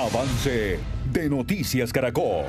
Avance de Noticias Caracol.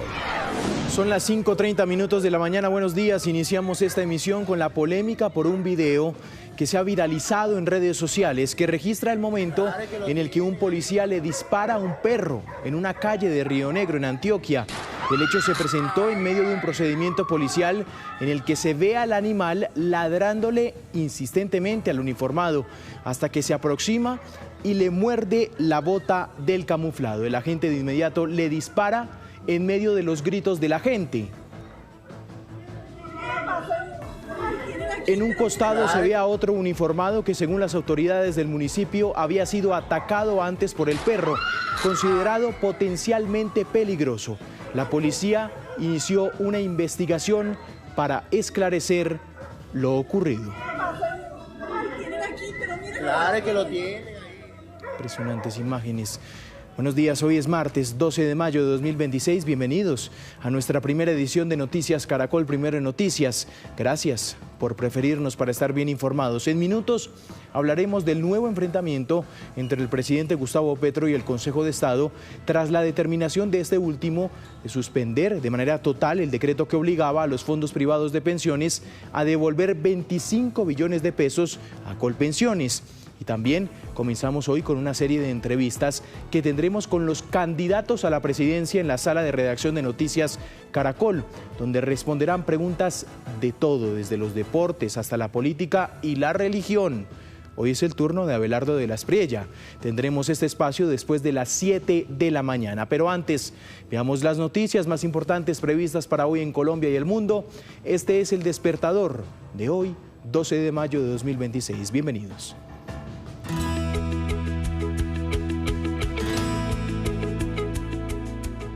Son las 5:30 minutos de la mañana. Buenos días. Iniciamos esta emisión con la polémica por un video que se ha viralizado en redes sociales que registra el momento en el que un policía le dispara a un perro en una calle de Río Negro, en Antioquia. El hecho se presentó en medio de un procedimiento policial en el que se ve al animal ladrándole insistentemente al uniformado hasta que se aproxima y le muerde la bota del camuflado. El agente de inmediato le dispara en medio de los gritos de la gente. En un costado se ve a otro uniformado que, según las autoridades del municipio, había sido atacado antes por el perro, considerado potencialmente peligroso. La policía inició una investigación para esclarecer lo ocurrido. Claro que lo tiene. Impresionantes imágenes. Buenos días, hoy es martes 12 de mayo de 2026. Bienvenidos a nuestra primera edición de Noticias Caracol, Primero en Noticias. Gracias por preferirnos para estar bien informados. En minutos hablaremos del nuevo enfrentamiento entre el presidente Gustavo Petro y el Consejo de Estado tras la determinación de este último de suspender de manera total el decreto que obligaba a los fondos privados de pensiones a devolver 25 billones de pesos a Colpensiones. Y también comenzamos hoy con una serie de entrevistas que tendremos con los candidatos a la presidencia en la sala de redacción de Noticias Caracol, donde responderán preguntas de todo, desde los deportes hasta la política y la religión. Hoy es el turno de Abelardo de la Espriella. Tendremos este espacio después de las 7 de la mañana. Pero antes, veamos las noticias más importantes previstas para hoy en Colombia y el mundo. Este es el despertador de hoy, 12 de mayo de 2026. Bienvenidos.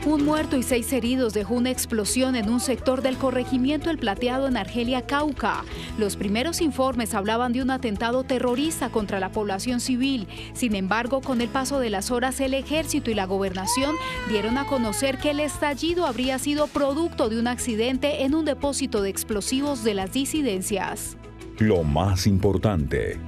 Un muerto y 6 heridos dejó una explosión en un sector del corregimiento El Plateado en Argelia, Cauca. Los primeros informes hablaban de un atentado terrorista contra la población civil. Sin embargo, con el paso de las horas, el ejército y la gobernación dieron a conocer que el estallido habría sido producto de un accidente en un depósito de explosivos de las disidencias. Lo más importante.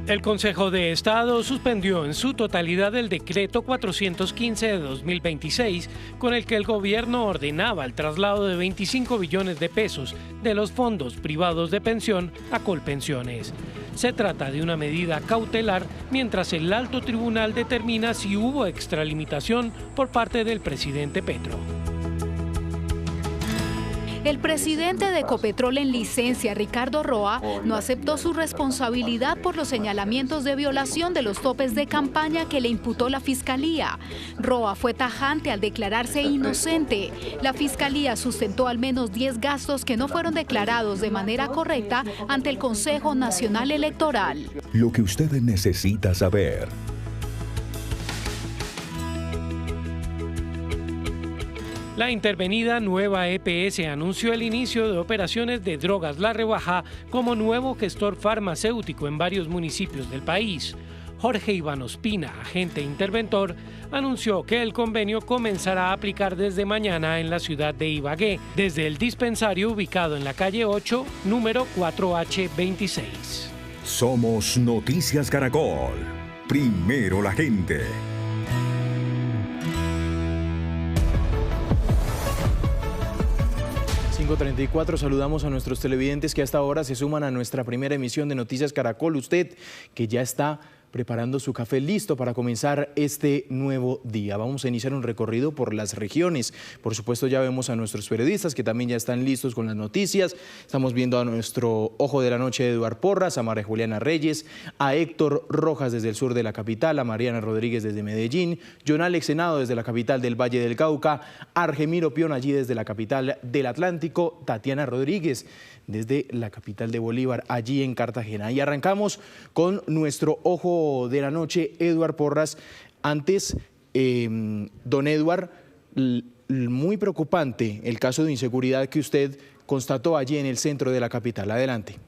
El Consejo de Estado suspendió en su totalidad el decreto 415 de 2026, con el que el gobierno ordenaba el traslado de 25 billones de pesos de los fondos privados de pensión a Colpensiones. Se trata de una medida cautelar mientras el alto tribunal determina si hubo extralimitación por parte del presidente Petro. El presidente de Ecopetrol en licencia, Ricardo Roa, no aceptó su responsabilidad por los señalamientos de violación de los topes de campaña que le imputó la Fiscalía. Roa fue tajante al declararse inocente. La Fiscalía sustentó al menos 10 gastos que no fueron declarados de manera correcta ante el Consejo Nacional Electoral. Lo que usted necesita saber. La intervenida Nueva EPS anunció el inicio de operaciones de Drogas La Rebaja como nuevo gestor farmacéutico en varios municipios del país. Jorge Iván Ospina, agente interventor, anunció que el convenio comenzará a aplicar desde mañana en la ciudad de Ibagué, desde el dispensario ubicado en la calle 8, número 4H26. Somos Noticias Caracol. Primero la gente. 5:34, saludamos a nuestros televidentes que hasta ahora se suman a nuestra primera emisión de Noticias Caracol. Usted que ya está preparando su café listo para comenzar este nuevo día. Vamos a iniciar un recorrido por las regiones. Por supuesto, ya vemos a nuestros periodistas que también ya están listos con las noticias. Estamos viendo a nuestro ojo de la noche, Eduard Porras, a María Juliana Reyes, a Héctor Rojas desde el sur de la capital, a Mariana Rodríguez desde Medellín, John Alex Senado desde la capital del Valle del Cauca, Argemiro Pion allí desde la capital del Atlántico, Tatiana Rodríguez desde la capital de Bolívar, allí en Cartagena. Y arrancamos con nuestro ojo de la noche, Eduard Porras. Antes, don Eduard, muy preocupante el caso de inseguridad que usted constató allí en el centro de la capital. Adelante.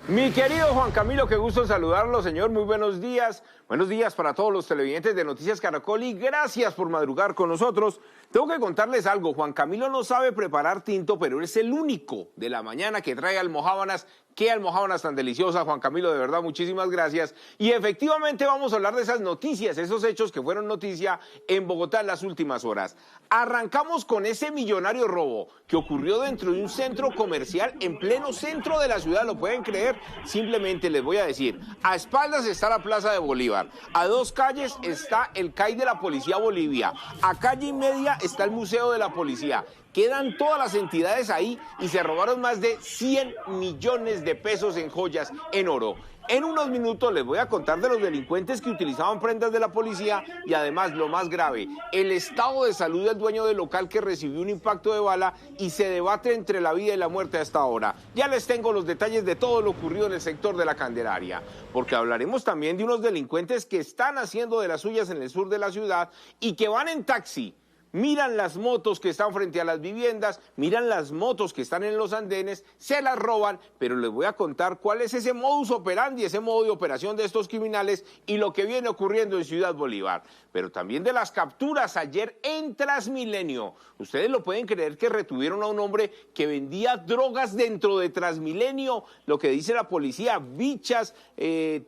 Mi querido Juan Camilo, qué gusto saludarlo, señor. Muy buenos días. Buenos días para todos los televidentes de Noticias Caracol y gracias por madrugar con nosotros. Tengo que contarles algo. Juan Camilo no sabe preparar tinto, pero es el único de la mañana que trae almojábanas Qué almojábanas tan deliciosas, Juan Camilo, de verdad, muchísimas gracias. Y efectivamente vamos a hablar de esas noticias, esos hechos que fueron noticia en Bogotá en las últimas horas. Arrancamos con ese millonario robo que ocurrió dentro de un centro comercial en pleno centro de la ciudad, ¿lo pueden creer? Simplemente les voy a decir, a espaldas está la Plaza de Bolívar, a 2 calles está el CAI de la Policía Bolivia, a calle y media está el Museo de la Policía. Quedan todas las entidades ahí y se robaron más de 100 millones de pesos en joyas, en oro. En unos minutos les voy a contar de los delincuentes que utilizaban prendas de la policía y además, lo más grave, el estado de salud del dueño del local que recibió un impacto de bala y se debate entre la vida y la muerte hasta ahora. Ya les tengo los detalles de todo lo ocurrido en el sector de la Candelaria, porque hablaremos también de unos delincuentes que están haciendo de las suyas en el sur de la ciudad y que van en taxi. Miran las motos que están frente a las viviendas, miran las motos que están en los andenes, se las roban, pero les voy a contar cuál es ese modus operandi, ese modo de operación de estos criminales y lo que viene ocurriendo en Ciudad Bolívar. Pero también de las capturas ayer en Transmilenio. Ustedes lo pueden creer que retuvieron a un hombre que vendía drogas dentro de Transmilenio, lo que dice la policía, bichas,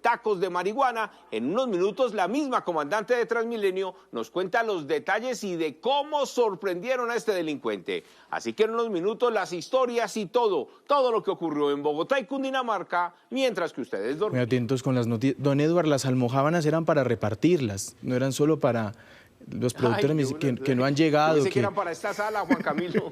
tacos de marihuana. En unos minutos la misma comandante de Transmilenio nos cuenta los detalles y de cómo sorprendieron a este delincuente. Así que en unos minutos las historias y todo lo que ocurrió en Bogotá y Cundinamarca, mientras que ustedes dormían. Muy atentos con las noticias. Don Eduardo, las almojábanas eran para repartirlas, no eran solo para los productores que no han llegado. Pensé que eran para esta sala, Juan Camilo.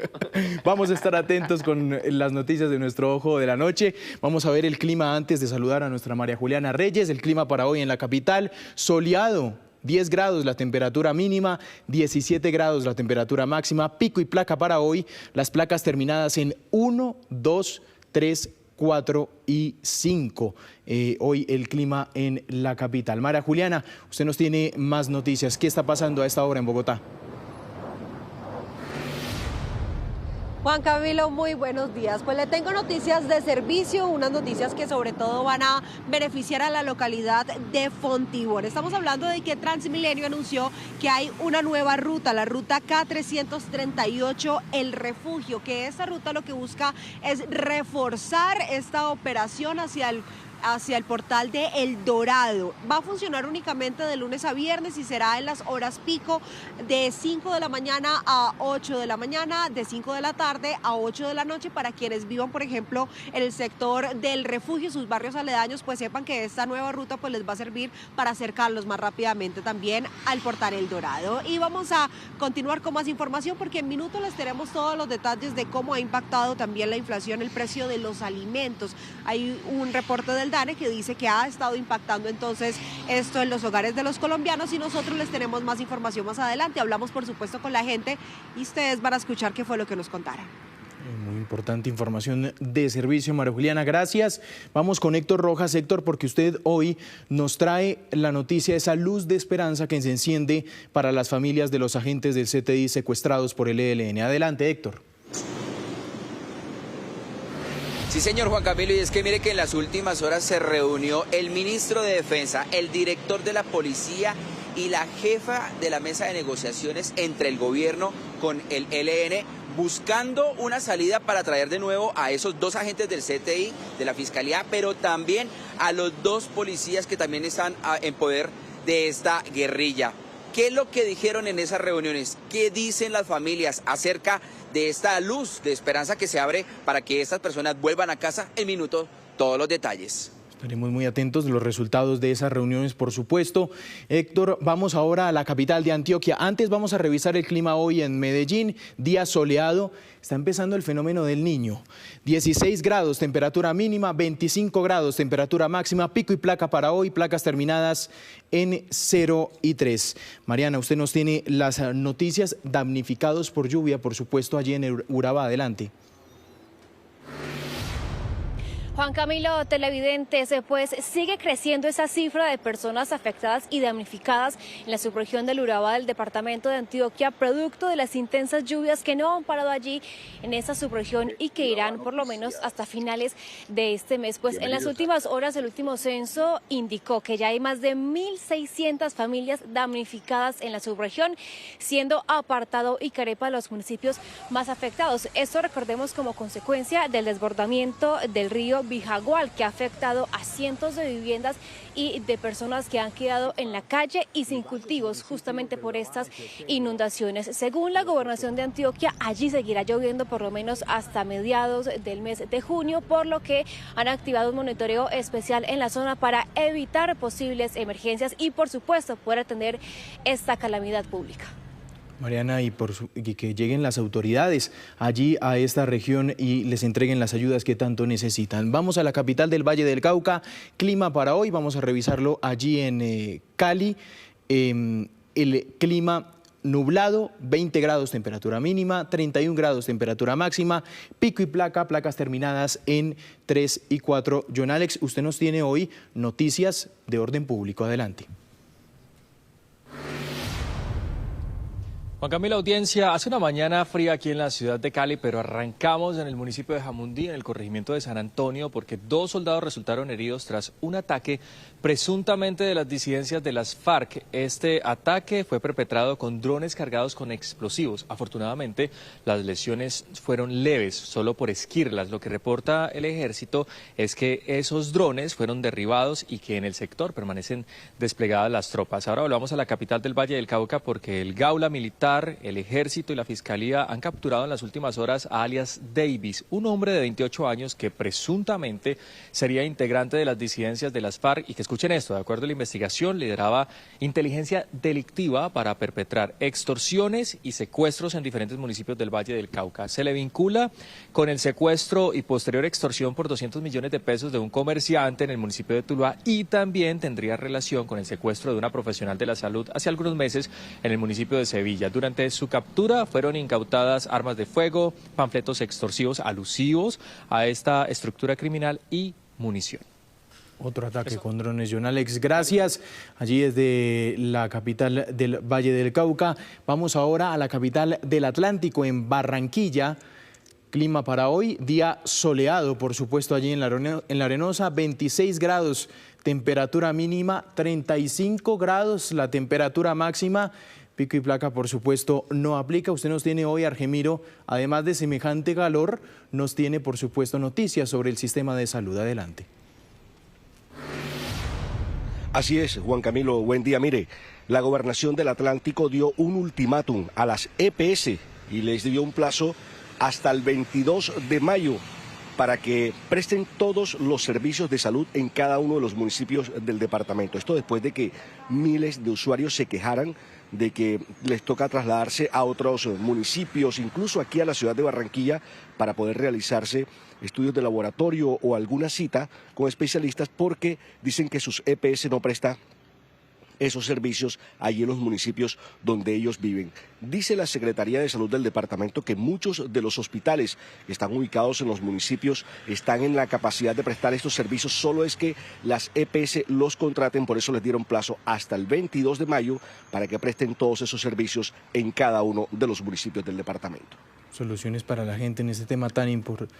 Vamos a estar atentos con las noticias de nuestro Ojo de la Noche. Vamos a ver el clima antes de saludar a nuestra María Juliana Reyes. El clima para hoy en la capital, soleado. 10 grados la temperatura mínima, 17 grados la temperatura máxima, pico y placa para hoy, las placas terminadas en 1, 2, 3, 4 y 5. Hoy el clima en la capital. María Juliana, usted nos tiene más noticias. ¿Qué está pasando a esta hora en Bogotá? Juan Camilo, muy buenos días. Pues le tengo noticias de servicio, unas noticias que sobre todo van a beneficiar a la localidad de Fontibón. Estamos hablando de que Transmilenio anunció que hay una nueva ruta, la ruta K338 El Refugio, que esta ruta lo que busca es reforzar esta operación hacia el portal de El Dorado. Va a funcionar únicamente de lunes a viernes y será en las horas pico de 5 de la mañana a 8 de la mañana, de 5 de la tarde a 8 de la noche para quienes vivan, por ejemplo, en el sector del Refugio, sus barrios aledaños, pues sepan que esta nueva ruta pues les va a servir para acercarlos más rápidamente también al portal El Dorado. Y vamos a continuar con más información porque en minutos les tenemos todos los detalles de cómo ha impactado también la inflación el precio de los alimentos. Hay un reporte del DANE que dice que ha estado impactando entonces esto en los hogares de los colombianos y nosotros les tenemos más información más adelante. Hablamos por supuesto con la gente y ustedes van a escuchar qué fue lo que nos contaron. Muy importante información de servicio, María Juliana, gracias. Vamos con Héctor Rojas. Héctor, porque usted hoy nos trae la noticia de esa luz de esperanza que se enciende para las familias de los agentes del CTI secuestrados por el ELN. Adelante, Héctor. Sí, señor Juan Camilo, y es que mire que en las últimas horas se reunió el ministro de Defensa, el director de la policía y la jefa de la mesa de negociaciones entre el gobierno con el ELN, buscando una salida para traer de nuevo a esos 2 agentes del CTI, de la Fiscalía, pero también a los 2 policías que también están en poder de esta guerrilla. ¿Qué es lo que dijeron en esas reuniones? ¿Qué dicen las familias acerca de esta luz de esperanza que se abre para que estas personas vuelvan a casa? En minuto, todos los detalles. Estaremos muy atentos de los resultados de esas reuniones, por supuesto. Héctor, vamos ahora a la capital de Antioquia. Antes vamos a revisar el clima hoy en Medellín, día soleado. Está empezando el fenómeno del Niño. 16 grados, temperatura mínima, 25 grados, temperatura máxima, pico y placa para hoy, placas terminadas en 0 y 3. Mariana, usted nos tiene las noticias damnificados por lluvia, por supuesto, allí en Urabá. Adelante. Juan Camilo, televidentes, pues sigue creciendo esa cifra de personas afectadas y damnificadas en la subregión del Urabá del departamento de Antioquia, producto de las intensas lluvias que no han parado allí en esa subregión y que irán por lo menos hasta finales de este mes. Pues en las últimas horas el último censo indicó que ya hay más de 1.600 familias damnificadas en la subregión, siendo Apartado y Carepa los municipios más afectados. Esto recordemos como consecuencia del desbordamiento del río Vijagual, que ha afectado a cientos de viviendas y de personas que han quedado en la calle y sin cultivos justamente por estas inundaciones. Según la Gobernación de Antioquia, allí seguirá lloviendo por lo menos hasta mediados del mes de junio, por lo que han activado un monitoreo especial en la zona para evitar posibles emergencias y, por supuesto, poder atender esta calamidad pública. Mariana, y que lleguen las autoridades allí a esta región y les entreguen las ayudas que tanto necesitan. Vamos a la capital del Valle del Cauca. Clima para hoy, vamos a revisarlo allí en Cali. El clima nublado, 20 grados temperatura mínima, 31 grados temperatura máxima, pico y placa, placas terminadas en 3 y 4. John Alex, usted nos tiene hoy noticias de orden público. Adelante. Juan Camilo, audiencia, hace una mañana fría aquí en la ciudad de Cali, pero arrancamos en el municipio de Jamundí, en el corregimiento de San Antonio, porque 2 soldados resultaron heridos tras un ataque presuntamente de las disidencias de las FARC. Este ataque fue perpetrado con drones cargados con explosivos. Afortunadamente, las lesiones fueron leves, solo por esquirlas. Lo que reporta el ejército es que esos drones fueron derribados y que en el sector permanecen desplegadas las tropas. Ahora volvamos a la capital del Valle del Cauca, porque el Gaula Militar, el ejército y la fiscalía han capturado en las últimas horas a alias Davis, un hombre de 28 años que presuntamente sería integrante de las disidencias de las FARC y que, escuchen esto, de acuerdo a la investigación, lideraba inteligencia delictiva para perpetrar extorsiones y secuestros en diferentes municipios del Valle del Cauca. Se le vincula con el secuestro y posterior extorsión por 200 millones de pesos de un comerciante en el municipio de Tuluá, y también tendría relación con el secuestro de una profesional de la salud hace algunos meses en el municipio de Sevilla. Durante su captura fueron incautadas armas de fuego, panfletos extorsivos alusivos a esta estructura criminal y munición. Otro ataque con drones, John Alex. Gracias. Allí desde la capital del Valle del Cauca. Vamos ahora a la capital del Atlántico, en Barranquilla. Clima para hoy, día soleado, por supuesto, allí en la Arenosa, 26 grados, temperatura mínima, 35 grados la temperatura máxima. Pico y placa, por supuesto, no aplica. Usted nos tiene hoy, Argemiro, además de semejante calor, nos tiene, por supuesto, noticias sobre el sistema de salud. Adelante. Así es, Juan Camilo, buen día. Mire, la Gobernación del Atlántico dio un ultimátum a las EPS y les dio un plazo hasta el 22 de mayo para que presten todos los servicios de salud en cada uno de los municipios del departamento. Esto después de que miles de usuarios se quejaran de que les toca trasladarse a otros municipios, incluso aquí a la ciudad de Barranquilla, para poder realizarse estudios de laboratorio o alguna cita con especialistas, porque dicen que sus EPS no presta esos servicios allí en los municipios donde ellos viven. Dice la Secretaría de Salud del departamento que muchos de los hospitales que están ubicados en los municipios están en la capacidad de prestar estos servicios, solo es que las EPS los contraten, por eso les dieron plazo hasta el 22 de mayo para que presten todos esos servicios en cada uno de los municipios del departamento. Soluciones para la gente en este tema tan importante.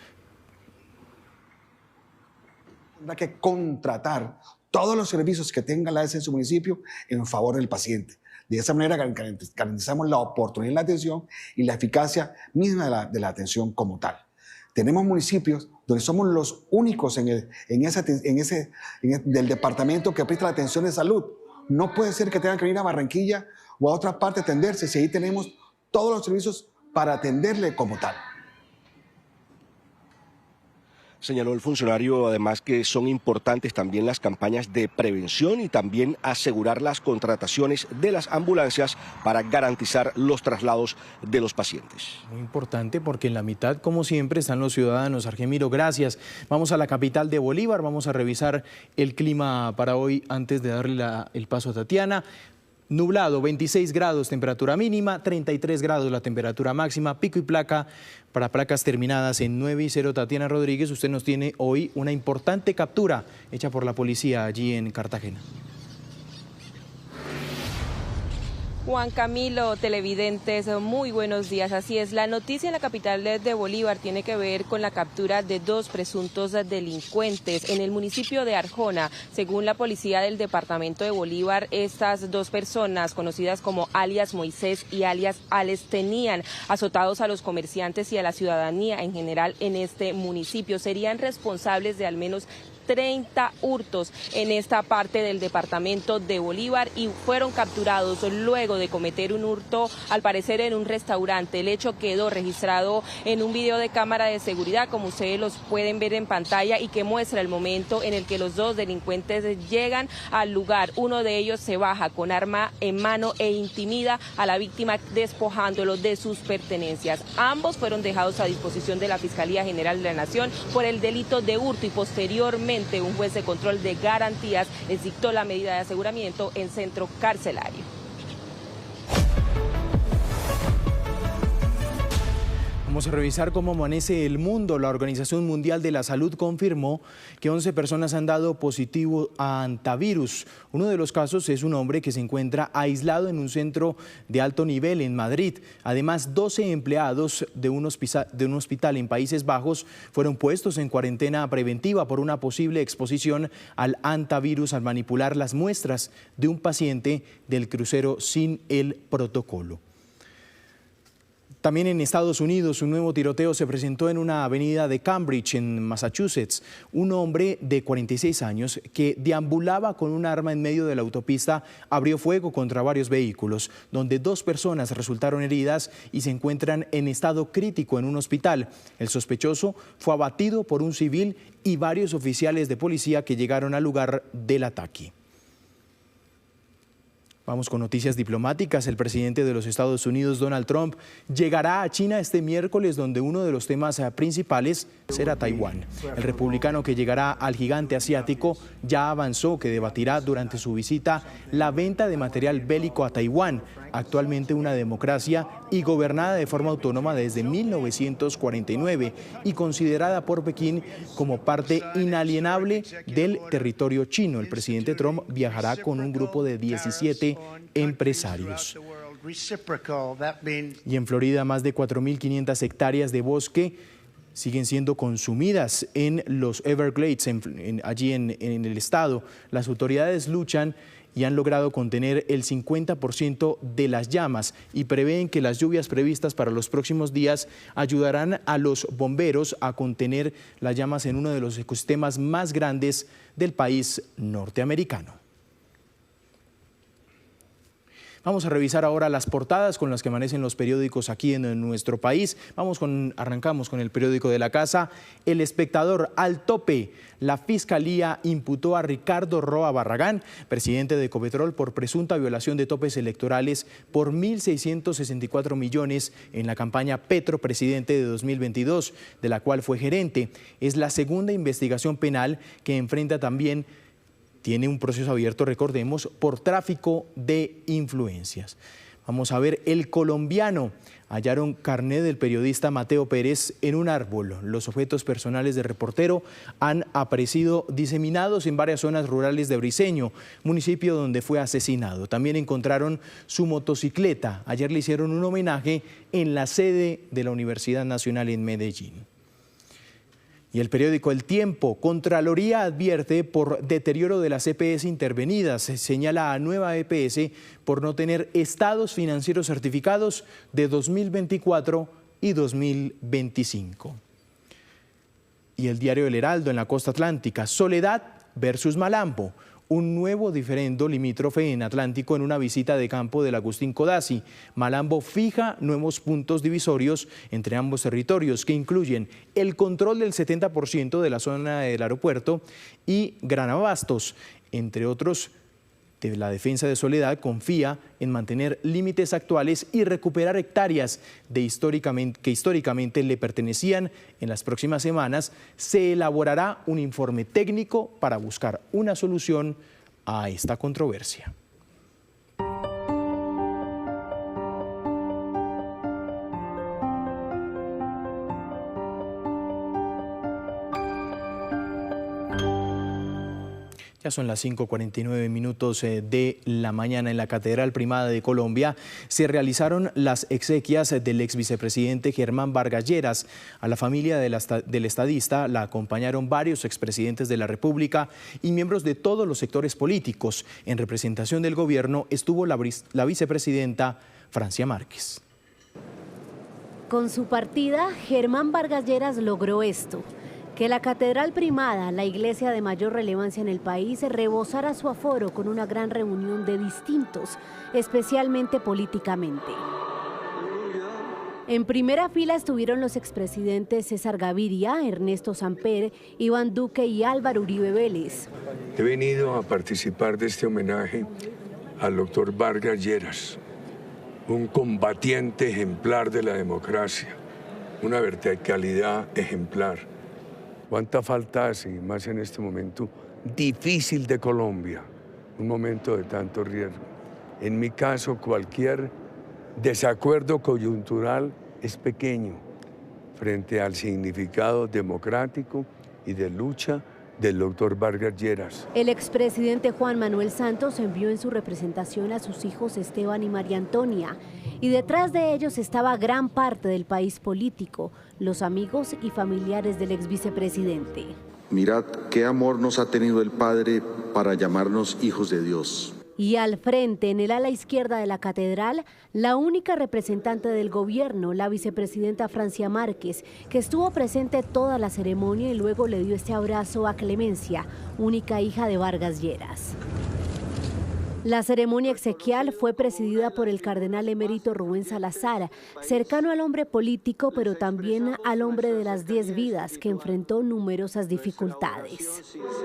Tendrá que contratar todos los servicios que tenga la AS en su municipio en favor del paciente. De esa manera garantizamos la oportunidad, la atención y la eficacia misma de la atención como tal. Tenemos municipios donde somos los únicos del departamento que presta la atención de salud. No puede ser que tengan que ir a Barranquilla o a otra parte a atenderse si ahí tenemos todos los servicios para atenderle como tal. Señaló el funcionario además que son importantes también las campañas de prevención y también asegurar las contrataciones de las ambulancias para garantizar los traslados de los pacientes. Muy importante, porque en la mitad, como siempre, están los ciudadanos. Argemiro, gracias. Vamos a la capital de Bolívar, vamos a revisar el clima para hoy antes de darle el paso a Tatiana. Nublado, 26 grados temperatura mínima, 33 grados la temperatura máxima, pico y placa para placas terminadas en 9 y 0. Tatiana Rodríguez, usted nos tiene hoy una importante captura hecha por la policía allí en Cartagena. Juan Camilo, televidentes, muy buenos días. Así es, la noticia en la capital de Bolívar tiene que ver con la captura de 2 presuntos delincuentes en el municipio de Arjona. Según la policía del departamento de Bolívar, estas 2 personas, conocidas como alias Moisés y alias Alex, tenían azotados a los comerciantes y a la ciudadanía en general en este municipio. Serían responsables de al menos 30 hurtos en esta parte del departamento de Bolívar y fueron capturados luego de cometer un hurto, al parecer en un restaurante. El hecho quedó registrado en un video de cámara de seguridad, como ustedes los pueden ver en pantalla, y que muestra el momento en el que los 2 delincuentes llegan al lugar. Uno de ellos se baja con arma en mano e intimida a la víctima, despojándolo de sus pertenencias. Ambos fueron dejados a disposición de la Fiscalía General de la Nación por el delito de hurto y posteriormente un juez de control de garantías les dictó la medida de aseguramiento en centro carcelario. Vamos a revisar cómo amanece el mundo. La Organización Mundial de la Salud confirmó que 11 personas han dado positivo a hantavirus. Uno de los casos es un hombre que se encuentra aislado en un centro de alto nivel en Madrid. Además, 12 empleados de un hospital en Países Bajos fueron puestos en cuarentena preventiva por una posible exposición al hantavirus al manipular las muestras de un paciente del crucero sin el protocolo. También en Estados Unidos, un nuevo tiroteo se presentó en una avenida de Cambridge, en Massachusetts. Un hombre de 46 años que deambulaba con un arma en medio de la autopista abrió fuego contra varios vehículos, donde 2 personas resultaron heridas y se encuentran en estado crítico en un hospital. El sospechoso fue abatido por un civil y varios oficiales de policía que llegaron al lugar del ataque. Vamos con noticias diplomáticas. El presidente de los Estados Unidos, Donald Trump, llegará a China este miércoles, donde uno de los temas principales será Taiwán. El republicano que llegará al gigante asiático ya avanzó que debatirá durante su visita la venta de material bélico a Taiwán, actualmente una democracia y gobernada de forma autónoma desde 1949 y considerada por Pekín como parte inalienable del territorio chino. El presidente Trump viajará con un grupo de 17 empresarios. Y en Florida, más de 4.500 hectáreas de bosque siguen siendo consumidas en los Everglades, allí en el estado. Las autoridades luchan y han logrado contener el 50% de las llamas y prevén que las lluvias previstas para los próximos días ayudarán a los bomberos a contener las llamas en uno de los ecosistemas más grandes del país norteamericano. Vamos a revisar ahora las portadas con las que amanecen los periódicos aquí en nuestro país. Arrancamos con el periódico de la casa. El Espectador, al tope. La Fiscalía imputó a Ricardo Roa Barragán, presidente de Ecopetrol, por presunta violación de topes electorales por 1.664 millones en la campaña Petro Presidente de 2022, de la cual fue gerente. Es la segunda investigación penal que enfrenta también. Tiene un proceso abierto, recordemos, por tráfico de influencias. Vamos a ver, El Colombiano. Hallaron carnet del periodista Mateo Pérez en un árbol. Los objetos personales del reportero han aparecido diseminados en varias zonas rurales de Briceño, municipio donde fue asesinado. También encontraron su motocicleta. Ayer le hicieron un homenaje en la sede de la Universidad Nacional en Medellín. Y el periódico El Tiempo, Contraloría advierte por deterioro de las EPS intervenidas. Señala a nueva EPS por no tener estados financieros certificados de 2024 y 2025. Y el diario El Heraldo en la costa atlántica, Soledad versus Malambo. Un nuevo diferendo limítrofe en Atlántico en una visita de campo del Agustín Codazzi. Malambo fija nuevos puntos divisorios entre ambos territorios que incluyen el control del 70% de la zona del aeropuerto y Gran Abastos. Entre otros, de la defensa de Soledad confía en mantener límites actuales y recuperar hectáreas que históricamente le pertenecían. En las próximas semanas se elaborará un informe técnico para buscar una solución a esta controversia. Ya son las 5:49 minutos de la mañana. En la Catedral Primada de Colombia se realizaron las exequias del ex vicepresidente Germán Vargas Lleras. A la familia del estadista la acompañaron varios expresidentes de la República y miembros de todos los sectores políticos. En representación del gobierno estuvo la vicepresidenta Francia Márquez. Con su partida, Germán Vargas Lleras logró esto: que la Catedral Primada, la iglesia de mayor relevancia en el país, rebosara su aforo con una gran reunión de distintos, especialmente políticamente. En primera fila estuvieron los expresidentes César Gaviria, Ernesto Samper, Iván Duque y Álvaro Uribe Vélez. He venido a participar de este homenaje al doctor Vargas Lleras, un combatiente ejemplar de la democracia, una verticalidad ejemplar. ¿Cuánta falta hace, más en este momento difícil de Colombia, un momento de tanto riesgo? En mi caso, cualquier desacuerdo coyuntural es pequeño frente al significado democrático y de lucha del doctor Vargas Lleras. El expresidente Juan Manuel Santos envió en su representación a sus hijos Esteban y María Antonia, y detrás de ellos estaba gran parte del país político, los amigos y familiares del ex vicepresidente. Mirad qué amor nos ha tenido el Padre para llamarnos hijos de Dios. Y al frente, en el ala izquierda de la catedral, la única representante del gobierno, la vicepresidenta Francia Márquez, que estuvo presente toda la ceremonia y luego le dio este abrazo a Clemencia, única hija de Vargas Lleras. La ceremonia exequial fue presidida por el cardenal emérito Rubén Salazar, cercano al hombre político, pero también al hombre de las 10 vidas, que enfrentó numerosas dificultades.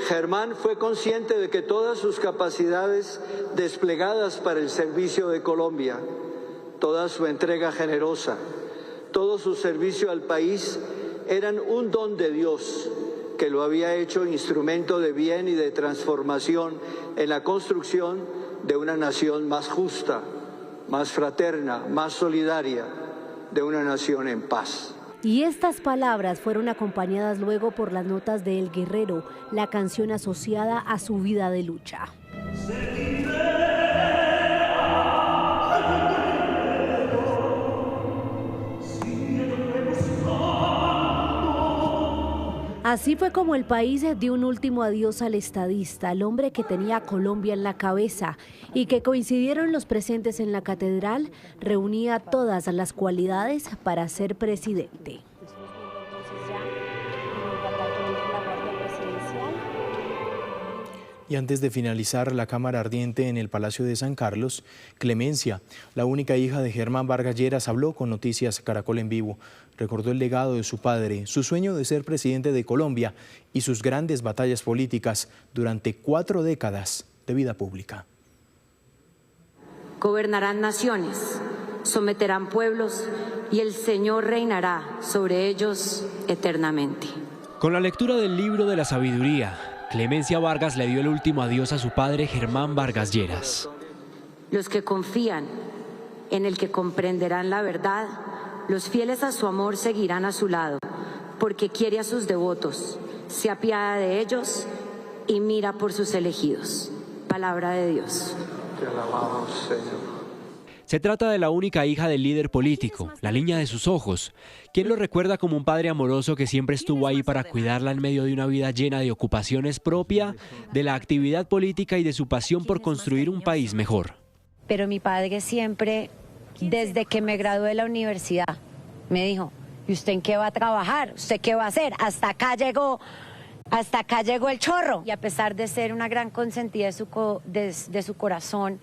Germán fue consciente de que todas sus capacidades desplegadas para el servicio de Colombia, toda su entrega generosa, todo su servicio al país eran un don de Dios, que lo había hecho instrumento de bien y de transformación en la construcción de una nación más justa, más fraterna, más solidaria, de una nación en paz. Y estas palabras fueron acompañadas luego por las notas de El Guerrero, la canción asociada a su vida de lucha. Así fue como el país dio un último adiós al estadista, al hombre que tenía a Colombia en la cabeza, y que coincidieron los presentes en la catedral, reunía todas las cualidades para ser presidente. Y antes de finalizar la cámara ardiente en el Palacio de San Carlos, Clemencia, la única hija de Germán Vargas Lleras, habló con Noticias Caracol en Vivo. Recordó el legado de su padre, su sueño de ser presidente de Colombia y sus grandes batallas políticas durante 4 décadas de vida pública. Gobernarán naciones, someterán pueblos y el Señor reinará sobre ellos eternamente. Con la lectura del libro de la sabiduría, Clemencia Vargas le dio el último adiós a su padre Germán Vargas Lleras. Los que confían en el que comprenderán la verdad, los fieles a su amor seguirán a su lado, porque quiere a sus devotos, se apiada de ellos y mira por sus elegidos. Palabra de Dios. Te alabamos, Señor. Se trata de la única hija del líder político, la niña de sus ojos, quien lo recuerda como un padre amoroso que siempre estuvo ahí para cuidarla en medio de una vida llena de ocupaciones propia, de la actividad política y de su pasión por construir un país mejor. Pero mi padre siempre, desde que me gradué de la universidad, me dijo: ¿y usted en qué va a trabajar? ¿Usted qué va a hacer? Hasta acá llegó el chorro. Y a pesar de ser una gran consentida de su corazón,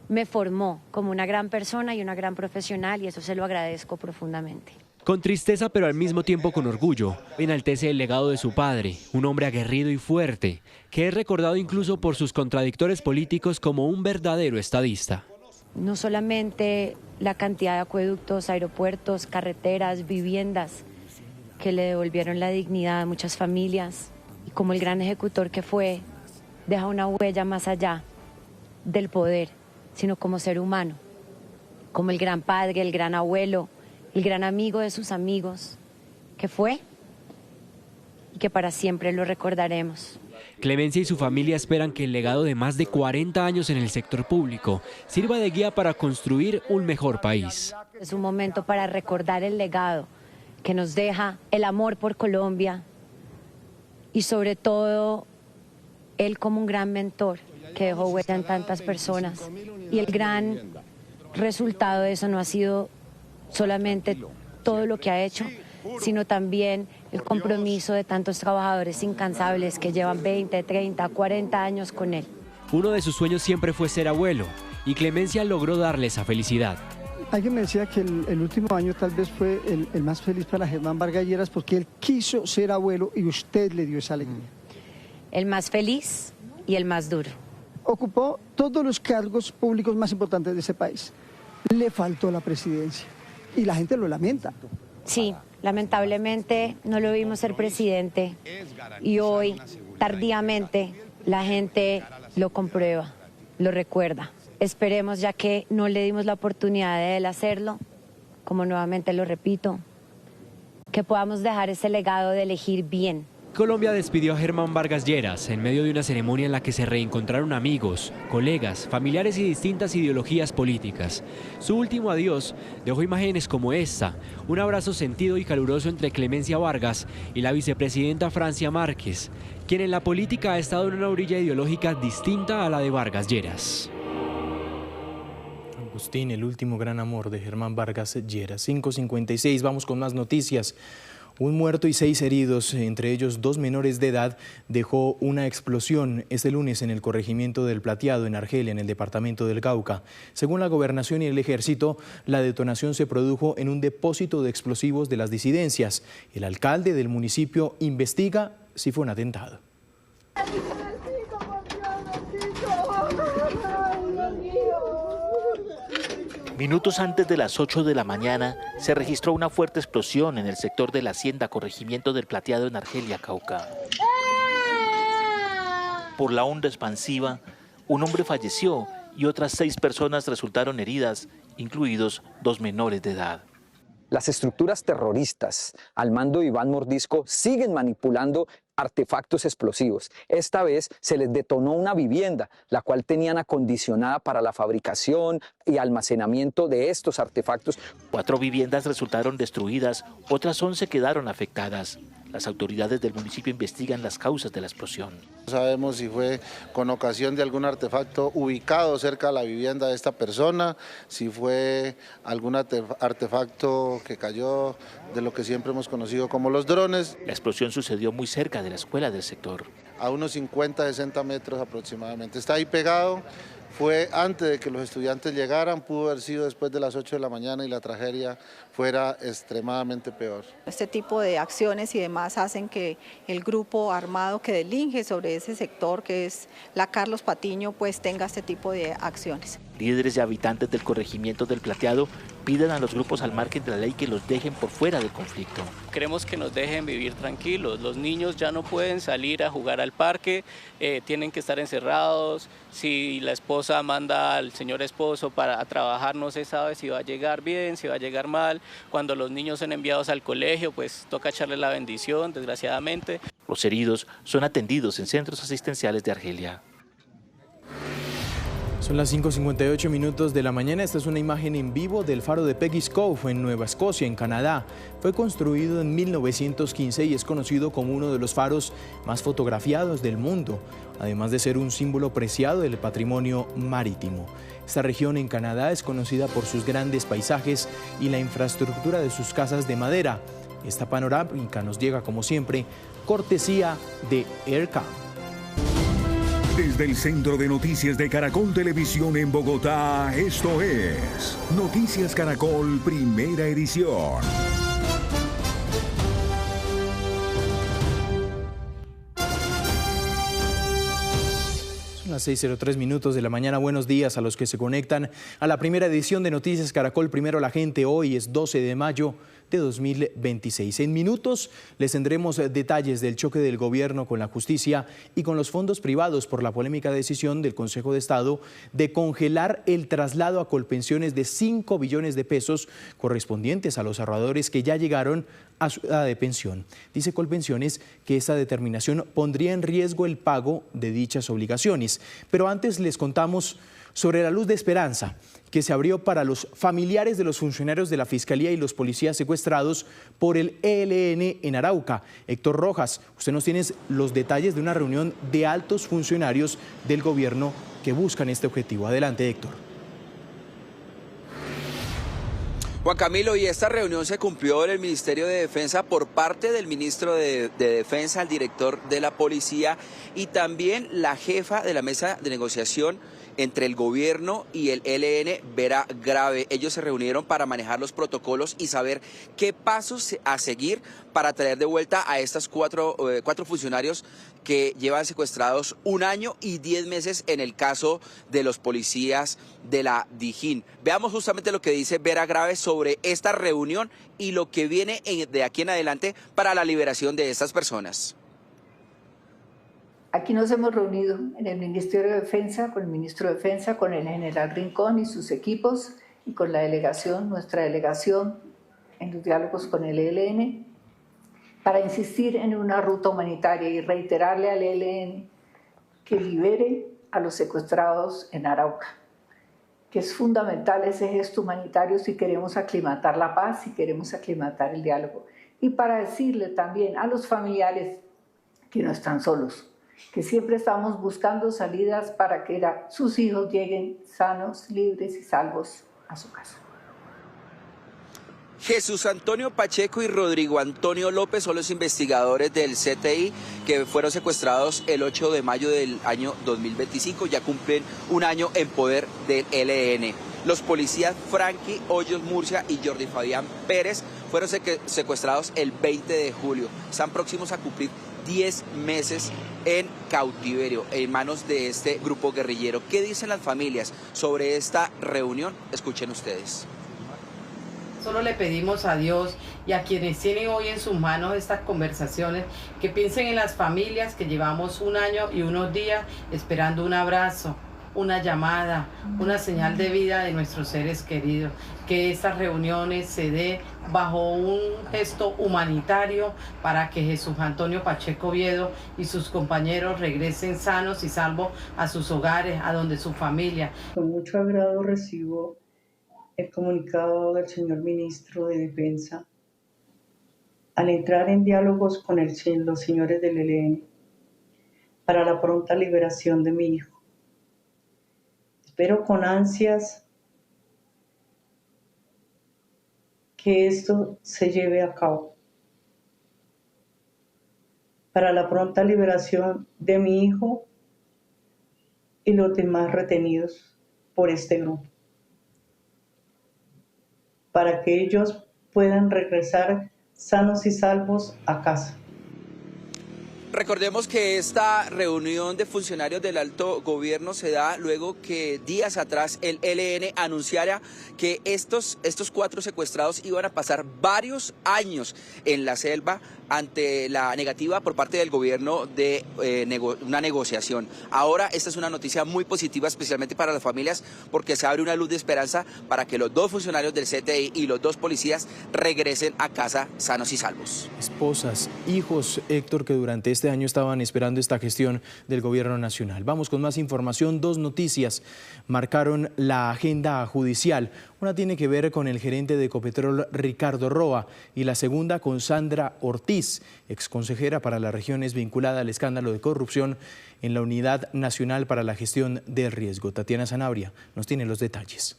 me formó como una gran persona y una gran profesional, y eso se lo agradezco profundamente. Con tristeza, pero al mismo tiempo con orgullo, enaltece el legado de su padre, un hombre aguerrido y fuerte, que es recordado incluso por sus contradictores políticos como un verdadero estadista. No solamente la cantidad de acueductos, aeropuertos, carreteras, viviendas que le devolvieron la dignidad a muchas familias, y como el gran ejecutor que fue, deja una huella más allá del poder, sino como ser humano, como el gran padre, el gran abuelo, el gran amigo de sus amigos, que fue y que para siempre lo recordaremos. Clemencia y su familia esperan que el legado de más de 40 años en el sector público sirva de guía para construir un mejor país. Es un momento para recordar el legado que nos deja el amor por Colombia y sobre todo él como un gran mentor que dejó huella en tantas personas. Y el gran resultado de eso no ha sido solamente todo lo que ha hecho, sino también el compromiso de tantos trabajadores incansables que llevan 20, 30, 40 años con él. Uno de sus sueños siempre fue ser abuelo, y Clemencia logró darle esa felicidad. Alguien me decía que el último año tal vez fue el más feliz para Germán Vargas Lleras porque él quiso ser abuelo y usted le dio esa alegría. El más feliz y el más duro. Ocupó todos los cargos públicos más importantes de ese país. Le faltó la presidencia y la gente lo lamenta. Sí, lamentablemente no lo vimos ser presidente y hoy, tardíamente, la gente lo comprueba, lo recuerda. Esperemos, ya que no le dimos la oportunidad de él hacerlo, como nuevamente lo repito, que podamos dejar ese legado de elegir bien. Colombia despidió a Germán Vargas Lleras en medio de una ceremonia en la que se reencontraron amigos, colegas, familiares y distintas ideologías políticas. Su último adiós dejó imágenes como esta, un abrazo sentido y caluroso entre Clemencia Vargas y la vicepresidenta Francia Márquez, quien en la política ha estado en una orilla ideológica distinta a la de Vargas Lleras. Agustín, el último gran amor de Germán Vargas Lleras. 5:56, vamos con más noticias. Un muerto y 6 heridos, entre ellos 2 menores de edad, dejó una explosión este lunes en el corregimiento del Plateado, en Argelia, en el departamento del Cauca. Según la Gobernación y el Ejército, la detonación se produjo en un depósito de explosivos de las disidencias. El alcalde del municipio investiga si fue un atentado. Minutos antes de las 8 de la mañana se registró una fuerte explosión en el sector de la hacienda Corregimiento del Plateado en Argelia, Cauca. Por la onda expansiva, un hombre falleció y otras 6 personas resultaron heridas, incluidos 2 menores de edad. Las estructuras terroristas al mando de Iván Mordisco siguen manipulando artefactos explosivos. Esta vez se les detonó una vivienda, la cual tenían acondicionada para la fabricación y almacenamiento de estos artefactos. 4 viviendas resultaron destruidas, otras 11 quedaron afectadas. Las autoridades del municipio investigan las causas de la explosión. No sabemos si fue con ocasión de algún artefacto ubicado cerca de la vivienda de esta persona, si fue algún artefacto que cayó de lo que siempre hemos conocido como los drones. La explosión sucedió muy cerca de la escuela del sector. A unos 50-60 metros aproximadamente. Está ahí pegado. Fue antes de que los estudiantes llegaran, pudo haber sido después de las 8 de la mañana y la tragedia fuera extremadamente peor. Este tipo de acciones y demás hacen que el grupo armado que delinque sobre ese sector, que es la Carlos Patiño, pues tenga este tipo de acciones. Líderes y habitantes del corregimiento del Plateado piden a los grupos al margen de la ley que los dejen por fuera del conflicto. Queremos que nos dejen vivir tranquilos. Los niños ya no pueden salir a jugar al parque, tienen que estar encerrados. Si la esposa manda al señor esposo para trabajar, no se sabe si va a llegar bien, si va a llegar mal. Cuando los niños son enviados al colegio, pues toca echarle la bendición, desgraciadamente. Los heridos son atendidos en centros asistenciales de Argelia. Son las 5:58 minutos de la mañana. Esta es una imagen en vivo del faro de Peggy's Cove en Nueva Escocia, en Canadá. Fue construido en 1915 y es conocido como uno de los faros más fotografiados del mundo, además de ser un símbolo preciado del patrimonio marítimo. Esta región en Canadá es conocida por sus grandes paisajes y la infraestructura de sus casas de madera. Esta panorámica nos llega, como siempre, cortesía de Aircam. Desde el Centro de Noticias de Caracol Televisión en Bogotá, esto es Noticias Caracol, primera edición. Son las 6:03 minutos de la mañana. Buenos días a los que se conectan a la primera edición de Noticias Caracol, primero la gente. Hoy es 12 de mayo de 2026. En minutos les tendremos detalles del choque del gobierno con la justicia y con los fondos privados por la polémica decisión del Consejo de Estado de congelar el traslado a Colpensiones de 5 billones de pesos correspondientes a los ahorradores que ya llegaron a su edad de pensión. Dice Colpensiones que esta determinación pondría en riesgo el pago de dichas obligaciones. Pero antes les contamos sobre la luz de esperanza que se abrió para los familiares de los funcionarios de la Fiscalía y los policías secuestrados por el ELN en Arauca. Héctor Rojas, usted nos tiene los detalles de una reunión de altos funcionarios del gobierno que buscan este objetivo. Adelante, Héctor. Juan Camilo, y esta reunión se cumplió en el Ministerio de Defensa por parte del ministro de Defensa, el director de la Policía y también la jefa de la mesa de negociación entre el gobierno y el ELN, Vera Grave. Ellos se reunieron para manejar los protocolos y saber qué pasos a seguir para traer de vuelta a estos cuatro funcionarios que llevan secuestrados 1 año y 10 meses en el caso de los policías de la Dijín. Veamos justamente lo que dice Vera Grave sobre esta reunión y lo que viene de aquí en adelante para la liberación de estas personas. Aquí nos hemos reunido en el Ministerio de Defensa, con el ministro de Defensa, con el general Rincón y sus equipos y con la delegación, nuestra delegación en los diálogos con el ELN, para insistir en una ruta humanitaria y reiterarle al ELN que libere a los secuestrados en Arauca, que es fundamental ese gesto humanitario si queremos aclimatar la paz, si queremos aclimatar el diálogo. Y para decirle también a los familiares que no están solos, que siempre estamos buscando salidas para que sus hijos lleguen sanos, libres y salvos a su casa. Jesús Antonio Pacheco y Rodrigo Antonio López son los investigadores del CTI que fueron secuestrados el 8 de mayo del año 2025. Ya cumplen 1 año en poder del ELN. Los policías Frankie Hoyos Murcia y Jordi Fabián Pérez fueron secuestrados el 20 de julio. Están próximos a cumplir 10 meses en cautiverio en manos de este grupo guerrillero. ¿Qué dicen las familias sobre esta reunión? Escuchen ustedes. Solo le pedimos a Dios y a quienes tienen hoy en sus manos estas conversaciones que piensen en las familias que llevamos 1 año y unos días esperando un abrazo, una llamada, una señal de vida de nuestros seres queridos. Que estas reuniones se dé bajo un gesto humanitario para que Jesús Antonio Pacheco Oviedo y sus compañeros regresen sanos y salvos a sus hogares, a donde su familia. Con mucho agrado recibo el comunicado del señor ministro de Defensa al entrar en diálogos con los señores del ELN para la pronta liberación de mi hijo. Espero con ansias que esto se lleve a cabo para la pronta liberación de mi hijo y los demás retenidos por este grupo, para que ellos puedan regresar sanos y salvos a casa. Recordemos que esta reunión de funcionarios del alto gobierno se da luego que días atrás el ELN anunciara que estos 4 secuestrados iban a pasar varios años en la selva ante la negativa por parte del gobierno de una negociación. Ahora esta es una noticia muy positiva, especialmente para las familias, porque se abre una luz de esperanza para que los 2 funcionarios del CTI y los 2 policías regresen a casa sanos y salvos. Esposas, hijos, Héctor, que durante este año estaban esperando esta gestión del gobierno nacional. Vamos con más información. 2 noticias marcaron la agenda judicial. Una tiene que ver con el gerente de Ecopetrol, Ricardo Roa, y la segunda con Sandra Ortiz, exconsejera para las regiones vinculada al escándalo de corrupción en la Unidad Nacional para la Gestión del Riesgo. Tatiana Sanabria nos tiene los detalles.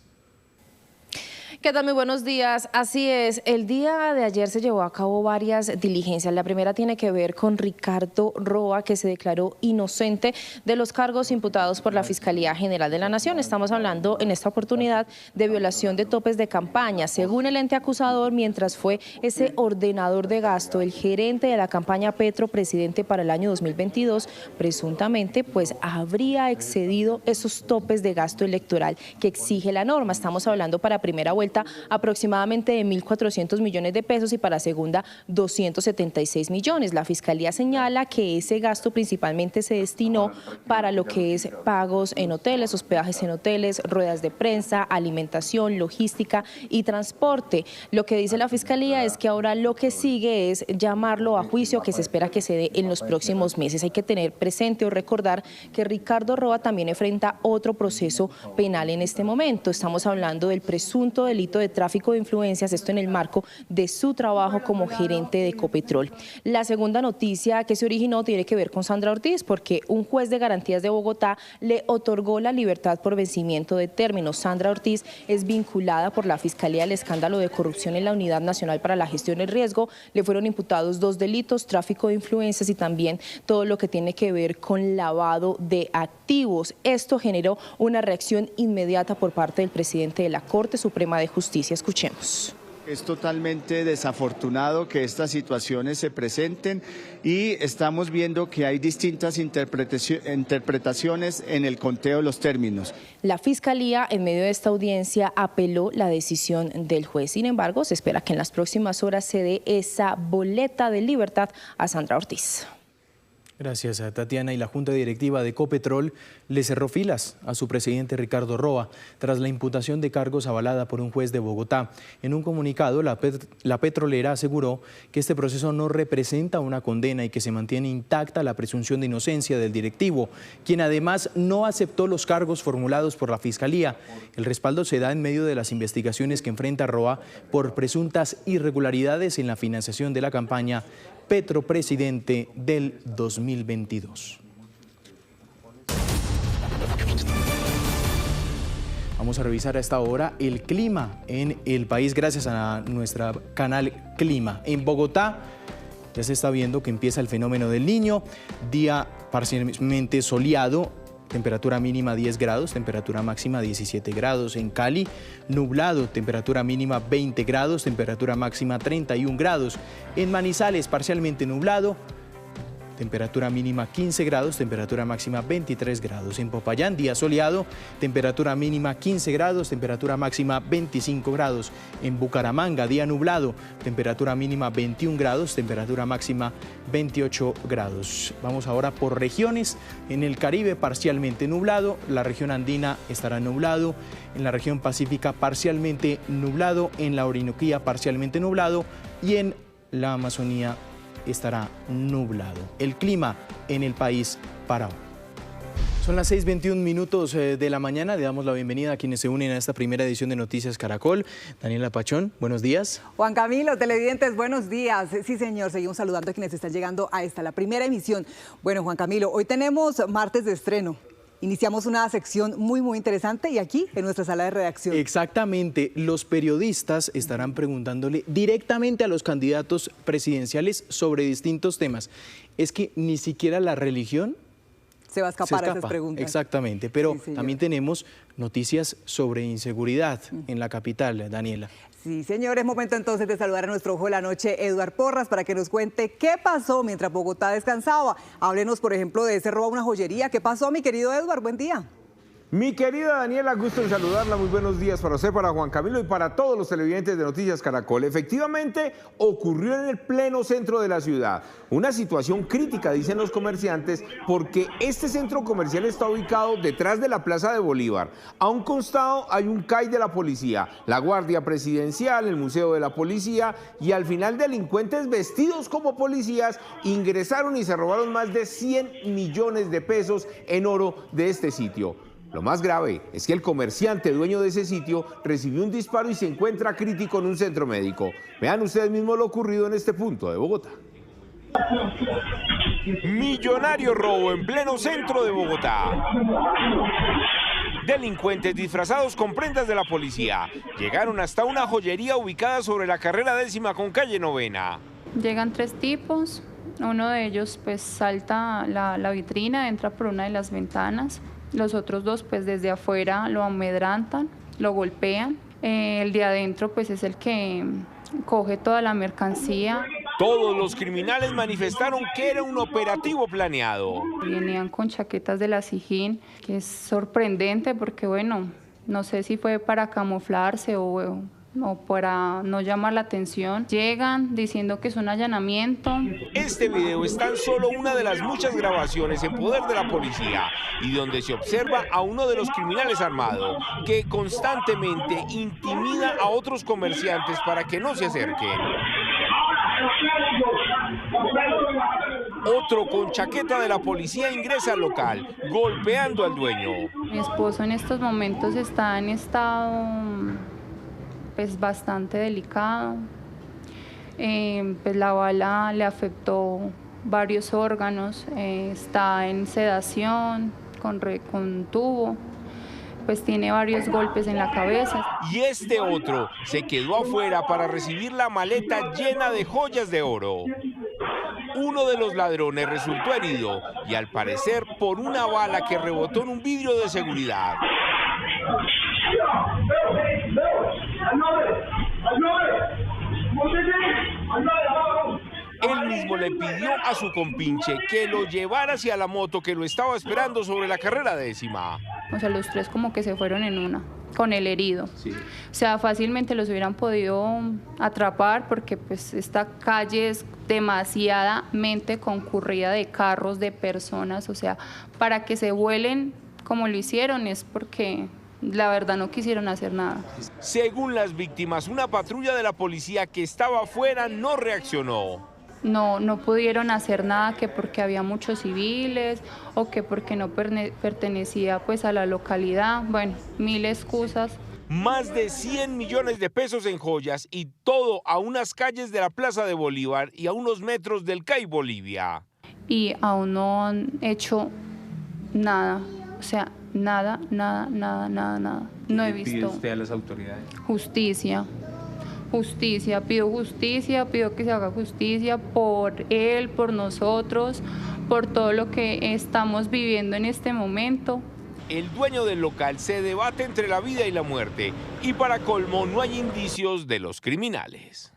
¿Qué tal? Muy buenos días. Así es, el día de ayer se llevó a cabo varias diligencias. La primera tiene que ver con Ricardo Roa, que se declaró inocente de los cargos imputados por la Fiscalía General de la Nación. Estamos hablando en esta oportunidad de violación de topes de campaña. Según el ente acusador, mientras fue ese ordenador de gasto, el gerente de la campaña Petro Presidente para el año 2022, presuntamente pues habría excedido esos topes de gasto electoral que exige la norma. Estamos hablando para primera vuelta vuelta aproximadamente de 1.400 millones de pesos y para segunda 276 millones. La Fiscalía señala que ese gasto principalmente se destinó para lo que es pagos en hoteles, hospedajes en hoteles, ruedas de prensa, alimentación, logística y transporte. Lo que dice la Fiscalía es que ahora lo que sigue es llamarlo a juicio, que se espera que se dé en los próximos meses. Hay que tener presente o recordar que Ricardo Roa también enfrenta otro proceso penal en este momento. Estamos hablando del presunto delito de tráfico de influencias, esto en el marco de su trabajo como gerente de Ecopetrol. La segunda noticia que se originó tiene que ver con Sandra Ortiz, porque un juez de garantías de Bogotá le otorgó la libertad por vencimiento de términos. Sandra Ortiz es vinculada por la Fiscalía al escándalo de corrupción en la Unidad Nacional para la Gestión del Riesgo. Le fueron imputados 2 delitos, tráfico de influencias y también todo lo que tiene que ver con lavado de activos. Esto generó una reacción inmediata por parte del presidente de la Corte Suprema de Justicia. Escuchemos. Es totalmente desafortunado que estas situaciones se presenten y estamos viendo que hay distintas interpretaciones en el conteo de los términos. La Fiscalía, en medio de esta audiencia, apeló la decisión del juez. Sin embargo, se espera que en las próximas horas se dé esa boleta de libertad a Sandra Ortiz. Gracias a Tatiana. Y la Junta Directiva de Ecopetrol le cerró filas a su presidente Ricardo Roa tras la imputación de cargos avalada por un juez de Bogotá. En un comunicado, la petrolera aseguró que este proceso no representa una condena y que se mantiene intacta la presunción de inocencia del directivo, quien además no aceptó los cargos formulados por la Fiscalía. El respaldo se da en medio de las investigaciones que enfrenta Roa por presuntas irregularidades en la financiación de la campaña Petropresidente del 2022. Vamos a revisar a esta hora el clima en el país gracias a nuestro canal Clima. En Bogotá ya se está viendo que empieza el fenómeno del Niño, día parcialmente soleado, temperatura mínima 10 grados, temperatura máxima 17 grados. En Cali, nublado, temperatura mínima 20 grados, temperatura máxima 31 grados. En Manizales, parcialmente nublado, temperatura mínima 15 grados, temperatura máxima 23 grados. En Popayán, día soleado, temperatura mínima 15 grados, temperatura máxima 25 grados. En Bucaramanga, día nublado, temperatura mínima 21 grados, temperatura máxima 28 grados. Vamos ahora por regiones. En el Caribe, parcialmente nublado, la región andina estará nublado, en la región pacífica parcialmente nublado, en la Orinoquía parcialmente nublado y en la Amazonía estará nublado. El clima en el país para hoy. Son las 6:21 de la mañana. Le damos la bienvenida a quienes se unen a esta primera edición de Noticias Caracol. Daniela Pachón, buenos días. Juan Camilo, televidentes, buenos días. Sí, señor, seguimos saludando a quienes están llegando a esta, la primera emisión. Bueno, Juan Camilo, hoy tenemos martes de estreno. Iniciamos una sección muy interesante y aquí en nuestra sala de redacción. Exactamente, los periodistas estarán preguntándole directamente a los candidatos presidenciales sobre distintos temas. Es que ni siquiera la religión se va a escapar a esas preguntas. Exactamente, pero sí, también tenemos noticias sobre inseguridad en la capital, Daniela. Sí, señor, es momento entonces de saludar a nuestro ojo de la noche, Eduard Porras, para que nos cuente qué pasó mientras Bogotá descansaba. Háblenos, por ejemplo, de ese robo a una joyería. ¿Qué pasó, mi querido Eduard? Buen día. Mi querida Daniela, gusto en saludarla, muy buenos días para usted, para Juan Camilo y para todos los televidentes de Noticias Caracol. Efectivamente, ocurrió en el pleno centro de la ciudad. Una situación crítica, dicen los comerciantes, porque este centro comercial está ubicado detrás de la Plaza de Bolívar. A un costado hay un CAI de la policía, la Guardia Presidencial, el Museo de la Policía, y al final delincuentes vestidos como policías ingresaron y se robaron más de 100 millones de pesos en oro de este sitio. Lo más grave es que el comerciante dueño de ese sitio recibió un disparo y se encuentra crítico en un centro médico. Vean ustedes mismos lo ocurrido en este punto de Bogotá. Millonario robo en pleno centro de Bogotá. Delincuentes disfrazados con prendas de la policía llegaron hasta una joyería ubicada sobre la carrera 10ª con calle 9ª. Llegan 3 tipos, uno de ellos pues salta la vitrina, entra por una de las ventanas. Los otros 2 pues desde afuera lo amedrantan, lo golpean. El de adentro pues es el que coge toda la mercancía. Todos los criminales manifestaron que era un operativo planeado. Venían con chaquetas de la SIJIN, que es sorprendente porque bueno, no sé si fue para camuflarse o o para no llamar la atención. Llegan diciendo que es un allanamiento. Este video es tan solo una de las muchas grabaciones en poder de la policía y donde se observa a uno de los criminales armados que constantemente intimida a otros comerciantes para que no se acerquen. Otro con chaqueta de la policía ingresa al local, golpeando al dueño. Mi esposo en estos momentos está en estado pues bastante delicado. Pues la bala le afectó varios órganos, está en sedación, con tubo, pues tiene varios golpes en la cabeza. Y este otro se quedó afuera para recibir la maleta llena de joyas de oro. Uno de los ladrones resultó herido y al parecer por una bala que rebotó en un vidrio de seguridad. Él mismo le pidió a su compinche que lo llevara hacia la moto que lo estaba esperando sobre la carrera 10ª. O sea, los tres como que se fueron en una, con el herido. Sí. O sea, fácilmente los hubieran podido atrapar porque pues esta calle es demasiadamente concurrida de carros, de personas. O sea, para que se vuelen como lo hicieron es porque la verdad no quisieron hacer nada. Según las víctimas, una patrulla de la policía que estaba afuera no reaccionó. No pudieron hacer nada, que porque había muchos civiles o que porque no pertenecía pues a la localidad. Bueno, mil excusas. Más de 100 millones de pesos en joyas y todo a unas calles de la Plaza de Bolívar y a unos metros del CAI Bolivia. Y aún no han hecho nada, o sea, nada. No he visto. ¿Qué pide usted a las autoridades? Justicia, pido que se haga justicia por él, por nosotros, por todo lo que estamos viviendo en este momento. El dueño del local se debate entre la vida y la muerte y para colmo no hay indicios de los criminales.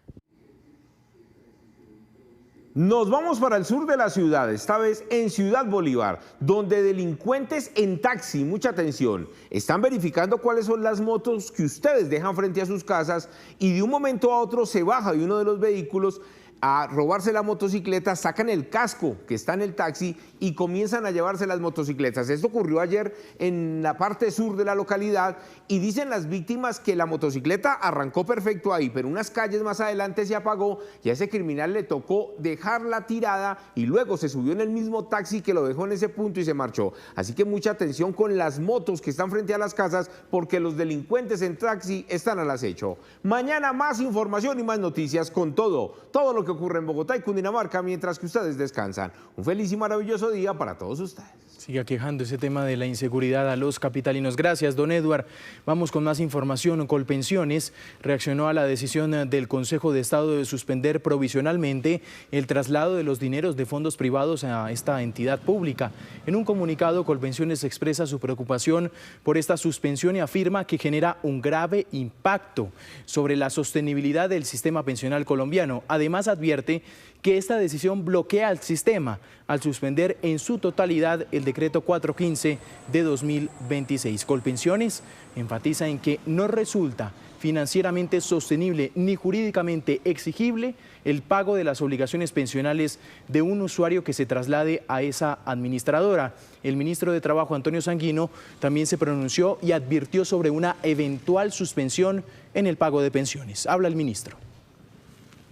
Nos vamos para el sur de la ciudad, esta vez en Ciudad Bolívar, donde delincuentes en taxi, mucha atención, están verificando cuáles son las motos que ustedes dejan frente a sus casas y de un momento a otro se baja de uno de los vehículos a robarse la motocicleta, sacan el casco que está en el taxi y comienzan a llevarse las motocicletas. Esto ocurrió ayer en la parte sur de la localidad y dicen las víctimas que la motocicleta arrancó perfecto ahí, pero unas calles más adelante se apagó y a ese criminal le tocó dejarla tirada y luego se subió en el mismo taxi que lo dejó en ese punto y se marchó. Así que mucha atención con las motos que están frente a las casas porque los delincuentes en taxi están al acecho. Mañana más información y más noticias con todo lo que ocurre en Bogotá y Cundinamarca mientras que ustedes descansan. Un feliz y maravilloso día para todos ustedes. Siga quejando ese tema de la inseguridad a los capitalinos. Gracias, don Edward. Vamos con más información. Colpensiones reaccionó a la decisión del Consejo de Estado de suspender provisionalmente el traslado de los dineros de fondos privados a esta entidad pública. En un comunicado, Colpensiones expresa su preocupación por esta suspensión y afirma que genera un grave impacto sobre la sostenibilidad del sistema pensional colombiano. Además, advierte que esta decisión bloquea al sistema al suspender en su totalidad el decreto 415 de 2026. Colpensiones enfatiza en que no resulta financieramente sostenible ni jurídicamente exigible el pago de las obligaciones pensionales de un usuario que se traslade a esa administradora. El ministro de Trabajo, Antonio Sanguino, también se pronunció y advirtió sobre una eventual suspensión en el pago de pensiones. Habla el ministro.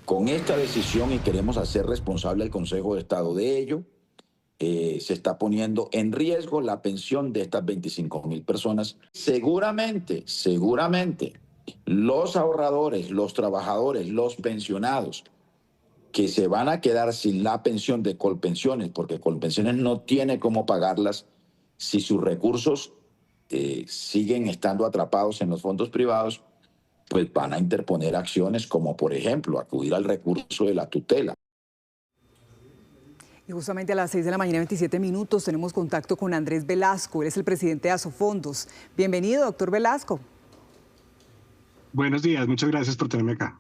Con esta decisión, y queremos hacer responsable al Consejo de Estado de ello, se está poniendo en riesgo la pensión de estas 25.000 personas. Seguramente, los ahorradores, los trabajadores, los pensionados que se van a quedar sin la pensión de Colpensiones, porque Colpensiones no tiene cómo pagarlas si sus recursos siguen estando atrapados en los fondos privados, pues van a interponer acciones como, por ejemplo, acudir al recurso de la tutela. Y justamente a las 6 de la mañana, 27 minutos, tenemos contacto con Andrés Velasco. Él es el presidente de Asofondos. Bienvenido, doctor Velasco. Buenos días, muchas gracias por tenerme acá.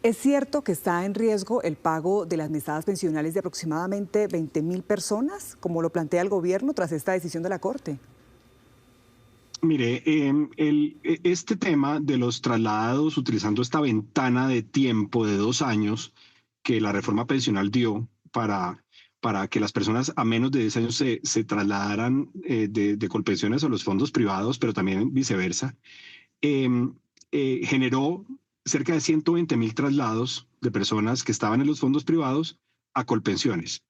¿Es cierto que está en riesgo el pago de las mesadas pensionales de aproximadamente 20.000 personas, como lo plantea el gobierno tras esta decisión de la Corte? Mire, este tema de los traslados, utilizando esta ventana de tiempo de 2 años que la reforma pensional dio para que las personas a menos de 10 años se trasladaran de Colpensiones a los fondos privados, pero también viceversa, generó cerca de 120.000 traslados de personas que estaban en los fondos privados a Colpensiones.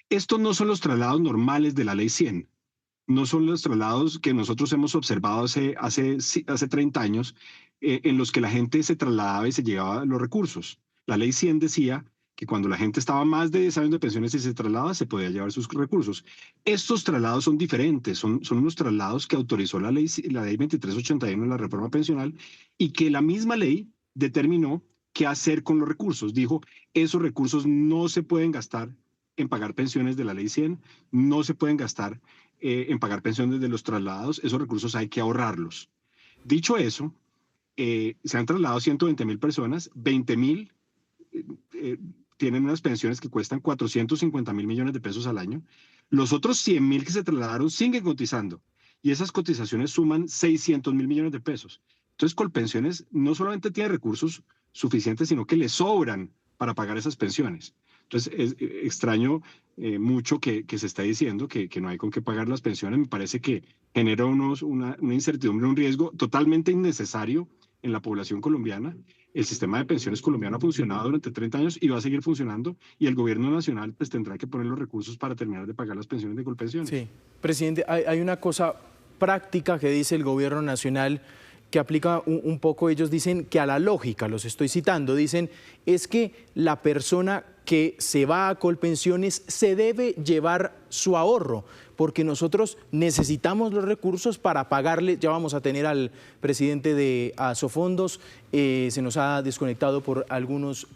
Estos no son los traslados normales de la Ley 100. No son los traslados que nosotros hemos observado hace 30 años, en los que la gente se trasladaba y se llevaba los recursos. La Ley 100 decía que cuando la gente estaba más de 10 años de pensiones y se trasladaba, se podía llevar sus recursos. Estos traslados son diferentes, son unos traslados que autorizó la ley 2381 de la reforma pensional y que la misma ley determinó qué hacer con los recursos. Dijo, esos recursos no se pueden gastar en pagar pensiones de la ley 100, no se pueden gastar en pagar pensiones de los trasladados, esos recursos hay que ahorrarlos. Dicho eso, se han trasladado 120.000 personas, 20.000 tienen unas pensiones que cuestan 450.000 millones de pesos al año, los otros 100.000 que se trasladaron siguen cotizando y esas cotizaciones suman 600.000 millones de pesos. Entonces, Colpensiones no solamente tiene recursos suficientes, sino que le sobran para pagar esas pensiones. Entonces, es extraño mucho que se está diciendo que no hay con qué pagar las pensiones. Me parece que genera una incertidumbre, un riesgo totalmente innecesario en la población colombiana. El sistema de pensiones colombiano ha funcionado durante 30 años y va a seguir funcionando, y el gobierno nacional pues tendrá que poner los recursos para terminar de pagar las pensiones de Colpensiones. Sí, presidente, hay una cosa práctica que dice el gobierno nacional que aplica un poco. Ellos dicen que a la lógica, los estoy citando, dicen es que la persona que se va a Colpensiones se debe llevar su ahorro, porque nosotros necesitamos los recursos para pagarle. Ya vamos a tener al presidente de Asofondos, se nos ha desconectado por algunos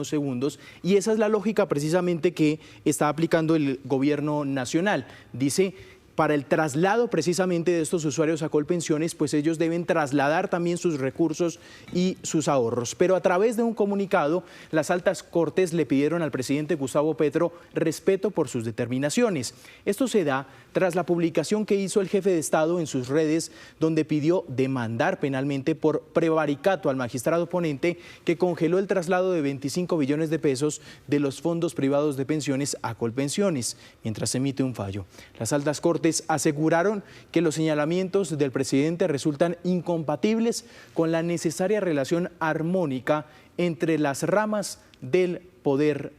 segundos, y esa es la lógica precisamente que está aplicando el gobierno nacional. Dice, para el traslado precisamente de estos usuarios a Colpensiones, pues ellos deben trasladar también sus recursos y sus ahorros. Pero a través de un comunicado, las altas cortes le pidieron al presidente Gustavo Petro respeto por sus determinaciones. Esto se da tras la publicación que hizo el jefe de Estado en sus redes, donde pidió demandar penalmente por prevaricato al magistrado ponente que congeló el traslado de 25 billones de pesos de los fondos privados de pensiones a Colpensiones, mientras se emite un fallo. Las altas cortes aseguraron que los señalamientos del presidente resultan incompatibles con la necesaria relación armónica entre las ramas del poder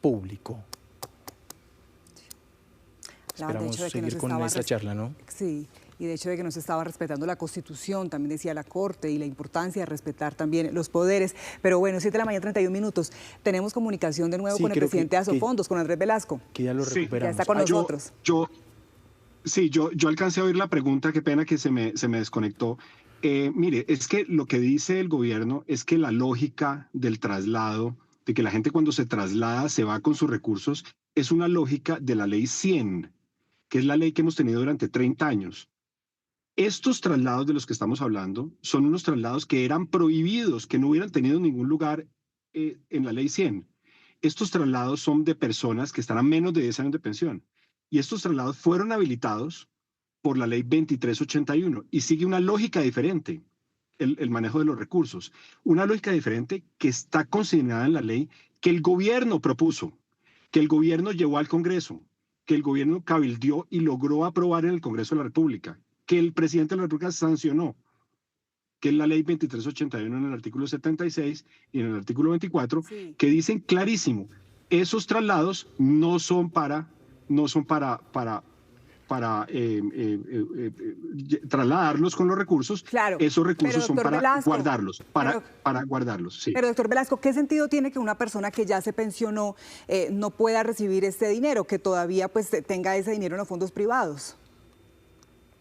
público. Esperamos seguir con esta charla, ¿no? Sí, y de hecho de que nos estaba respetando la Constitución, también decía la Corte, y la importancia de respetar también los poderes. Pero bueno, 7 de la mañana, 31 minutos. Tenemos comunicación de nuevo con el presidente de Asofondos, con Andrés Velasco. Que ya lo recuperamos. Ya está con nosotros. Yo alcancé a oír la pregunta, qué pena que se me desconectó. Mire, es que lo que dice el gobierno es que la lógica del traslado, de que la gente cuando se traslada se va con sus recursos, es una lógica de la ley 100, que es la ley que hemos tenido durante 30 años. Estos traslados de los que estamos hablando son unos traslados que eran prohibidos, que no hubieran tenido ningún lugar en la ley 100. Estos traslados son de personas que están a menos de 10 años de pensión. Y estos traslados fueron habilitados por la ley 2381 y sigue una lógica diferente, el manejo de los recursos. Una lógica diferente que está consignada en la ley, que el gobierno propuso, que el gobierno llevó al Congreso, que el gobierno cabildió y logró aprobar en el Congreso de la República, que el presidente de la República sancionó, que es la ley 2381 en el artículo 76 y en el artículo 24, que dicen clarísimo, esos traslados no son para trasladarlos con los recursos. Claro, esos recursos son para Velasco, guardarlos, para guardarlos. Sí. Pero doctor Velasco, ¿qué sentido tiene que una persona que ya se pensionó no pueda recibir este dinero, que todavía pues tenga ese dinero en los fondos privados?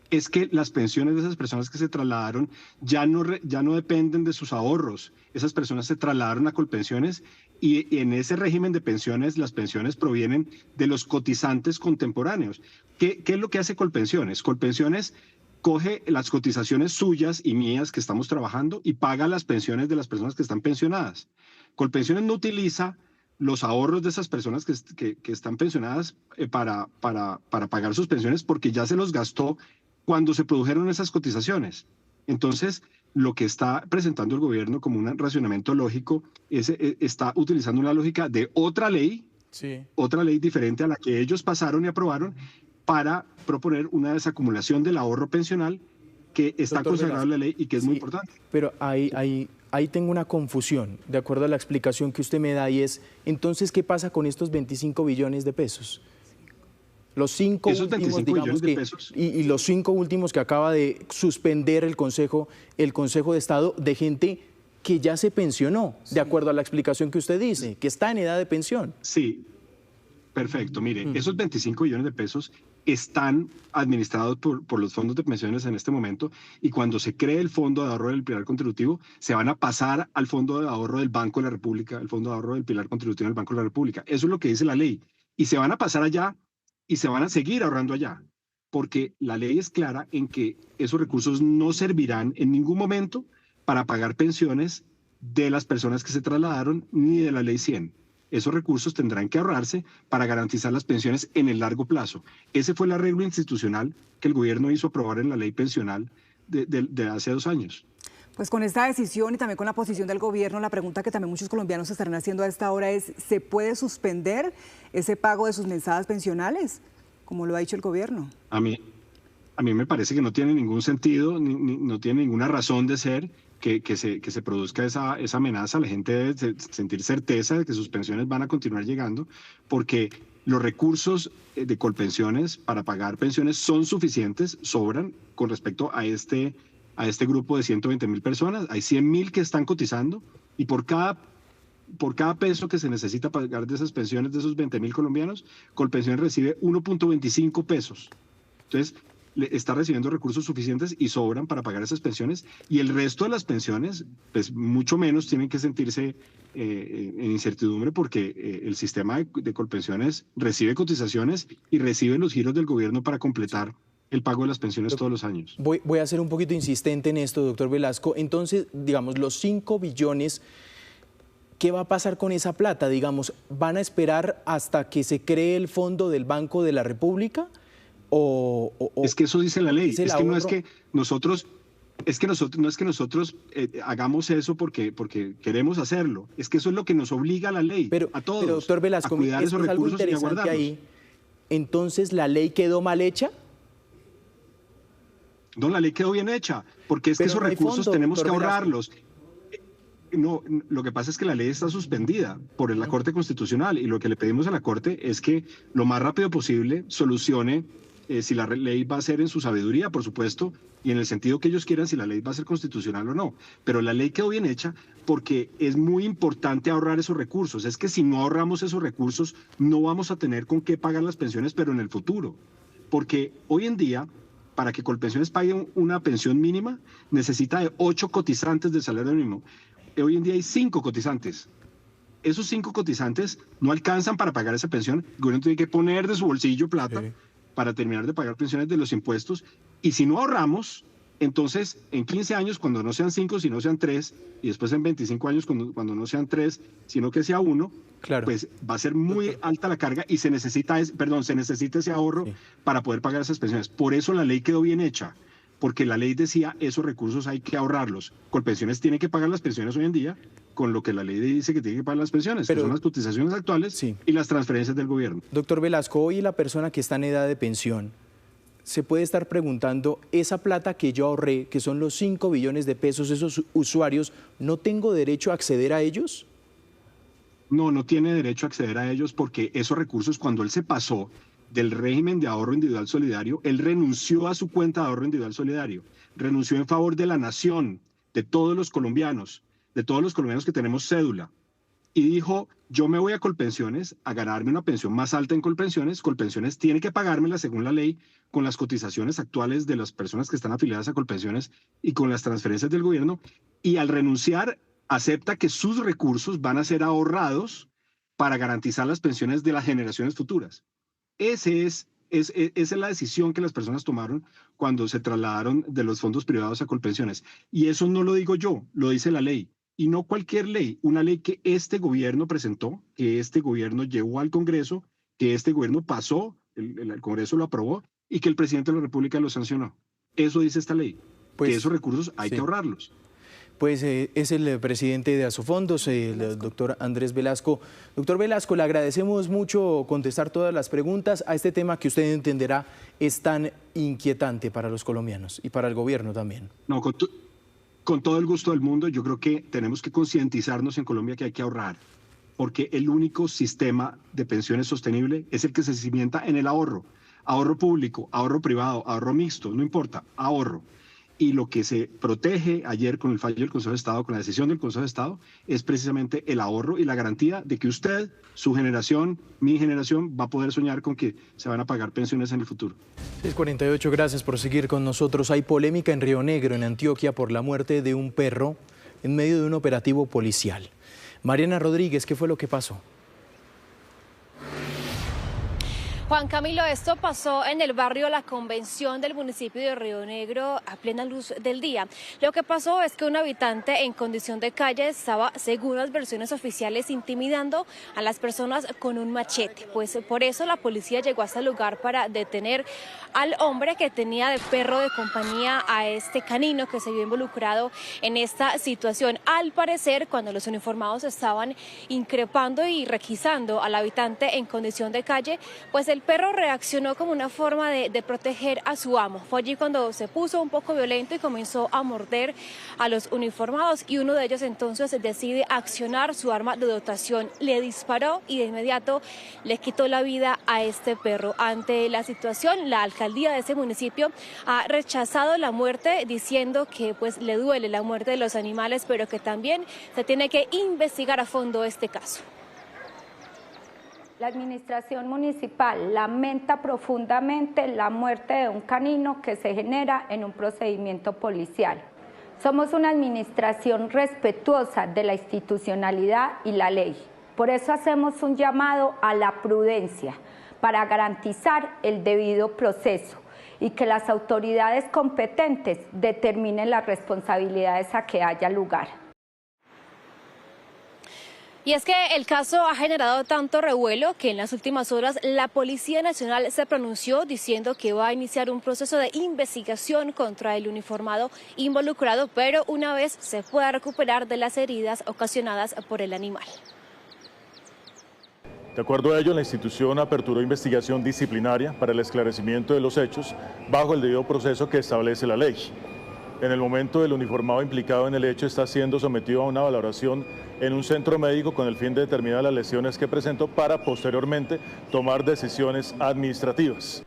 Es que las pensiones de esas personas que se trasladaron ya no dependen de sus ahorros. Esas personas se trasladaron a Colpensiones y en ese régimen de pensiones, las pensiones provienen de los cotizantes contemporáneos. ¿Qué es lo que hace Colpensiones? Colpensiones coge las cotizaciones suyas y mías que estamos trabajando y paga las pensiones de las personas que están pensionadas. Colpensiones no utiliza los ahorros de esas personas que están pensionadas para pagar sus pensiones, porque ya se los gastó cuando se produjeron esas cotizaciones. Entonces, lo que está presentando el gobierno como un racionamiento lógico está utilizando una lógica de otra ley diferente a la que ellos pasaron y aprobaron para proponer una desacumulación del ahorro pensional que está consagrado en la ley y que es muy importante. Pero ahí tengo una confusión, de acuerdo a la explicación que usted me da, y es, entonces, ¿qué pasa con estos 25 billones de pesos? Los 5 últimos, digamos, y los 5 últimos que acaba de suspender el Consejo de Estado de gente que ya se pensionó, de acuerdo a la explicación que usted dice, que está en edad de pensión. Sí, perfecto. Mire, esos 25 billones de pesos están administrados por los fondos de pensiones en este momento, y cuando se cree el Fondo de Ahorro del Pilar Contributivo, se van a pasar al Fondo de Ahorro del Banco de la República, el Fondo de Ahorro del Pilar Contributivo del Banco de la República. Eso es lo que dice la ley. Y se van a pasar allá y se van a seguir ahorrando allá, porque la ley es clara en que esos recursos no servirán en ningún momento para pagar pensiones de las personas que se trasladaron, ni de la Ley 100. Esos recursos tendrán que ahorrarse para garantizar las pensiones en el largo plazo. Ese fue el arreglo institucional que el gobierno hizo aprobar en la ley pensional de hace 2 años. Pues con esta decisión y también con la posición del gobierno, la pregunta que también muchos colombianos estarán haciendo a esta hora es, ¿se puede suspender ese pago de sus mensadas pensionales, como lo ha dicho el gobierno? A mí me parece que no tiene ningún sentido, no tiene ninguna razón de ser que se produzca esa amenaza. La gente debe sentir certeza de que sus pensiones van a continuar llegando, porque los recursos de Colpensiones para pagar pensiones son suficientes, sobran con respecto a este grupo de 120.000 personas. Hay 100.000 que están cotizando, y por cada peso que se necesita pagar de esas pensiones de esos 20.000 colombianos, Colpensiones recibe 1.25 pesos. Entonces, está recibiendo recursos suficientes y sobran para pagar esas pensiones, y el resto de las pensiones, pues mucho menos tienen que sentirse en incertidumbre, porque el sistema de Colpensiones recibe cotizaciones y recibe los giros del gobierno para completar el pago de las pensiones todos los años. Voy a ser un poquito insistente en esto, doctor Velasco. Entonces, digamos, los 5 billones, ¿qué va a pasar con esa plata? Digamos, ¿van a esperar hasta que se cree el fondo del Banco de la República? Es que eso dice la ley. Es que no es que nosotros hagamos eso porque queremos hacerlo. Es que eso es lo que nos obliga la ley, a todos, pero doctor Velasco, a cuidar esos recursos y a guardarlos. Ahí. Entonces, ¿la ley quedó mal hecha? No, la ley quedó bien hecha, porque es que esos recursos tenemos que ahorrarlos. No, lo que pasa es que la ley está suspendida por la Corte Constitucional, y lo que le pedimos a la Corte es que lo más rápido posible solucione si la ley va a ser en su sabiduría, por supuesto, y en el sentido que ellos quieran, si la ley va a ser constitucional o no. Pero la ley quedó bien hecha porque es muy importante ahorrar esos recursos. Es que si no ahorramos esos recursos, no vamos a tener con qué pagar las pensiones, pero en el futuro. Porque hoy en día, para que Colpensiones pague una pensión mínima, necesita de 8 cotizantes del salario mínimo. Hoy en día hay 5 cotizantes. Esos 5 cotizantes no alcanzan para pagar esa pensión. El gobierno tiene que poner de su bolsillo plata para terminar de pagar pensiones de los impuestos. Y si no ahorramos, entonces en 15 años, cuando no sean 5, sino sean 3, y después en 25 años, cuando no sean 3, sino que sea 1, pues va a ser muy alta la carga, y se necesita ese ahorro para poder pagar esas pensiones. Por eso la ley quedó bien hecha, porque la ley decía esos recursos hay que ahorrarlos. Colpensiones tiene que pagar las pensiones hoy en día con lo que la ley dice que tiene que pagar las pensiones, que son las cotizaciones actuales y las transferencias del gobierno. Doctor Velasco, hoy la persona que está en edad de pensión se puede estar preguntando, esa plata que yo ahorré, que son los 5 billones de pesos, esos usuarios, ¿no tengo derecho a acceder a ellos? No tiene derecho a acceder a ellos, porque esos recursos, cuando él se pasó del régimen de ahorro individual solidario, él renunció a su cuenta de ahorro individual solidario, renunció en favor de la nación, de todos los colombianos que tenemos cédula, y dijo, yo me voy a Colpensiones a ganarme una pensión más alta en Colpensiones. Colpensiones tiene que pagármela según la ley, con las cotizaciones actuales de las personas que están afiliadas a Colpensiones y con las transferencias del gobierno, y al renunciar acepta que sus recursos van a ser ahorrados para garantizar las pensiones de las generaciones futuras. Esa es la decisión que las personas tomaron cuando se trasladaron de los fondos privados a Colpensiones. Y eso no lo digo yo, lo dice la ley. Y no cualquier ley, una ley que este gobierno presentó, que este gobierno llevó al Congreso, que este gobierno pasó, el Congreso lo aprobó, y que el presidente de la República lo sancionó. Eso dice esta ley, pues, que esos recursos hay sí, que ahorrarlos. Pues es el presidente de Asofondos, el doctor Andrés Velasco. Doctor Velasco, le agradecemos mucho contestar todas las preguntas a este tema que usted entenderá es tan inquietante para los colombianos y para el gobierno también. No, con todo el gusto del mundo, yo creo que tenemos que concientizarnos en Colombia que hay que ahorrar, porque el único sistema de pensiones sostenible es el que se cimienta en el ahorro. Ahorro público, ahorro privado, ahorro mixto, no importa, ahorro. Y lo que se protege ayer con el fallo del Consejo de Estado, con la decisión del Consejo de Estado, es precisamente el ahorro y la garantía de que usted, su generación, mi generación, va a poder soñar con que se van a pagar pensiones en el futuro. 6:48, gracias por seguir con nosotros. Hay polémica en Río Negro, en Antioquia, por la muerte de un perro en medio de un operativo policial. Mariana Rodríguez, ¿qué fue lo que pasó? Juan Camilo, esto pasó en el barrio La Convención del municipio de Río Negro a plena luz del día. Lo que pasó es que un habitante en condición de calle estaba, según las versiones oficiales, intimidando a las personas con un machete. Pues por eso la policía llegó hasta el lugar para detener al hombre que tenía de perro de compañía a este canino que se vio involucrado en esta situación. Al parecer, cuando los uniformados estaban increpando y requisando al habitante en condición de calle, pues el perro reaccionó como una forma de proteger a su amo. Fue allí cuando se puso un poco violento y comenzó a morder a los uniformados, y uno de ellos entonces decide accionar su arma de dotación. Le disparó y de inmediato le quitó la vida a este perro. Ante la situación, la alcaldía de ese municipio ha rechazado la muerte, diciendo que pues le duele la muerte de los animales, pero que también se tiene que investigar a fondo este caso. La administración municipal lamenta profundamente la muerte de un canino que se genera en un procedimiento policial. Somos una administración respetuosa de la institucionalidad y la ley. Por eso hacemos un llamado a la prudencia para garantizar el debido proceso y que las autoridades competentes determinen las responsabilidades a que haya lugar. Y es que el caso ha generado tanto revuelo que en las últimas horas la Policía Nacional se pronunció diciendo que va a iniciar un proceso de investigación contra el uniformado involucrado, pero una vez se pueda recuperar de las heridas ocasionadas por el animal. De acuerdo a ello, la institución aperturó investigación disciplinaria para el esclarecimiento de los hechos bajo el debido proceso que establece la ley. En el momento, el uniformado implicado en el hecho está siendo sometido a una valoración en un centro médico con el fin de determinar las lesiones que presentó para posteriormente tomar decisiones administrativas.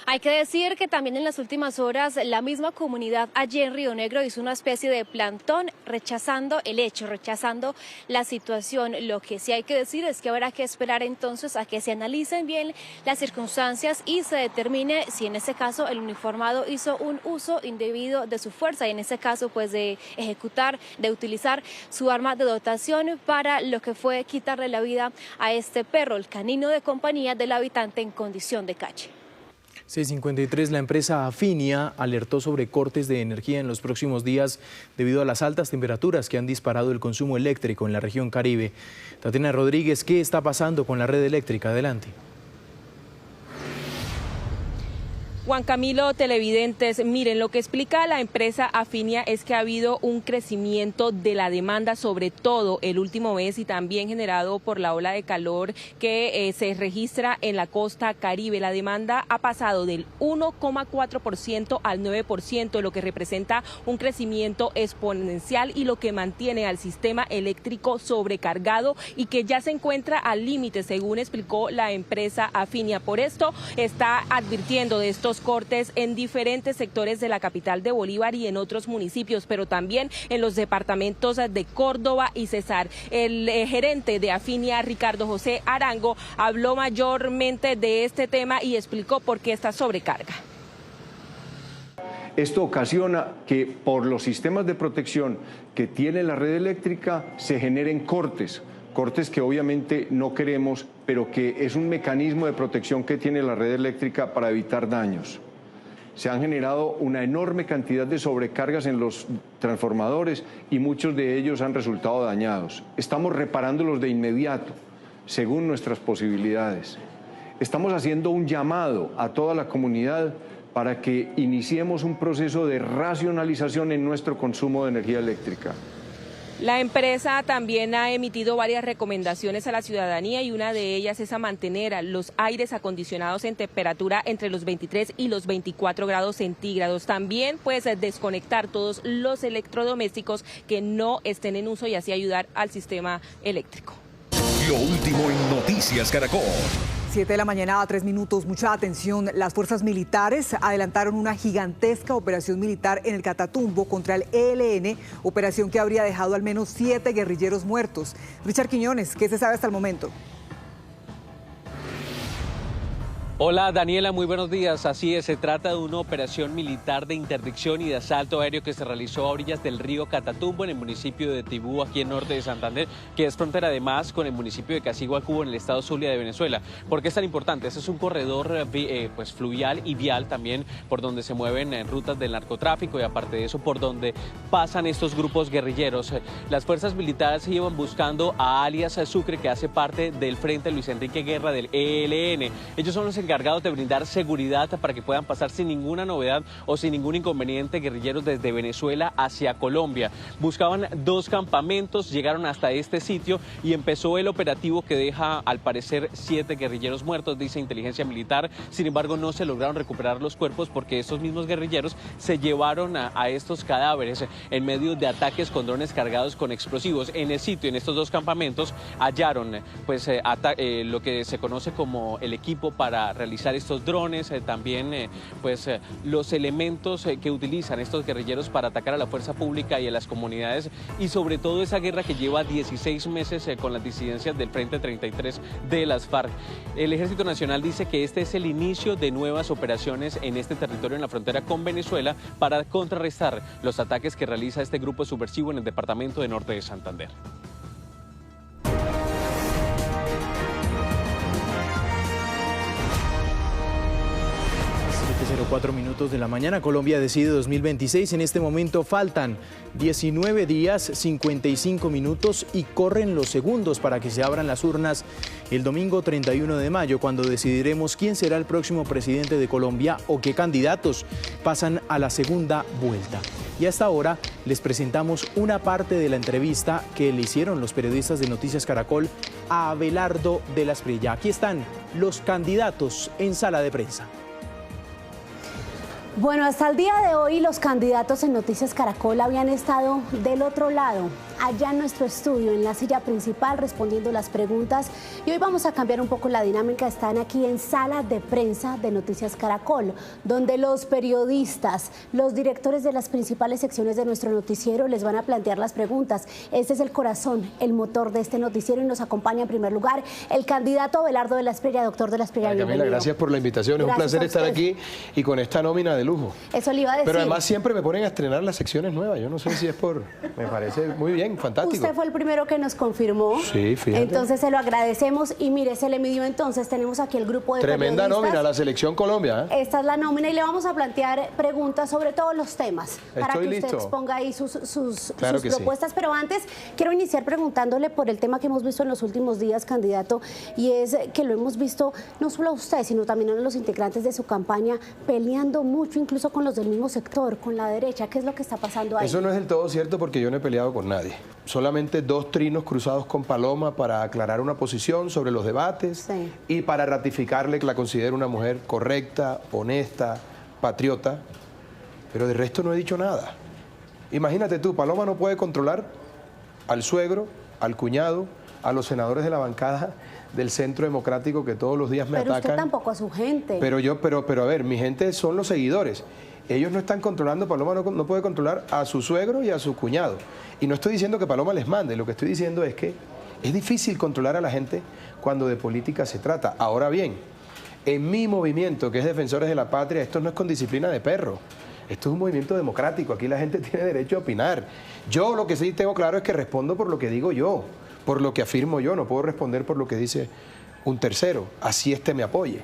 Hay que decir que también en las últimas horas la misma comunidad allí en Río Negro hizo una especie de plantón rechazando el hecho, rechazando la situación. Lo que sí hay que decir es que habrá que esperar entonces a que se analicen bien las circunstancias y se determine si en ese caso el uniformado hizo un uso indebido de su fuerza y en ese caso pues de ejecutar, de utilizar su arma de dotación para lo que fue quitarle la vida a este perro, el canino de compañía del habitante en condición de calle. 6:53, la empresa Afinia alertó sobre cortes de energía en los próximos días debido a las altas temperaturas que han disparado el consumo eléctrico en la región Caribe. Tatiana Rodríguez, ¿qué está pasando con la red eléctrica? Adelante. Juan Camilo, televidentes, miren, lo que explica la empresa Afinia es que ha habido un crecimiento de la demanda, sobre todo el último mes y también generado por la ola de calor que se registra en la costa Caribe. La demanda ha pasado del 1,4% al 9%, lo que representa un crecimiento exponencial y lo que mantiene al sistema eléctrico sobrecargado y que ya se encuentra al límite, según explicó la empresa Afinia. Por esto está advirtiendo de estos cortes en diferentes sectores de la capital de Bolívar y en otros municipios, pero también en los departamentos de Córdoba y Cesar. El gerente de Afinia, Ricardo José Arango, habló mayormente de este tema y explicó por qué esta sobrecarga. Esto ocasiona que por los sistemas de protección que tiene la red eléctrica se generen cortes que obviamente no queremos, pero que es un mecanismo de protección que tiene la red eléctrica para evitar daños. Se han generado una enorme cantidad de sobrecargas en los transformadores y muchos de ellos han resultado dañados. Estamos reparándolos de inmediato, según nuestras posibilidades. estamos haciendo un llamado a toda la comunidad para que iniciemos un proceso de racionalización en nuestro consumo de energía eléctrica. La empresa también ha emitido varias recomendaciones a la ciudadanía y una de ellas es a mantener los aires acondicionados en temperatura entre los 23 y los 24 grados centígrados. También pues desconectar todos los electrodomésticos que no estén en uso y así ayudar al sistema eléctrico. Lo último en Noticias Caracol. 7 de la mañana a 3 minutos, mucha atención. Las fuerzas militares adelantaron una gigantesca operación militar en el Catatumbo contra el ELN, operación que habría dejado al menos 7 guerrilleros muertos. Richard Quiñones, ¿qué se sabe hasta el momento? Hola Daniela, muy buenos días. Así es, se trata de una operación militar de interdicción y de asalto aéreo que se realizó a orillas del río Catatumbo en el municipio de Tibú, aquí en norte de Santander, que es frontera además con el municipio de Caciguacubo en el estado Zulia de Venezuela. ¿Por qué es tan importante? Este es un corredor pues fluvial y vial también por donde se mueven rutas del narcotráfico y aparte de eso por donde pasan estos grupos guerrilleros. Las fuerzas militares se llevan buscando a alias Sucre, que hace parte del Frente Luis Enrique Guerra del ELN. Ellos son los encargados de brindar seguridad para que puedan pasar sin ninguna novedad o sin ningún inconveniente guerrilleros desde Venezuela hacia Colombia. Buscaban 2 campamentos, llegaron hasta este sitio y empezó el operativo que deja al parecer 7 guerrilleros muertos, dice inteligencia militar. Sin embargo, no se lograron recuperar los cuerpos porque estos mismos guerrilleros se llevaron a estos cadáveres en medio de ataques con drones cargados con explosivos. En el sitio, en estos 2 campamentos, hallaron pues lo que se conoce como el equipo para realizar estos drones, también pues los elementos que utilizan estos guerrilleros para atacar a la fuerza pública y a las comunidades y sobre todo esa guerra que lleva 16 meses con las disidencias del Frente 33 de las FARC. El Ejército Nacional dice que este es el inicio de nuevas operaciones en este territorio en la frontera con Venezuela para contrarrestar los ataques que realiza este grupo subversivo en el departamento de Norte de Santander. 7:04 minutos de la mañana. Colombia decide 2026. En este momento faltan 19 días, 55 minutos y corren los segundos para que se abran las urnas el domingo 31 de mayo, cuando decidiremos quién será el próximo presidente de Colombia o qué candidatos pasan a la segunda vuelta. Y hasta ahora les presentamos una parte de la entrevista que le hicieron los periodistas de Noticias Caracol a Abelardo de la Espriella. Aquí están los candidatos en sala de prensa. Bueno, hasta el día de hoy los candidatos en Noticias Caracol habían estado del otro lado, allá en nuestro estudio, en la silla principal, respondiendo las preguntas. Y hoy vamos a cambiar un poco la dinámica. Están aquí en sala de prensa de Noticias Caracol, donde los periodistas, los directores de las principales secciones de nuestro noticiero les van a plantear las preguntas. Este es el corazón, el motor de este noticiero y nos acompaña en primer lugar el candidato Abelardo de la Espriella. Doctor de la Espriella, bienvenido. Camila, gracias por la invitación. Es un placer estar aquí y con esta nómina de lujo. Eso le iba a decir. Pero además siempre me ponen a estrenar las secciones nuevas. Yo no sé si es por... Me parece muy bien, fantástico. Usted fue el primero que nos confirmó. Sí, fíjate. Entonces se lo agradecemos y mire, se le midió entonces. Tenemos aquí el grupo de tremenda periodistas. Nómina, la Selección Colombia. Esta es la nómina y le vamos a plantear preguntas sobre todos los temas. Para que listo. usted exponga ahí sus propuestas. Sí. Pero antes quiero iniciar preguntándole por el tema que hemos visto en los últimos días, candidato, y es que lo hemos visto no solo a usted, sino también a los integrantes de su campaña peleando mucho, incluso con los del mismo sector, con la derecha. ¿Qué es lo que está pasando ahí? Eso no es del todo cierto porque yo no he peleado con nadie. Solamente 2 trinos cruzados con Paloma para aclarar una posición sobre los debates y para ratificarle que la considero una mujer correcta, honesta, patriota. Pero de resto no he dicho nada. Imagínate tú, Paloma no puede controlar al suegro, al cuñado, a los senadores de la bancada del Centro Democrático que todos los días me atacan. Pero usted tampoco a su gente. Pero a ver, mi gente son los seguidores. Ellos no están controlando, Paloma no puede controlar a su suegro y a su cuñado. Y no estoy diciendo que Paloma les mande, lo que estoy diciendo es que es difícil controlar a la gente cuando de política se trata. Ahora bien, en mi movimiento, que es Defensores de la Patria, esto no es con disciplina de perro. Esto es un movimiento democrático, aquí la gente tiene derecho a opinar. Yo lo que sí tengo claro es que respondo por lo que digo yo, por lo que afirmo yo, no puedo responder por lo que dice un tercero, así me apoye.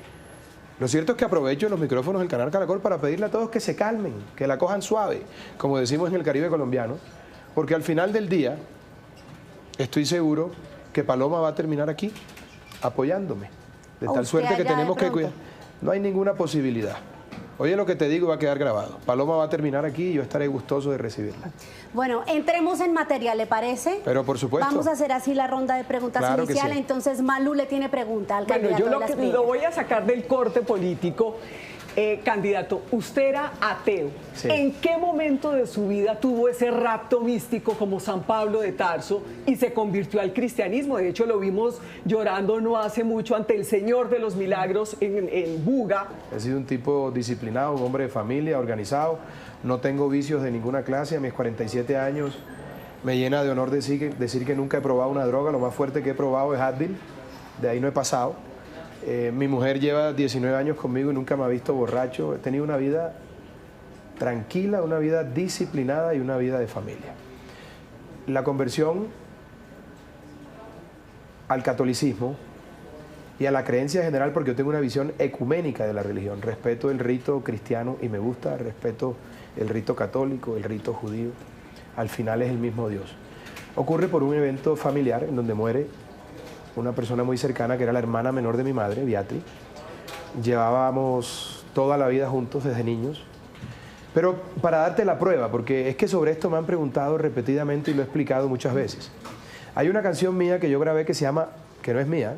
Lo cierto es que aprovecho los micrófonos del canal Caracol para pedirle a todos que se calmen, que la cojan suave, como decimos en el Caribe colombiano, porque al final del día estoy seguro que Paloma va a terminar aquí apoyándome. De tal suerte que tenemos que cuidar. No hay ninguna posibilidad. Oye, lo que te digo va a quedar grabado. Paloma va a terminar aquí y yo estaré gustoso de recibirla. Bueno, entremos en materia, ¿le parece? Pero por supuesto. Vamos a hacer así la ronda de preguntas inicial. Sí. Entonces, Malú le tiene pregunta al candidato de las primeras. Yo lo voy a sacar del corte político. Candidato, usted era ateo. Sí. ¿En qué momento de su vida tuvo ese rapto místico como San Pablo de Tarso y se convirtió al cristianismo? De hecho, lo vimos llorando no hace mucho ante el Señor de los Milagros en Buga. He sido un tipo disciplinado, un hombre de familia, organizado. No tengo vicios de ninguna clase. A mis 47 años me llena de honor decir que nunca he probado una droga. Lo más fuerte que he probado es Advil. De ahí no he pasado. Mi mujer lleva 19 años conmigo y nunca me ha visto borracho. He tenido una vida tranquila, una vida disciplinada y una vida de familia. La conversión al catolicismo y a la creencia general, porque yo tengo una visión ecuménica de la religión. Respeto el rito cristiano y me gusta, respeto el rito católico, el rito judío. Al final es el mismo Dios. Ocurre por un evento familiar en donde muere una persona muy cercana que era la hermana menor de mi madre, Beatriz. Llevábamos toda la vida juntos desde niños. Pero para darte la prueba, porque es que sobre esto me han preguntado repetidamente y lo he explicado muchas veces. Hay una canción mía que yo grabé que se llama, que no es mía,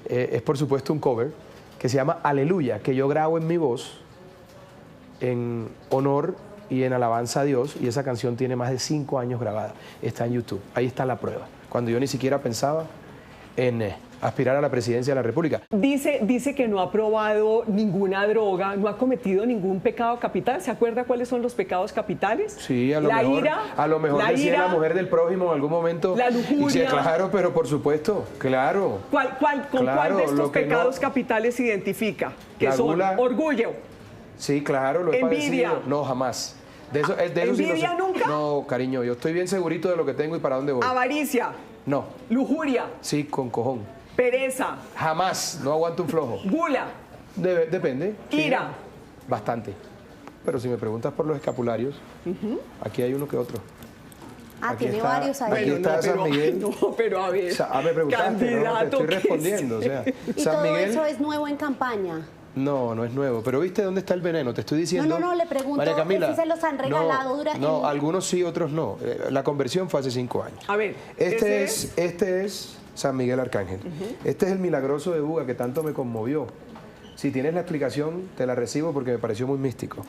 es por supuesto un cover, que se llama Aleluya, que yo grabo en mi voz en honor y en alabanza a Dios, y esa canción tiene más de 5 años grabada. Está en YouTube, ahí está la prueba. Cuando yo ni siquiera pensaba en aspirar a la presidencia de la República. Dice que no ha probado ninguna droga, no ha cometido ningún pecado capital. ¿Se acuerda cuáles son los pecados capitales? Sí, a lo mejor decía la mujer del prójimo en algún momento. La lujuria. Sí, claro, pero por supuesto, claro. ¿Con cuál de estos pecados capitales se identifica? Que son gula, orgullo. Sí, claro, lo he envidia. Padecido. No, jamás. De eso ¿Envidia sí nunca? No, cariño, yo estoy bien segurito de lo que tengo y para dónde voy. ¿Avaricia? No. ¿Lujuria? Sí, con cojón. ¿Pereza? Jamás, no aguanto un flojo. ¿Gula? Depende. ¿Ira? Sí, bastante. Pero si me preguntas por los escapularios, aquí hay uno que otro. Aquí tiene varios ahí. Aquí está San Miguel. No, pero a ver, me preguntaste, no, te estoy respondiendo. O sea, ¿Y San todo Miguel, eso es nuevo en campaña? No, no es nuevo. Pero ¿viste dónde está el veneno? Te estoy diciendo. No, le pregunto María Camila, si se los han regalado durante... No, algunos sí, otros no. La conversión fue hace 5 años. A ver, este es San Miguel Arcángel. Este es el milagroso de Buga que tanto me conmovió. Si tienes la explicación, te la recibo porque me pareció muy místico.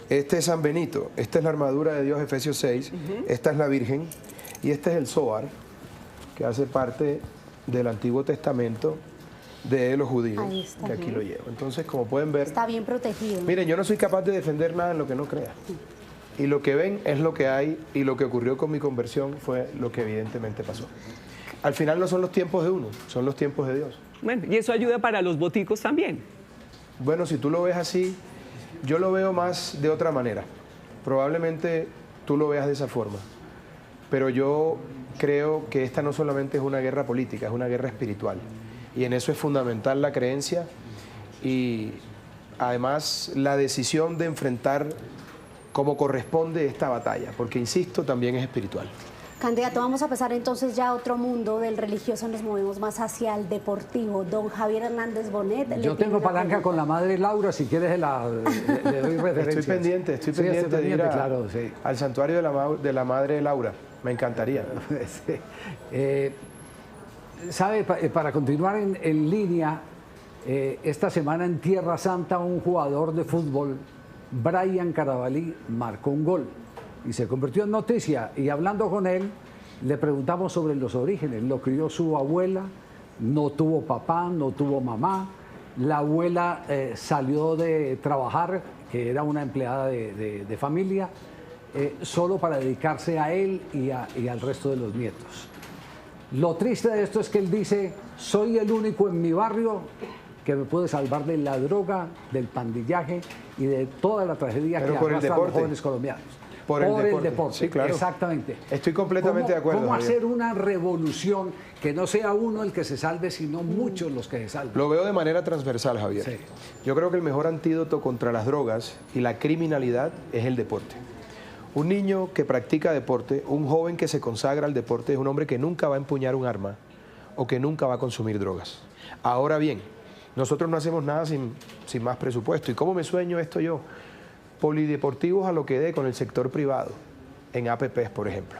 Este es San Benito. Esta es la armadura de Dios, Efesios 6. Esta es la Virgen. Y este es el Zohar, que hace parte del Antiguo Testamento de los judíos, que aquí lo llevo. Entonces, como pueden ver... Está bien protegido. Miren, yo no soy capaz de defender nada en lo que no crea. Y lo que ven es lo que hay, y lo que ocurrió con mi conversión fue lo que evidentemente pasó. Al final no son los tiempos de uno, son los tiempos de Dios. Bueno, y eso ayuda para los boticos también. Bueno, si tú lo ves así, yo lo veo más de otra manera. Probablemente tú lo veas de esa forma. Pero yo creo que esta no solamente es una guerra política, es una guerra espiritual. Y en eso es fundamental la creencia y además la decisión de enfrentar como corresponde esta batalla, porque insisto, también es espiritual. Candidato, vamos a pasar entonces ya a otro mundo del religioso, nos movemos más hacia el deportivo. Don Javier Hernández Bonet. Yo tengo palanca con la madre Laura, si quieres le doy referencias. Estoy pendiente de ir claro, sí. Al santuario de la madre Laura, me encantaría. Sí. ¿Sabe? Para continuar en línea, esta semana en Tierra Santa un jugador de fútbol, Brian Carabalí, marcó un gol y se convirtió en noticia. Y hablando con él, le preguntamos sobre los orígenes. Lo crió su abuela, no tuvo papá, no tuvo mamá. La abuela salió de trabajar, que era una empleada de familia, solo para dedicarse a él y al resto de los nietos. Lo triste de esto es que él dice, soy el único en mi barrio que me puede salvar de la droga, del pandillaje y de toda la tragedia que arrastran los jóvenes colombianos. Por el deporte. Sí, claro. Exactamente. Estoy completamente de acuerdo. ¿Cómo hacer una revolución que no sea uno el que se salve, sino muchos los que se salven? Lo veo de manera transversal, Javier. Sí. Yo creo que el mejor antídoto contra las drogas y la criminalidad es el deporte. Un niño que practica deporte, un joven que se consagra al deporte, es un hombre que nunca va a empuñar un arma o que nunca va a consumir drogas. Ahora bien, nosotros no hacemos nada sin más presupuesto. ¿Y cómo me sueño esto yo? Polideportivos a lo que dé con el sector privado, en APPs, por ejemplo.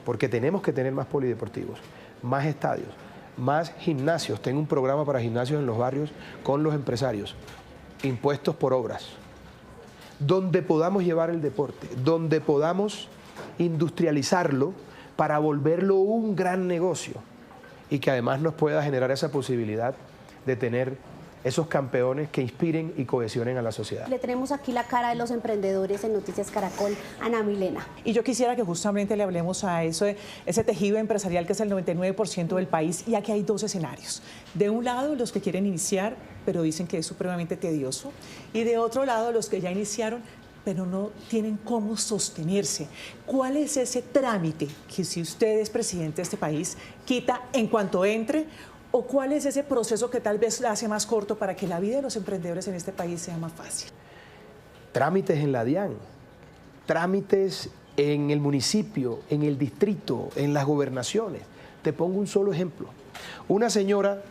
Porque tenemos que tener más polideportivos, más estadios, más gimnasios. Tengo un programa para gimnasios en los barrios con los empresarios. Impuestos por obras. Donde podamos llevar el deporte, donde podamos industrializarlo para volverlo un gran negocio y que además nos pueda generar esa posibilidad de tener esos campeones que inspiren y cohesionen a la sociedad. Le tenemos aquí la cara de los emprendedores en Noticias Caracol, Ana Milena. Y yo quisiera que justamente le hablemos a ese tejido empresarial que es el 99% del país, y aquí hay dos escenarios. De un lado, los que quieren iniciar, pero dicen que es supremamente tedioso, y de otro lado, los que ya iniciaron, pero no tienen cómo sostenerse. ¿Cuál es ese trámite que, si usted es presidente de este país, quita en cuanto entre? ¿O cuál es ese proceso que tal vez la hace más corto para que la vida de los emprendedores en este país sea más fácil? Trámites en la DIAN, trámites en el municipio, en el distrito, en las gobernaciones. Te pongo un solo ejemplo. Una señora,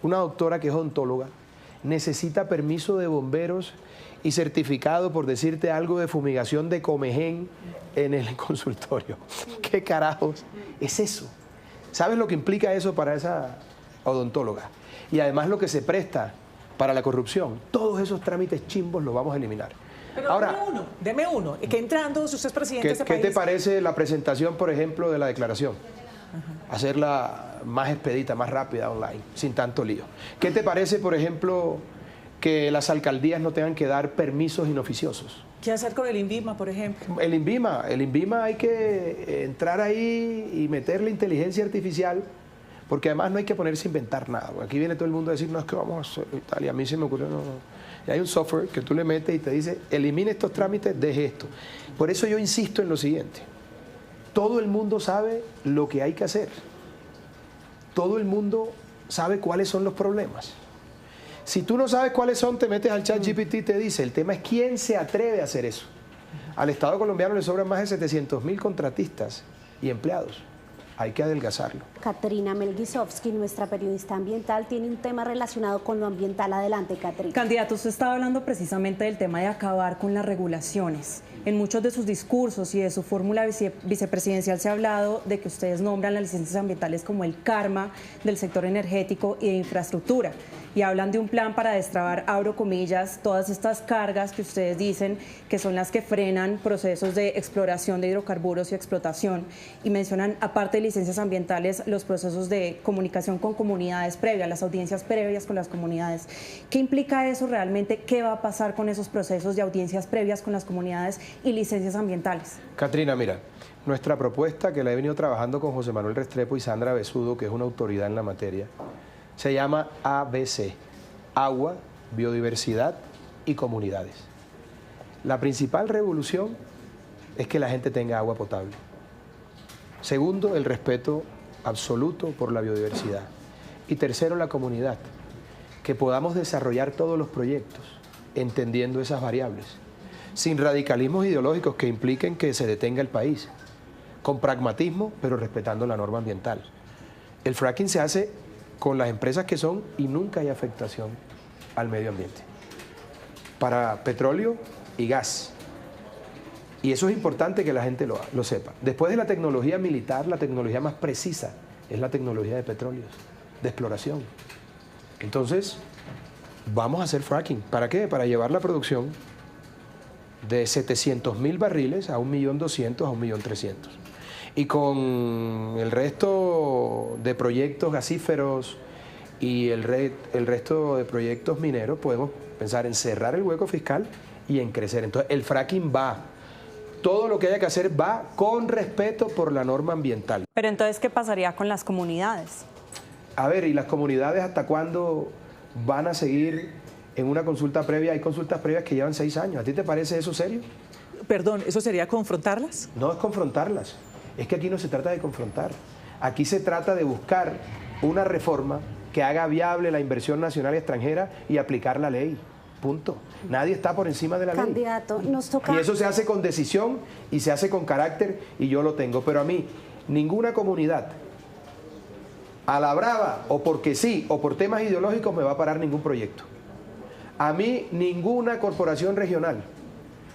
una doctora que es odontóloga, necesita permiso de bomberos y certificado, por decirte algo, de fumigación de Comején en el consultorio. ¿Qué carajos es eso? ¿Sabes lo que implica eso para esa odontóloga? Y además lo que se presta para la corrupción. Todos esos trámites chimbos los vamos a eliminar. Pero ahora, deme uno, que entrando, si usted es presidente de este país... ¿Qué te parece la presentación, por ejemplo, de la declaración? Hacerla más expedita, más rápida online, sin tanto lío. ¿Qué te parece, por ejemplo, que las alcaldías no tengan que dar permisos inoficiosos? ¿Qué hacer con el INVIMA, por ejemplo? El INVIMA hay que entrar ahí y meterle inteligencia artificial, porque además no hay que ponerse a inventar nada. Aquí viene todo el mundo a decir, no, es que vamos a hacer y tal, y a mí se me ocurrió, no. Y hay un software que tú le metes y te dice, elimine estos trámites, deje esto. Por eso yo insisto en lo siguiente. Todo el mundo sabe lo que hay que hacer. Todo el mundo sabe cuáles son los problemas. Si tú no sabes cuáles son, te metes al chat GPT y te dice, el tema es quién se atreve a hacer eso. Al Estado colombiano le sobran más de 700.000 contratistas y empleados. Hay que adelgazarlo. Katrina Melgisovsky, nuestra periodista ambiental, tiene un tema relacionado con lo ambiental. Adelante, Katrina. Candidato, usted estaba hablando precisamente del tema de acabar con las regulaciones. En muchos de sus discursos y de su fórmula vicepresidencial se ha hablado de que ustedes nombran las licencias ambientales como el karma del sector energético y de infraestructura. Y hablan de un plan para destrabar, abro comillas, todas estas cargas que ustedes dicen que son las que frenan procesos de exploración de hidrocarburos y explotación. Y mencionan, aparte de licencias ambientales, los procesos de comunicación con comunidades previas, las audiencias previas con las comunidades. ¿Qué implica eso realmente? ¿Qué va a pasar con esos procesos de audiencias previas con las comunidades y licencias ambientales? Katrina, mira, nuestra propuesta, que la he venido trabajando con José Manuel Restrepo y Sandra Besudo, que es una autoridad en la materia, se llama ABC, Agua, Biodiversidad y Comunidades. La principal revolución es que la gente tenga agua potable. Segundo, el respeto absoluto por la biodiversidad. Y tercero, la comunidad, que podamos desarrollar todos los proyectos entendiendo esas variables, sin radicalismos ideológicos que impliquen que se detenga el país, con pragmatismo, pero respetando la norma ambiental. El fracking se hace con las empresas que son y nunca hay afectación al medio ambiente. Para petróleo y gas. Y eso es importante que la gente lo sepa. Después de la tecnología militar, la tecnología más precisa es la tecnología de petróleos, de exploración. Entonces, vamos a hacer fracking. ¿Para qué? Para llevar la producción de 700.000 barriles a 1.200.000, a 1.300.000. Y con el resto de proyectos gasíferos y el resto de proyectos mineros podemos pensar en cerrar el hueco fiscal y en crecer. Entonces el fracking va, todo lo que haya que hacer va con respeto por la norma ambiental. Pero entonces, ¿qué pasaría con las comunidades? A ver, ¿y las comunidades hasta cuándo van a seguir en una consulta previa? Hay consultas previas que llevan 6 años. ¿A ti te parece eso serio? Perdón, ¿eso sería confrontarlas? No es confrontarlas. Es que aquí no se trata de confrontar. Aquí se trata de buscar una reforma que haga viable la inversión nacional y extranjera y aplicar la ley. Punto. Nadie está por encima de la ley. Candidato, nos toca... Y eso se hace con decisión y se hace con carácter y yo lo tengo. Pero a mí, ninguna comunidad a la brava, o porque sí, o por temas ideológicos, me va a parar ningún proyecto. A mí ninguna corporación regional,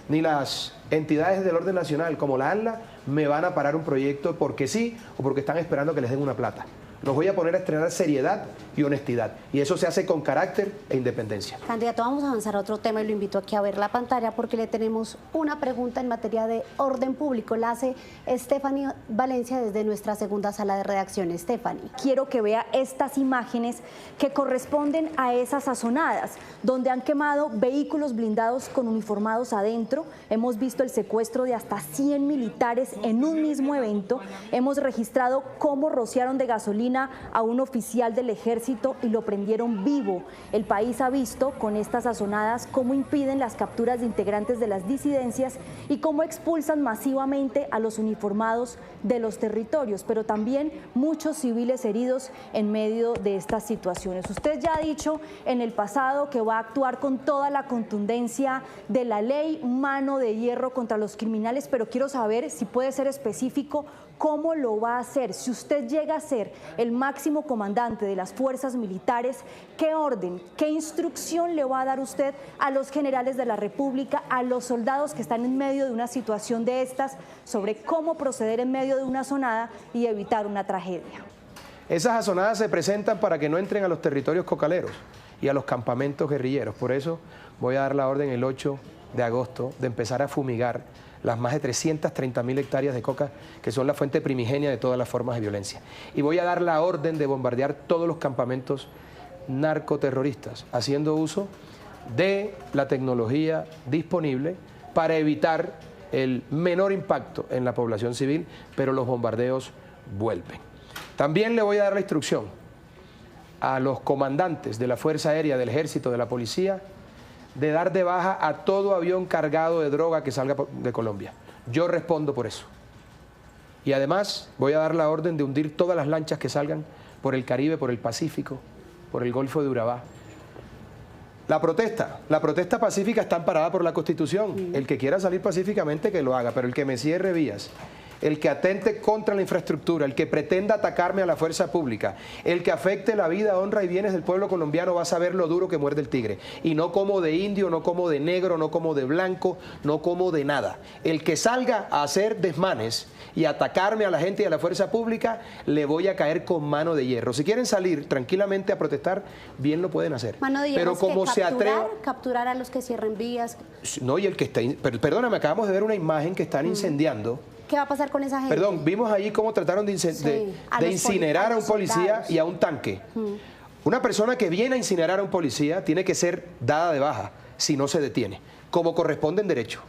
ni las entidades del orden nacional como la ANLA, me van a parar un proyecto porque sí o porque están esperando que les den una plata. Los voy a poner a estrenar seriedad y honestidad. Y eso se hace con carácter e independencia. Candidato, vamos a avanzar a otro tema y lo invito aquí a ver la pantalla porque le tenemos una pregunta en materia de orden público. La hace Stephanie Valencia desde nuestra segunda sala de redacción. Stephanie. Quiero que vea estas imágenes que corresponden a esas sazonadas, donde han quemado vehículos blindados con uniformados adentro. Hemos visto el secuestro de hasta 100 militares en un mismo evento. Hemos registrado cómo rociaron de gasolina a un oficial del ejército y lo prendieron vivo. El país ha visto con estas sazonadas cómo impiden las capturas de integrantes de las disidencias y cómo expulsan masivamente a los uniformados de los territorios, pero también muchos civiles heridos en medio de estas situaciones. Usted ya ha dicho en el pasado que va a actuar con toda la contundencia de la ley, mano de hierro contra los criminales, pero quiero saber si puede ser específico cómo lo va a hacer. Si usted llega a ser el máximo comandante de las fuerzas militares, ¿qué orden, qué instrucción le va a dar usted a los generales de la República, a los soldados que están en medio de una situación de estas, sobre cómo proceder en medio de una azonada y evitar una tragedia? Esas azonadas se presentan para que no entren a los territorios cocaleros y a los campamentos guerrilleros. Por eso voy a dar la orden el 8 de agosto de empezar a fumigar las más de 330.000 hectáreas de coca que son la fuente primigenia de todas las formas de violencia. Y voy a dar la orden de bombardear todos los campamentos narcoterroristas, haciendo uso de la tecnología disponible para evitar el menor impacto en la población civil, pero los bombardeos vuelven. También le voy a dar la instrucción a los comandantes de la Fuerza Aérea, del Ejército, de la Policía, de dar de baja a todo avión cargado de droga que salga de Colombia. Yo respondo por eso. Y además voy a dar la orden de hundir todas las lanchas que salgan por el Caribe, por el Pacífico, por el Golfo de Urabá. La protesta pacífica está amparada por la Constitución. El que quiera salir pacíficamente que lo haga, pero el que me cierre vías, el que atente contra la infraestructura, el que pretenda atacarme a la fuerza pública, el que afecte la vida, honra y bienes del pueblo colombiano va a saber lo duro que muerde el tigre. Y no como de indio, no como de negro, no como de blanco, no como de nada. El que salga a hacer desmanes y atacarme a la gente y a la fuerza pública, le voy a caer con mano de hierro. Si quieren salir tranquilamente a protestar, bien lo pueden hacer. Mano de hierro, pero como se atreva... capturar a los que cierren vías. No, y el que está... Perdóname, acabamos de ver una imagen que están incendiando. ¿Qué va a pasar con esa gente? Perdón, vimos ahí cómo trataron de incinerar a un policía y a un tanque. Una persona que viene a incinerar a un policía tiene que ser dada de baja si no se detiene, como corresponde en derecho.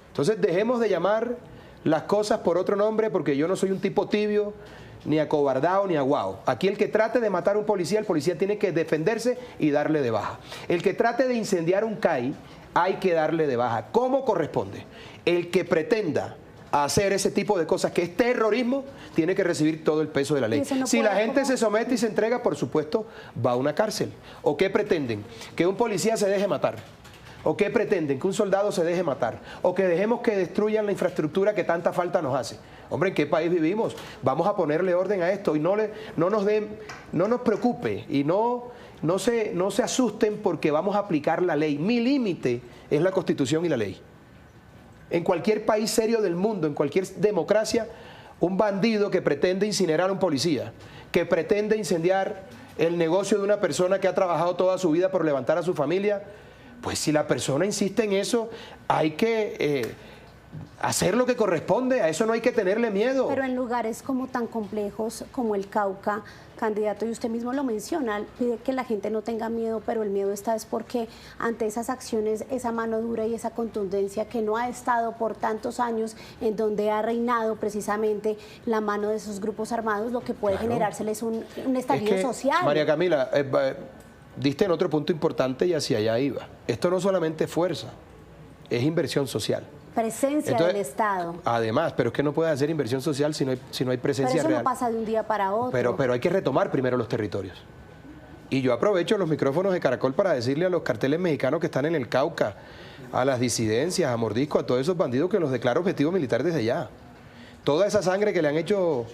Entonces dejemos de llamar las cosas por otro nombre, porque yo no soy un tipo tibio, ni acobardado, ni aguao. Aquí el que trate de matar a un policía, el policía tiene que defenderse y darle de baja. El que trate de incendiar un CAI, hay que darle de baja, como corresponde. El que pretenda hacer ese tipo de cosas que es terrorismo, tiene que recibir todo el peso de la ley. Si la gente se somete y se entrega, por supuesto, va a una cárcel. ¿O qué pretenden? ¿Que un policía se deje matar? ¿O qué pretenden? ¿Que un soldado se deje matar? ¿O que dejemos que destruyan la infraestructura que tanta falta nos hace? Hombre, ¿en qué país vivimos? Vamos a ponerle orden a esto y no nos preocupe y no se asusten porque vamos a aplicar la ley. Mi límite es la Constitución y la ley. En cualquier país serio del mundo, en cualquier democracia, un bandido que pretende incinerar a un policía, que pretende incendiar el negocio de una persona que ha trabajado toda su vida por levantar a su familia, pues si la persona insiste en eso, hay que hacer lo que corresponde, a eso no hay que tenerle miedo. Pero en lugares como tan complejos como el Cauca, candidato, y usted mismo lo menciona, pide que la gente no tenga miedo, pero el miedo esta es porque ante esas acciones, esa mano dura y esa contundencia que no ha estado por tantos años, en donde ha reinado precisamente la mano de esos grupos armados, lo que puede generárseles un estallido social. María Camila, diste en otro punto importante y hacia allá iba. Esto no solamente es fuerza, es inversión social. Presencia del Estado. Además, pero es que no puedes hacer inversión social si no hay presencia real. Pero eso no pasa de un día para otro. Pero hay que retomar primero los territorios. Y yo aprovecho los micrófonos de Caracol para decirle a los carteles mexicanos que están en el Cauca, a las disidencias, a Mordisco, a todos esos bandidos que los declaro objetivo militar desde ya. Toda esa sangre que le han hecho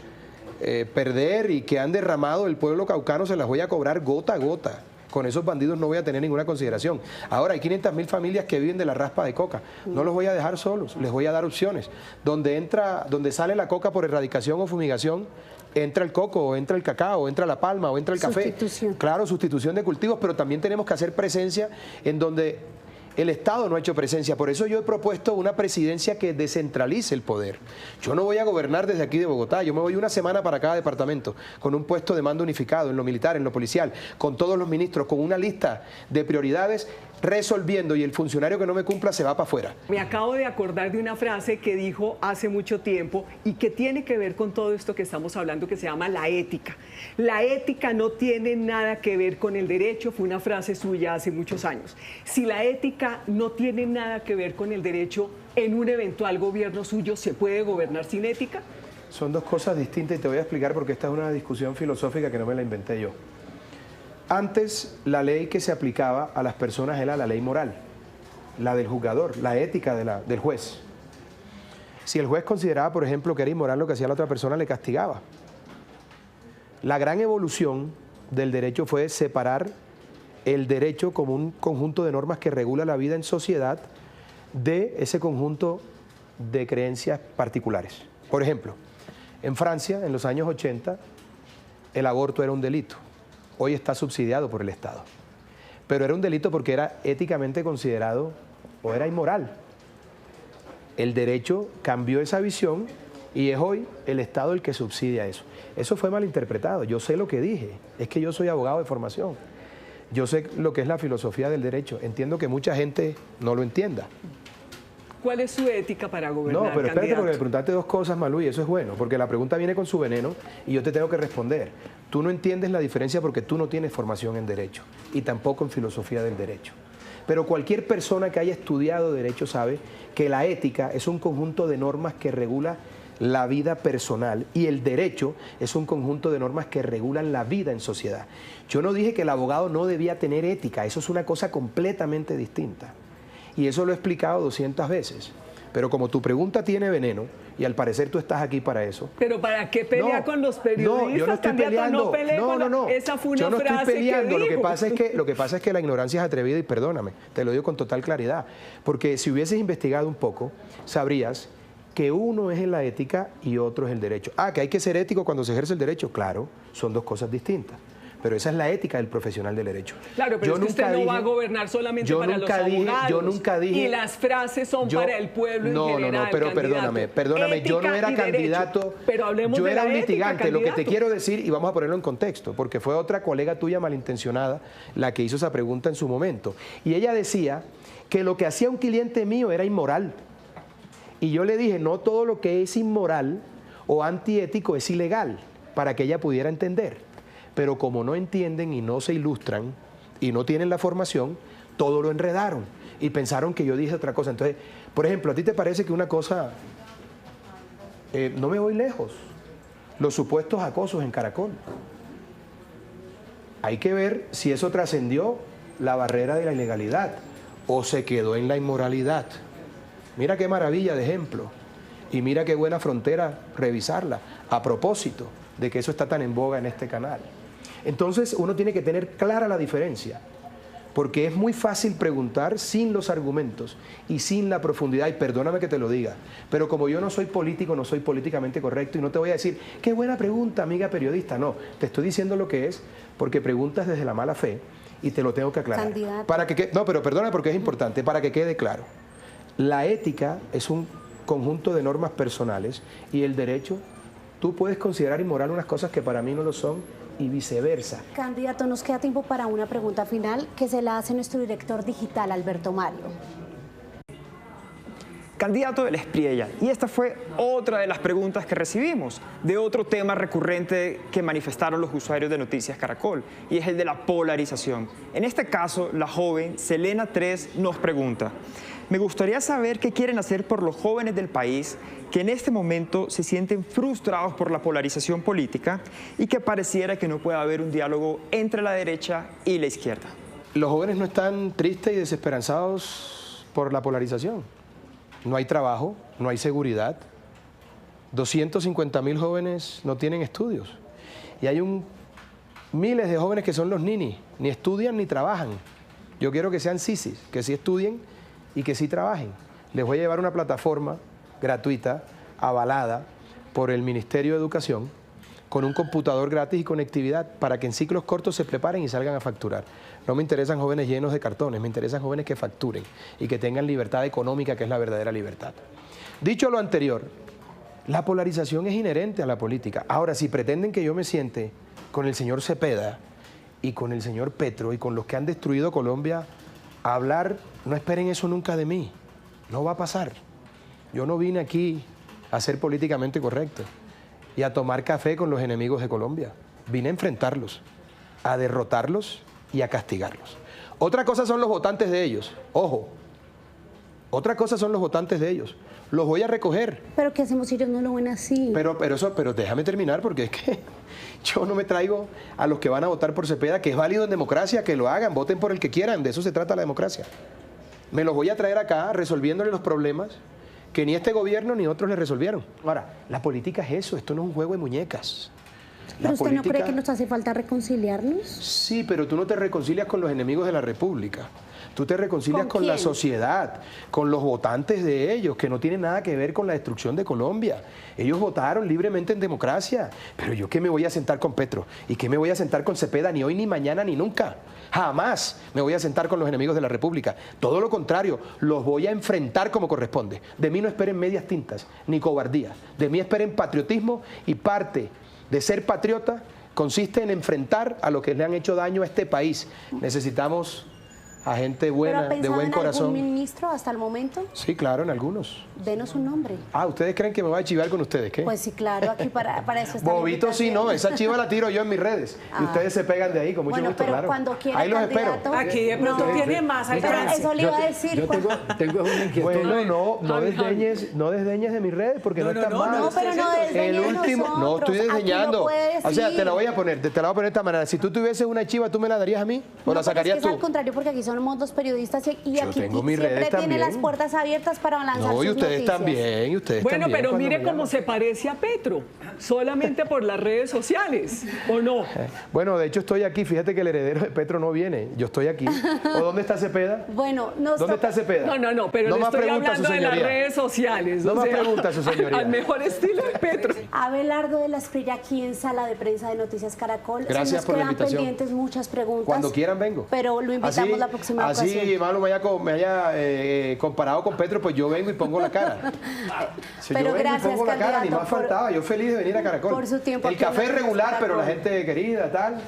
perder y que han derramado el pueblo caucano se las voy a cobrar gota a gota. Con esos bandidos no voy a tener ninguna consideración. Ahora hay 500.000 familias que viven de la raspa de coca. No los voy a dejar solos, les voy a dar opciones. Donde sale la coca por erradicación o fumigación, entra el coco, o entra el cacao, o entra la palma, o entra el café. Claro, sustitución de cultivos, pero también tenemos que hacer presencia en donde el Estado no ha hecho presencia. Por eso yo he propuesto una presidencia que descentralice el poder. Yo no voy a gobernar desde aquí de Bogotá, yo me voy una semana para cada departamento, con un puesto de mando unificado en lo militar, en lo policial, con todos los ministros, con una lista de prioridades, resolviendo, y el funcionario que no me cumpla se va para afuera. Me acabo de acordar de una frase que dijo hace mucho tiempo y que tiene que ver con todo esto que estamos hablando, que se llama la ética. La ética no tiene nada que ver con el derecho, fue una frase suya hace muchos años. Si la ética no tiene nada que ver con el derecho, en un eventual gobierno suyo, ¿se puede gobernar sin ética? Son dos cosas distintas y te voy a explicar porque esta es una discusión filosófica que no me la inventé yo. Antes, la ley que se aplicaba a las personas era la ley moral, la del juzgador, la ética del juez. Si el juez consideraba, por ejemplo, que era inmoral lo que hacía la otra persona, le castigaba. La gran evolución del derecho fue separar el derecho como un conjunto de normas que regula la vida en sociedad de ese conjunto de creencias particulares. Por ejemplo, en Francia, en los años 80, el aborto era un delito. Hoy está subsidiado por el Estado. Pero era un delito porque era éticamente considerado o era inmoral. El derecho cambió esa visión y es hoy el Estado el que subsidia eso. Eso fue malinterpretado. Yo sé lo que dije. Es que yo soy abogado de formación. Yo sé lo que es la filosofía del derecho. Entiendo que mucha gente no lo entienda. ¿Cuál es su ética para gobernar, No, pero espérate, candidato? porque me preguntaste dos cosas, Malú, y eso es bueno, porque la pregunta viene con su veneno y yo te tengo que responder. Tú no entiendes la diferencia porque tú no tienes formación en derecho y tampoco en filosofía del derecho. Pero cualquier persona que haya estudiado derecho sabe que la ética es un conjunto de normas que regula la vida personal y el derecho es un conjunto de normas que regulan la vida en sociedad. Yo no dije que el abogado no debía tener ética, eso es una cosa completamente distinta. Y eso lo he explicado 200 veces. Pero como tu pregunta tiene veneno, y al parecer tú estás aquí para eso. ¿Pero para qué pelea con los periodistas? No, yo no estoy peleando. Esa fue una yo no frase estoy peleando. que dijo. Lo que pasa es que la ignorancia es atrevida y perdóname, te lo digo con total claridad. Porque si hubieses investigado un poco, sabrías que uno es en la ética y otro es el derecho. Ah, que hay que ser ético cuando se ejerce el derecho. Claro, son dos cosas distintas. Pero esa es la ética del profesional del derecho. Claro, pero es que usted no va a gobernar solamente para los abogados. Yo nunca dije... Y las frases son para el pueblo en general. No, pero perdóname, yo no era candidato, pero hablemos yo de era la un ética, litigante. candidato. Lo que te quiero decir, y vamos a ponerlo en contexto, porque fue otra colega tuya malintencionada la que hizo esa pregunta en su momento. Y ella decía que lo que hacía un cliente mío era inmoral. Y yo le dije, no todo lo que es inmoral o antiético es ilegal, para que ella pudiera entender. Pero como no entienden y no se ilustran y no tienen la formación, todo lo enredaron y pensaron que yo dije otra cosa. Entonces, por ejemplo, ¿a ti te parece que una cosa, no me voy lejos, los supuestos acosos en Caracol? Hay que ver si eso trascendió la barrera de la ilegalidad o se quedó en la inmoralidad. Mira qué maravilla de ejemplo y mira qué buena frontera revisarla a propósito de que eso está tan en boga en este canal. Entonces uno tiene que tener clara la diferencia, porque es muy fácil preguntar sin los argumentos y sin la profundidad, y perdóname que te lo diga, pero como yo no soy político, no soy políticamente correcto y no te voy a decir, qué buena pregunta, amiga periodista, no, te estoy diciendo lo que es, porque preguntas desde la mala fe y te lo tengo que aclarar. No, pero perdona porque es importante, para que quede claro. La ética es un conjunto de normas personales y el derecho, tú puedes considerar inmoral unas cosas que para mí no lo son y viceversa. Candidato, nos queda tiempo para una pregunta final que se la hace nuestro director digital, Alberto Mario. Candidato del Espriella, y esta fue otra de las preguntas que recibimos de otro tema recurrente que manifestaron los usuarios de Noticias Caracol, y es el de la polarización. En este caso, la joven Selena 3 nos pregunta: me gustaría saber qué quieren hacer por los jóvenes del país que en este momento se sienten frustrados por la polarización política y que pareciera que no puede haber un diálogo entre la derecha y la izquierda. Los jóvenes no están tristes y desesperanzados por la polarización. No hay trabajo, no hay seguridad, 250.000 jóvenes no tienen estudios. Y hay miles de jóvenes que son los ninis, ni estudian ni trabajan. Yo quiero que sean sisis, que sí estudien y que sí trabajen. Les voy a llevar una plataforma gratuita, avalada por el Ministerio de Educación, con un computador gratis y conectividad para que en ciclos cortos se preparen y salgan a facturar. No me interesan jóvenes llenos de cartones, me interesan jóvenes que facturen y que tengan libertad económica, que es la verdadera libertad. Dicho lo anterior, la polarización es inherente a la política. Ahora, si pretenden que yo me siente con el señor Cepeda y con el señor Petro y con los que han destruido Colombia a hablar, no esperen eso nunca de mí. No va a pasar. Yo no vine aquí a ser políticamente correcto y a tomar café con los enemigos de Colombia. Vine a enfrentarlos, a derrotarlos y a castigarlos. Otra cosa son los votantes de ellos. Ojo, otra cosa son los votantes de ellos. Los voy a recoger. ¿Pero qué hacemos si ellos no lo ven así? Pero déjame terminar, porque es que yo no me traigo a los que van a votar por Cepeda, que es válido en democracia, que lo hagan, voten por el que quieran, de eso se trata la democracia. Me los voy a traer acá resolviéndole los problemas que ni este gobierno ni otros le resolvieron. Ahora, la política es eso, esto no es un juego de muñecas. ¿Pero usted no cree que nos hace falta reconciliarnos? Sí, pero tú no te reconcilias con los enemigos de la República. Tú te reconcilias con la sociedad, con los votantes de ellos, que no tienen nada que ver con la destrucción de Colombia. Ellos votaron libremente en democracia. Pero yo, ¿qué me voy a sentar con Petro? ¿Y qué me voy a sentar con Cepeda? Ni hoy, ni mañana, ni nunca. Jamás me voy a sentar con los enemigos de la República. Todo lo contrario, los voy a enfrentar como corresponde. De mí no esperen medias tintas, ni cobardía. De mí esperen patriotismo, y parte de ser patriota consiste en enfrentar a los que le han hecho daño a este país. Necesitamos a gente buena, de buen corazón. ¿Algún ministro hasta el momento? Sí, claro, en algunos. Denos un nombre. Ah, ¿ustedes creen que me voy a chivar con ustedes? ¿Qué? Pues sí, claro, aquí para eso está. Bobito sí, no, esa chiva la tiro yo en mis redes. Y ustedes se pegan de ahí con mucho gusto, pero claro. Cuando quiera ahí los espero. Aquí de pronto tiene más alcance. Eso le iba a decir. Yo tengo una inquietud. Bueno, no desdeñes de mis redes porque no están mal. No, pero no desdeñes el último, no estoy desdeñando. O sea, te la voy a poner de esta manera. Si tú tuvieses una chiva, ¿tú me la darías a mí? ¿O la sacarías tú? Al contrario, porque aquí somos dos periodistas y yo aquí tengo mis siempre redes tiene también. las puertas abiertas para lanzar sus y ustedes noticias. también, y ustedes bueno, también. pero mire cómo se parece a Petro, solamente por las redes sociales, ¿o no? Bueno, de hecho estoy aquí, fíjate que el heredero de Petro no viene, yo estoy aquí. ¿O dónde está Cepeda? Bueno, ¿Dónde está Cepeda? No, pero le estoy hablando de las redes sociales. No más preguntas, su señoría. Al mejor estilo de Petro. Abelardo de la Espriella, aquí en Sala de Prensa de Noticias Caracol. Gracias por la invitación. Nos quedan pendientes muchas preguntas. Cuando quieran vengo. Pero lo invitamos la próxima ocasión. Así, hermano, me haya comparado con Petro, pues yo vengo y pongo la cara. Si pero yo vengo gracias, y pongo la cara, ni más faltaba. Yo feliz de venir a Caracol. Por su tiempo. El café es regular, pero la gente querida, tal.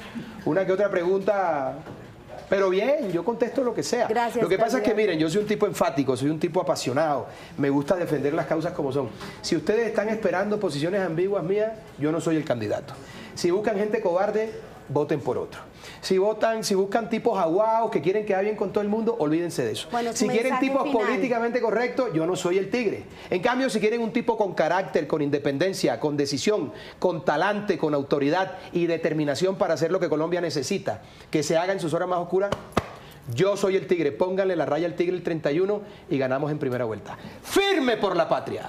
Una que otra pregunta. Pero bien, yo contesto lo que sea. Gracias, lo que pasa es que, miren, yo soy un tipo enfático, soy un tipo apasionado, me gusta defender las causas como son. Si ustedes están esperando posiciones ambiguas mías, yo no soy el candidato. Si buscan gente cobarde, voten por otro. Si buscan tipos aguados que quieren quedar bien con todo el mundo, olvídense de eso. Bueno, si quieren tipos políticamente correctos, yo no soy el tigre. En cambio, si quieren un tipo con carácter, con independencia, con decisión, con talante, con autoridad y determinación para hacer lo que Colombia necesita, que se haga en sus horas más oscuras, yo soy el tigre. Pónganle la raya al tigre el 31 y ganamos en primera vuelta. ¡Firme por la patria!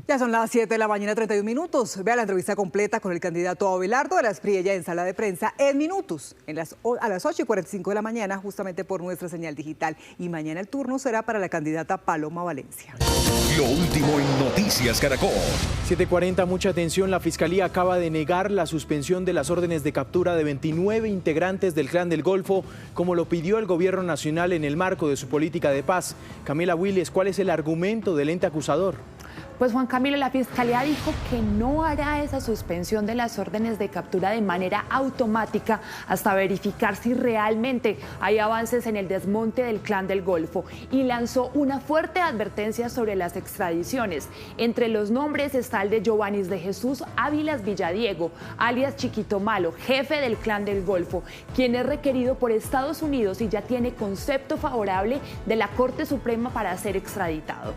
Ya son las 7 de la mañana, 31 minutos. Vea la entrevista completa con el candidato Abelardo de la Espriella en Sala de Prensa en minutos, a las 8:45 de la mañana, justamente por nuestra señal digital. Y mañana el turno será para la candidata Paloma Valencia. Lo último en Noticias Caracol. 7:40, mucha atención. La Fiscalía acaba de negar la suspensión de las órdenes de captura de 29 integrantes del Clan del Golfo, como lo pidió el Gobierno Nacional en el marco de su política de paz. Camila Willis, ¿cuál es el argumento del ente acusador? Pues Juan Camilo, la Fiscalía dijo que no hará esa suspensión de las órdenes de captura de manera automática hasta verificar si realmente hay avances en el desmonte del Clan del Golfo, y lanzó una fuerte advertencia sobre las extradiciones. Entre los nombres está el de Giovannis de Jesús Ávilas Villadiego, alias Chiquito Malo, jefe del Clan del Golfo, quien es requerido por Estados Unidos y ya tiene concepto favorable de la Corte Suprema para ser extraditado.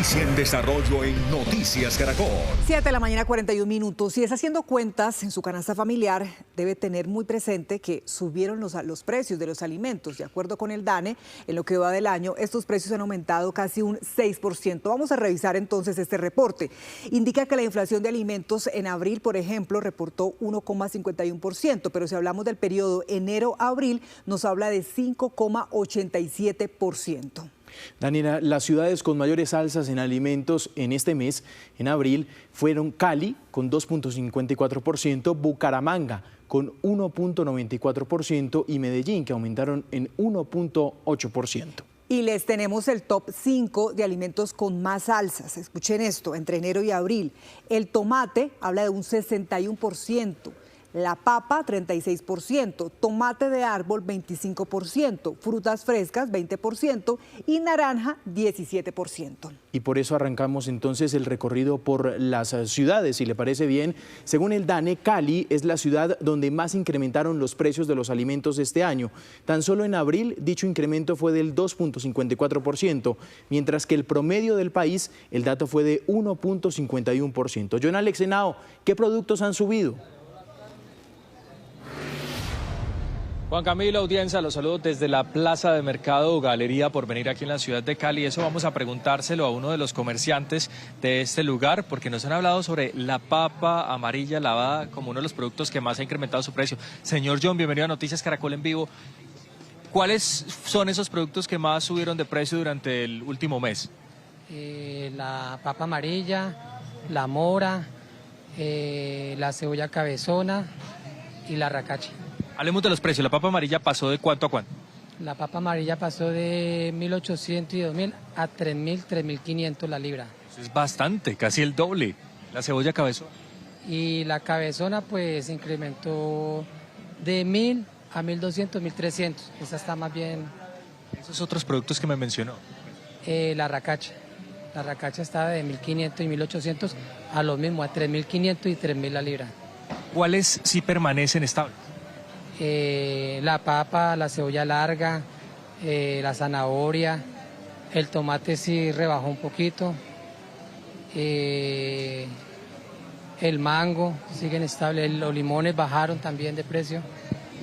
Noticia en desarrollo en Noticias Caracol. 7 de la mañana, 41 minutos. Si está haciendo cuentas en su canasta familiar, debe tener muy presente que subieron los precios de los alimentos. De acuerdo con el DANE, en lo que va del año, estos precios han aumentado casi un 6%. Vamos a revisar entonces este reporte. Indica que la inflación de alimentos en abril, por ejemplo, reportó 1,51%, pero si hablamos del periodo enero-abril, nos habla de 5,87%. Daniela, las ciudades con mayores alzas en alimentos en este mes, en abril, fueron Cali con 2,54%, Bucaramanga con 1,94% y Medellín, que aumentaron en 1,8%. Y les tenemos el top 5 de alimentos con más alzas. Escuchen esto, entre enero y abril. El tomate habla de un 61%. La papa, 36%, tomate de árbol, 25%, frutas frescas, 20% y naranja, 17%. Y por eso arrancamos entonces el recorrido por las ciudades, si le parece bien. Según el DANE, Cali es la ciudad donde más incrementaron los precios de los alimentos este año. Tan solo en abril, dicho incremento fue del 2,54%, mientras que el promedio del país, el dato fue de 1,51%. John Alex Henao, ¿qué productos han subido? Juan Camilo, audiencia, los saludo desde la Plaza de Mercado Galería Porvenir aquí en la ciudad de Cali. Eso vamos a preguntárselo a uno de los comerciantes de este lugar, porque nos han hablado sobre la papa amarilla lavada como uno de los productos que más ha incrementado su precio. Señor John, bienvenido a Noticias Caracol en vivo. ¿Cuáles son esos productos que más subieron de precio durante el último mes? La papa amarilla, la mora, la cebolla cabezona y la racacha. Hablemos de los precios. ¿La papa amarilla pasó de cuánto a cuánto? La papa amarilla pasó de 1.800 y 2.000 a 3.000, 3.500 la libra. Eso es bastante, casi el doble. La cebolla cabezona. Y la cabezona pues incrementó de 1.000 a 1.200, 1.300. Esa está más bien... Esos otros productos que me mencionó. La racacha. La racacha está de 1.500 y 1.800 a lo mismo, a 3.500 y 3.000 la libra. ¿Cuáles sí permanecen estables? La papa, la cebolla larga, la zanahoria, el tomate sí rebajó un poquito, el mango siguen estables, los limones bajaron también de precio.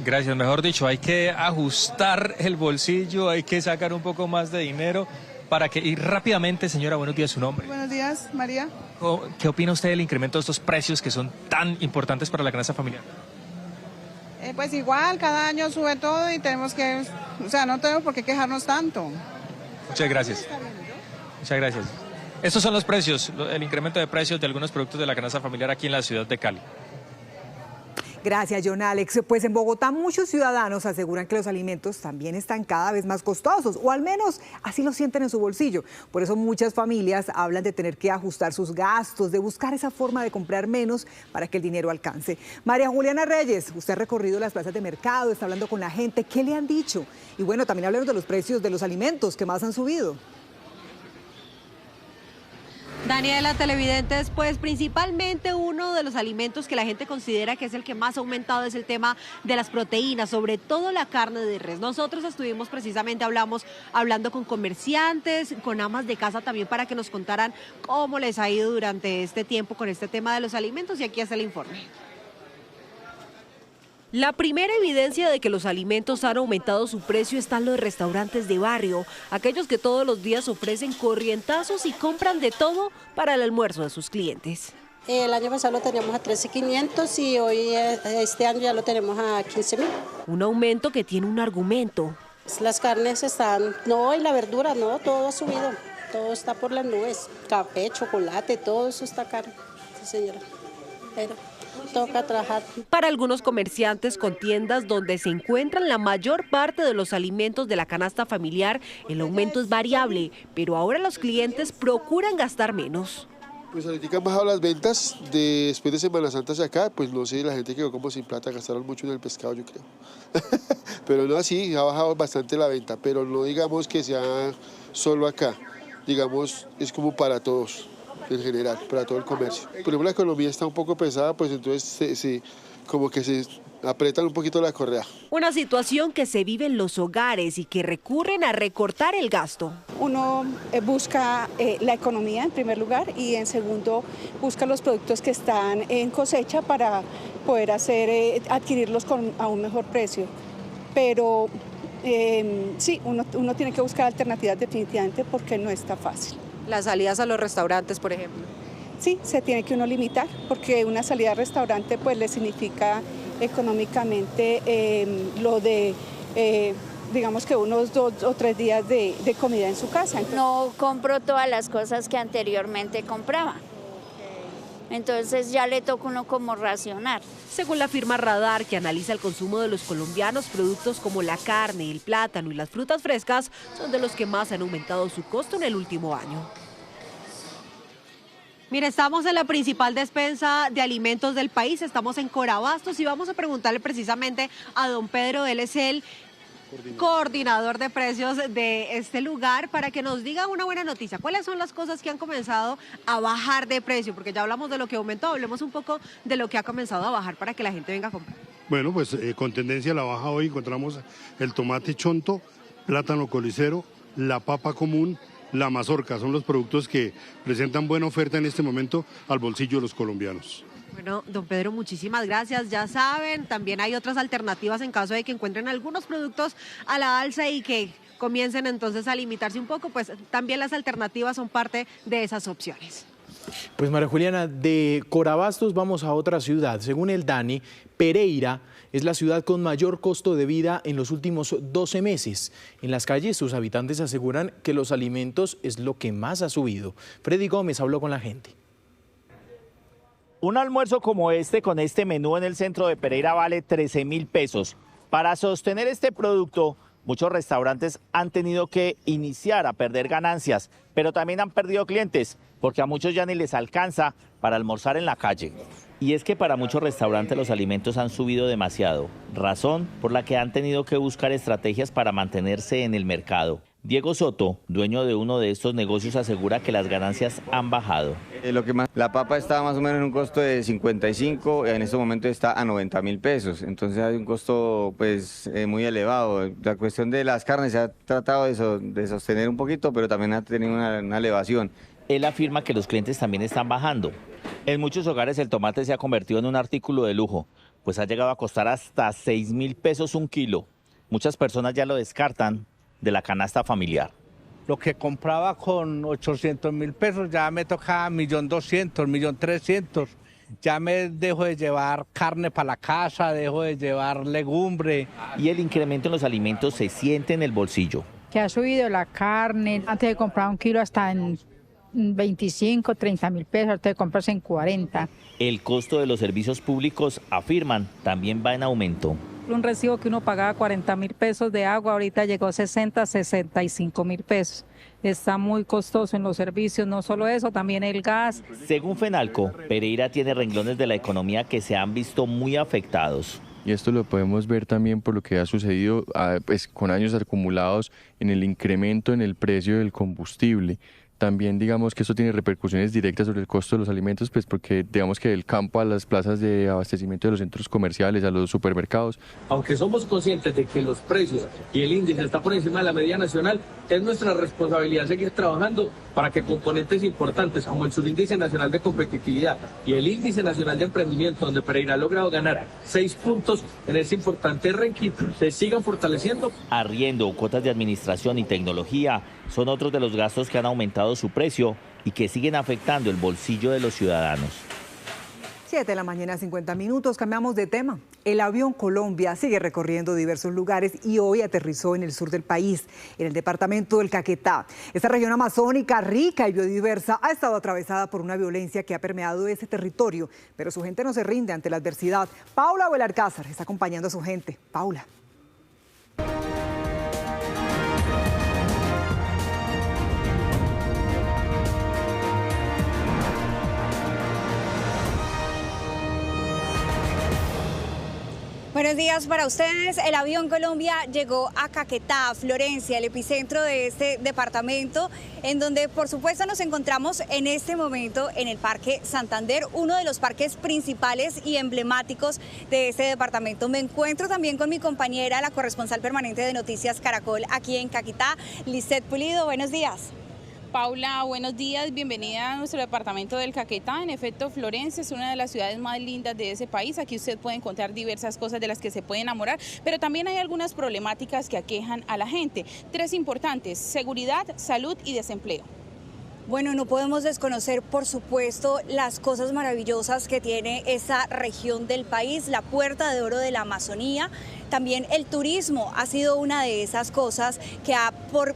Gracias, mejor dicho, hay que ajustar el bolsillo, hay que sacar un poco más de dinero para que... Y rápidamente, señora, buenos días, su nombre. Buenos días, María. ¿Qué opina usted del incremento de estos precios que son tan importantes para la canasta familiar? Pues igual, cada año sube todo y tenemos que, o sea, no tenemos por qué quejarnos tanto. Muchas gracias. Muchas gracias. Estos son los precios, el incremento de precios de algunos productos de la canasta familiar aquí en la ciudad de Cali. Gracias, John Alex. Pues en Bogotá muchos ciudadanos aseguran que los alimentos también están cada vez más costosos, o al menos así lo sienten en su bolsillo. Por eso muchas familias hablan de tener que ajustar sus gastos, de buscar esa forma de comprar menos para que el dinero alcance. María Juliana Reyes, usted ha recorrido las plazas de mercado, está hablando con la gente, ¿qué le han dicho? Y bueno, también hablemos de los precios de los alimentos que más han subido. Daniela, televidentes, pues principalmente uno de los alimentos que la gente considera que es el que más ha aumentado es el tema de las proteínas, sobre todo la carne de res. Nosotros estuvimos precisamente hablando con comerciantes, con amas de casa también para que nos contaran cómo les ha ido durante este tiempo con este tema de los alimentos y aquí está el informe. La primera evidencia de que los alimentos han aumentado su precio está en los restaurantes de barrio, aquellos que todos los días ofrecen corrientazos y compran de todo para el almuerzo de sus clientes. El año pasado lo teníamos a 13.500 y hoy este año ya lo tenemos a 15.000. Un aumento que tiene un argumento. Las carnes están, no, y la verdura, no, todo ha subido, todo está por las nubes, café, chocolate, todo eso está caro, sí señora, pero... toca trabajar. Para algunos comerciantes con tiendas donde se encuentran la mayor parte de los alimentos de la canasta familiar, el aumento es variable, pero ahora los clientes procuran gastar menos. Pues ahorita han bajado las ventas después de Semana Santa hacia acá, pues no sé, la gente quedó como sin plata, gastaron mucho en el pescado yo creo. Pero no así, ha bajado bastante la venta, pero no digamos que sea solo acá, digamos es como para todos. En general, para todo el comercio. Por ejemplo, la economía está un poco pesada, pues entonces como que se apretan un poquito la correa. Una situación que se vive en los hogares y que recurren a recortar el gasto. Uno busca la economía en primer lugar y en segundo busca los productos que están en cosecha para poder adquirirlos a un mejor precio. Pero sí, uno tiene que buscar alternativas definitivamente porque no está fácil. Las salidas a los restaurantes, por ejemplo. Sí, se tiene que uno limitar porque una salida al restaurante pues le significa económicamente lo de, digamos que unos 2 o 3 días de comida en su casa. Entonces, no compro todas las cosas que anteriormente compraba. Entonces ya le toca uno como racionar. Según la firma Radar, que analiza el consumo de los colombianos, productos como la carne, el plátano y las frutas frescas son de los que más han aumentado su costo en el último año. Mire, estamos en la principal despensa de alimentos del país, estamos en Corabastos y vamos a preguntarle precisamente a don Pedro, él es el coordinador de precios de este lugar, para que nos diga una buena noticia. ¿Cuáles son las cosas que han comenzado a bajar de precio? Porque ya hablamos de lo que aumentó, hablemos un poco de lo que ha comenzado a bajar para que la gente venga a comprar. Bueno, pues con tendencia a la baja hoy encontramos el tomate chonto, plátano colicero, la papa común, la mazorca. Son los productos que presentan buena oferta en este momento al bolsillo de los colombianos. Bueno, don Pedro, muchísimas gracias. Ya saben, también hay otras alternativas en caso de que encuentren algunos productos a la alza y que comiencen entonces a limitarse un poco, pues también las alternativas son parte de esas opciones. Pues María Juliana, de Corabastos vamos a otra ciudad. Según el DANE, Pereira es la ciudad con mayor costo de vida en los últimos 12 meses. En las calles sus habitantes aseguran que los alimentos es lo que más ha subido. Freddy Gómez habló con la gente. Un almuerzo como este, con este menú en el centro de Pereira, vale 13.000 pesos. Para sostener este producto, muchos restaurantes han tenido que iniciar a perder ganancias, pero también han perdido clientes, porque a muchos ya ni les alcanza para almorzar en la calle. Y es que para muchos restaurantes los alimentos han subido demasiado, razón por la que han tenido que buscar estrategias para mantenerse en el mercado. Diego Soto, dueño de uno de estos negocios, asegura que las ganancias han bajado. La papa está más o menos en un costo de 55, en este momento está a 90.000 pesos, entonces hay un costo pues muy elevado. La cuestión de las carnes se ha tratado de sostener un poquito, pero también ha tenido una elevación. Él afirma que los clientes también están bajando. En muchos hogares el tomate se ha convertido en un artículo de lujo, pues ha llegado a costar hasta 6.000 pesos un kilo. Muchas personas ya lo descartan de la canasta familiar. Lo que compraba con 800.000 pesos ya me toca 1.200.000, 1.300.000. Ya me dejo de llevar carne para la casa, dejo de llevar legumbre. Y el incremento en los alimentos se siente en el bolsillo. Que ha subido la carne, antes de comprar un kilo hasta en 25, 30.000 pesos, ahorita de compras en 40. El costo de los servicios públicos, afirman, también va en aumento. Un recibo que uno pagaba 40.000 pesos de agua, ahorita llegó a 60, 65.000 pesos. Está muy costoso en los servicios, no solo eso, también el gas. Según Fenalco, Pereira tiene renglones de la economía que se han visto muy afectados. Y esto lo podemos ver también por lo que ha sucedido pues, con años acumulados en el incremento en el precio del combustible. También digamos que esto tiene repercusiones directas sobre el costo de los alimentos, pues porque digamos que del campo a las plazas de abastecimiento de los centros comerciales, a los supermercados. Aunque somos conscientes de que los precios y el índice está por encima de la media nacional, es nuestra responsabilidad seguir trabajando para que componentes importantes como el Subíndice Nacional de Competitividad y el Índice Nacional de Emprendimiento, donde Pereira ha logrado ganar 6 puntos en ese importante ranking, se sigan fortaleciendo. Arriendo, cuotas de administración y tecnología son otros de los gastos que han aumentado su precio y que siguen afectando el bolsillo de los ciudadanos. 7 de la mañana, 50 minutos, cambiamos de tema. El avión Colombia sigue recorriendo diversos lugares y hoy aterrizó en el sur del país, en el departamento del Caquetá. Esta región amazónica, rica y biodiversa, ha estado atravesada por una violencia que ha permeado ese territorio, pero su gente no se rinde ante la adversidad. Paula Belalcázar está acompañando a su gente. Paula. Buenos días para ustedes. El avión Colombia llegó a Caquetá, Florencia, el epicentro de este departamento, en donde por supuesto nos encontramos en este momento en el Parque Santander, uno de los parques principales y emblemáticos de este departamento. Me encuentro también con mi compañera, la corresponsal permanente de Noticias Caracol aquí en Caquetá, Lisset Pulido. Buenos días. Paula, buenos días, bienvenida a nuestro departamento del Caquetá. En efecto, Florencia es una de las ciudades más lindas de ese país. Aquí usted puede encontrar diversas cosas de las que se puede enamorar, pero también hay algunas problemáticas que aquejan a la gente. 3 importantes: seguridad, salud y desempleo. Bueno, no podemos desconocer, por supuesto, las cosas maravillosas que tiene esa región del país, la Puerta de Oro de la Amazonía. También el turismo ha sido una de esas cosas que ha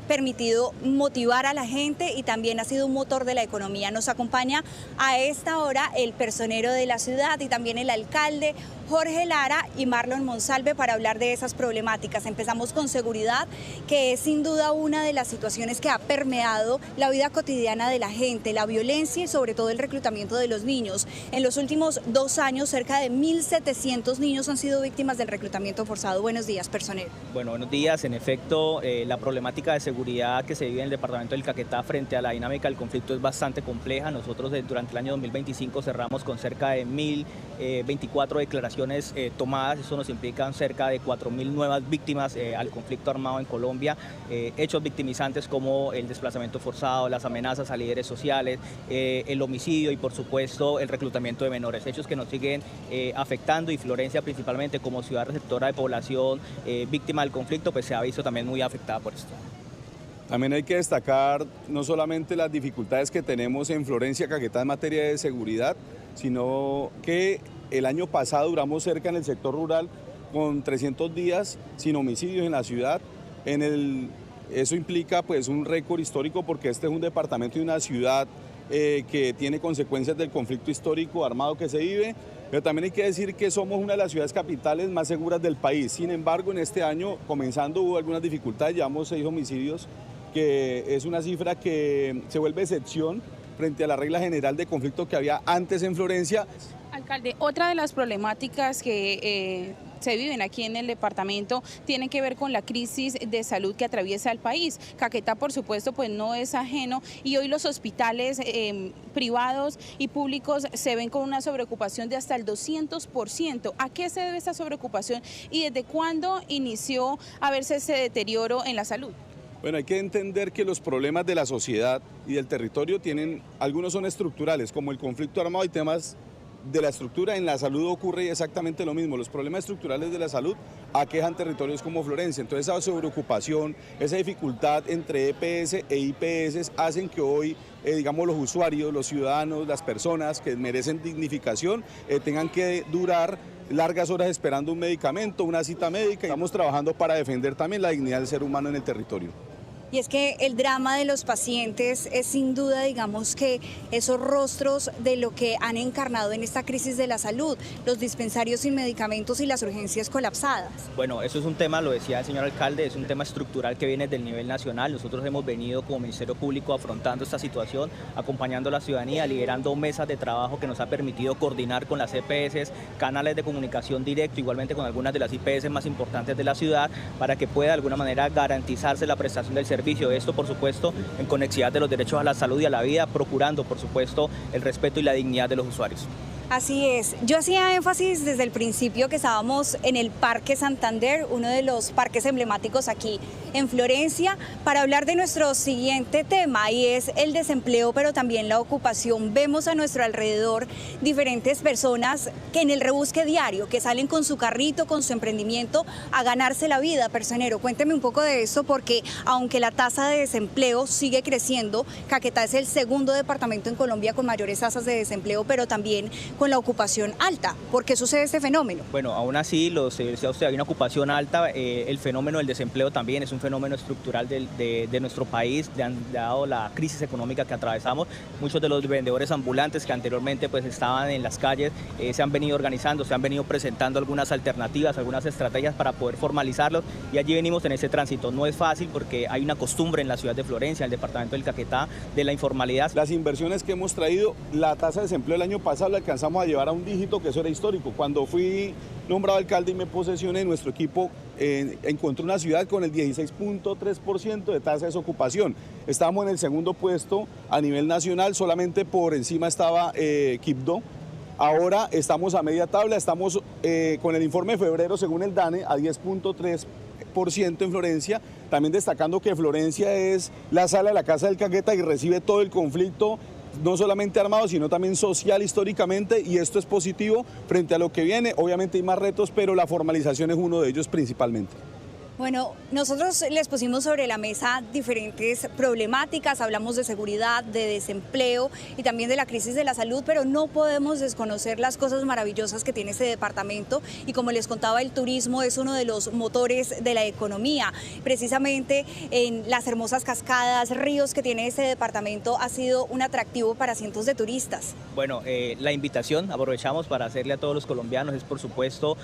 permitido motivar a la gente y también ha sido un motor de la economía. Nos acompaña a esta hora el personero de la ciudad y también el alcalde Jorge Lara y Marlon Monsalve para hablar de esas problemáticas. Empezamos con seguridad, que es sin duda una de las situaciones que ha permeado la vida cotidiana de la gente, la violencia y sobre todo el reclutamiento de los niños. En los últimos 2 años, cerca de 1.700 niños han sido víctimas del reclutamiento forzado. Buenos días, personero. Bueno, buenos días. En efecto, la problemática de seguridad que se vive en el departamento del Caquetá frente a la dinámica del conflicto es bastante compleja. Nosotros durante el año 2025 cerramos con cerca de 1.024 declaraciones tomadas. Eso nos implica cerca de 4.000 nuevas víctimas al conflicto armado en Colombia. Hechos victimizantes como el desplazamiento forzado, las amenazas a líderes sociales, el homicidio y por supuesto el reclutamiento de menores. Hechos que nos siguen afectando, y Florencia principalmente como ciudad receptora de población víctima del conflicto pues se ha visto también muy afectada por esto. También hay que destacar no solamente las dificultades que tenemos en Florencia, Caquetá en materia de seguridad, sino que el año pasado duramos cerca en el sector rural con 300 días sin homicidios en la ciudad. Eso implica pues un récord histórico porque este es un departamento y una ciudad que tiene consecuencias del conflicto histórico armado que se vive, pero también hay que decir que somos una de las ciudades capitales más seguras del país. Sin embargo, en este año, comenzando, hubo algunas dificultades, llevamos 6 homicidios, que es una cifra que se vuelve excepción frente a la regla general de conflicto que había antes en Florencia. Alcalde, otra de las problemáticas que se viven aquí en el departamento tienen que ver con la crisis de salud que atraviesa el país. Caquetá, por supuesto, pues no es ajeno, y hoy los hospitales privados y públicos se ven con una sobreocupación de hasta el 200%. ¿A qué se debe esta sobreocupación y desde cuándo inició a verse ese deterioro en la salud? Bueno, hay que entender que los problemas de la sociedad y del territorio algunos son estructurales, como el conflicto armado y temas de la estructura. En la salud ocurre exactamente lo mismo. Los problemas estructurales de la salud aquejan territorios como Florencia. Entonces esa sobreocupación, esa dificultad entre EPS e IPS hacen que hoy, digamos, los usuarios, los ciudadanos, las personas que merecen dignificación tengan que durar largas horas esperando un medicamento, una cita médica. Estamos trabajando para defender también la dignidad del ser humano en el territorio. Y es que el drama de los pacientes es sin duda, digamos, que esos rostros de lo que han encarnado en esta crisis de la salud, los dispensarios sin medicamentos y las urgencias colapsadas. Bueno, eso es un tema, lo decía el señor alcalde, es un tema estructural que viene del nivel nacional. Nosotros hemos venido como Ministerio Público afrontando esta situación, acompañando a la ciudadanía, liderando mesas de trabajo que nos ha permitido coordinar con las EPS, canales de comunicación directo, igualmente con algunas de las IPS más importantes de la ciudad, para que pueda de alguna manera garantizarse la prestación del servicio. Esto, por supuesto, en conexidad de los derechos a la salud y a la vida, procurando, por supuesto, el respeto y la dignidad de los usuarios. Así es. Yo hacía énfasis desde el principio que estábamos en el Parque Santander, uno de los parques emblemáticos aquí en Florencia, para hablar de nuestro siguiente tema, y es el desempleo, pero también la ocupación. Vemos a nuestro alrededor diferentes personas que en el rebusque diario, que salen con su carrito, con su emprendimiento, a ganarse la vida. Personero, cuénteme un poco de esto, porque aunque la tasa de desempleo sigue creciendo, Caquetá es el segundo departamento en Colombia con mayores tasas de desempleo, pero también con la ocupación alta. ¿Por qué sucede este fenómeno? Bueno, aún así, decía usted, hay una ocupación alta. El fenómeno del desempleo también es un fenómeno estructural de nuestro país, dado la crisis económica que atravesamos. Muchos de los vendedores ambulantes que anteriormente pues estaban en las calles se han venido organizando, se han venido presentando algunas alternativas, algunas estrategias para poder formalizarlos, y allí venimos en ese tránsito. No es fácil porque hay una costumbre en la ciudad de Florencia, en el departamento del Caquetá, de la informalidad. Las inversiones que hemos traído, la tasa de desempleo el año pasado la alcanzamos a llevar a un dígito, que eso era histórico. Cuando fui nombrado alcalde y me posesioné, nuestro equipo encontró una ciudad con el 16.3% de tasa de desocupación. Estábamos en el segundo puesto a nivel nacional, solamente por encima estaba Quibdó. Ahora estamos a media tabla, estamos con el informe de febrero según el DANE a 10.3% en Florencia, también destacando que Florencia es la sala de la Casa del Caquetá y recibe todo el conflicto, no solamente armado, sino también social históricamente, y esto es positivo frente a lo que viene. Obviamente hay más retos, pero la formalización es uno de ellos principalmente. Bueno, nosotros les pusimos sobre la mesa diferentes problemáticas, hablamos de seguridad, de desempleo y también de la crisis de la salud, pero no podemos desconocer las cosas maravillosas que tiene este departamento y como les contaba, el turismo es uno de los motores de la economía. Precisamente en las hermosas cascadas, ríos que tiene este departamento ha sido un atractivo para cientos de turistas. Bueno, la invitación, aprovechamos para hacerle a todos los colombianos, es por supuesto,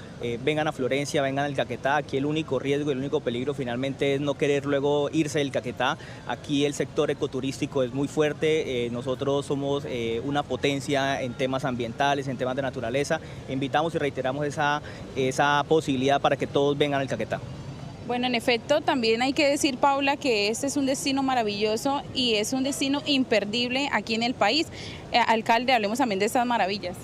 vengan a Florencia, vengan al Caquetá, aquí el único riesgo, el único peligro finalmente es no querer luego irse del Caquetá. Aquí el sector ecoturístico es muy fuerte, nosotros somos una potencia en temas ambientales, en temas de naturaleza. Invitamos y reiteramos esa posibilidad para que todos vengan al Caquetá. Bueno, en efecto, también hay que decir, Paula, que este es un destino maravilloso y es un destino imperdible aquí en el país. Alcalde, hablemos también de estas maravillas.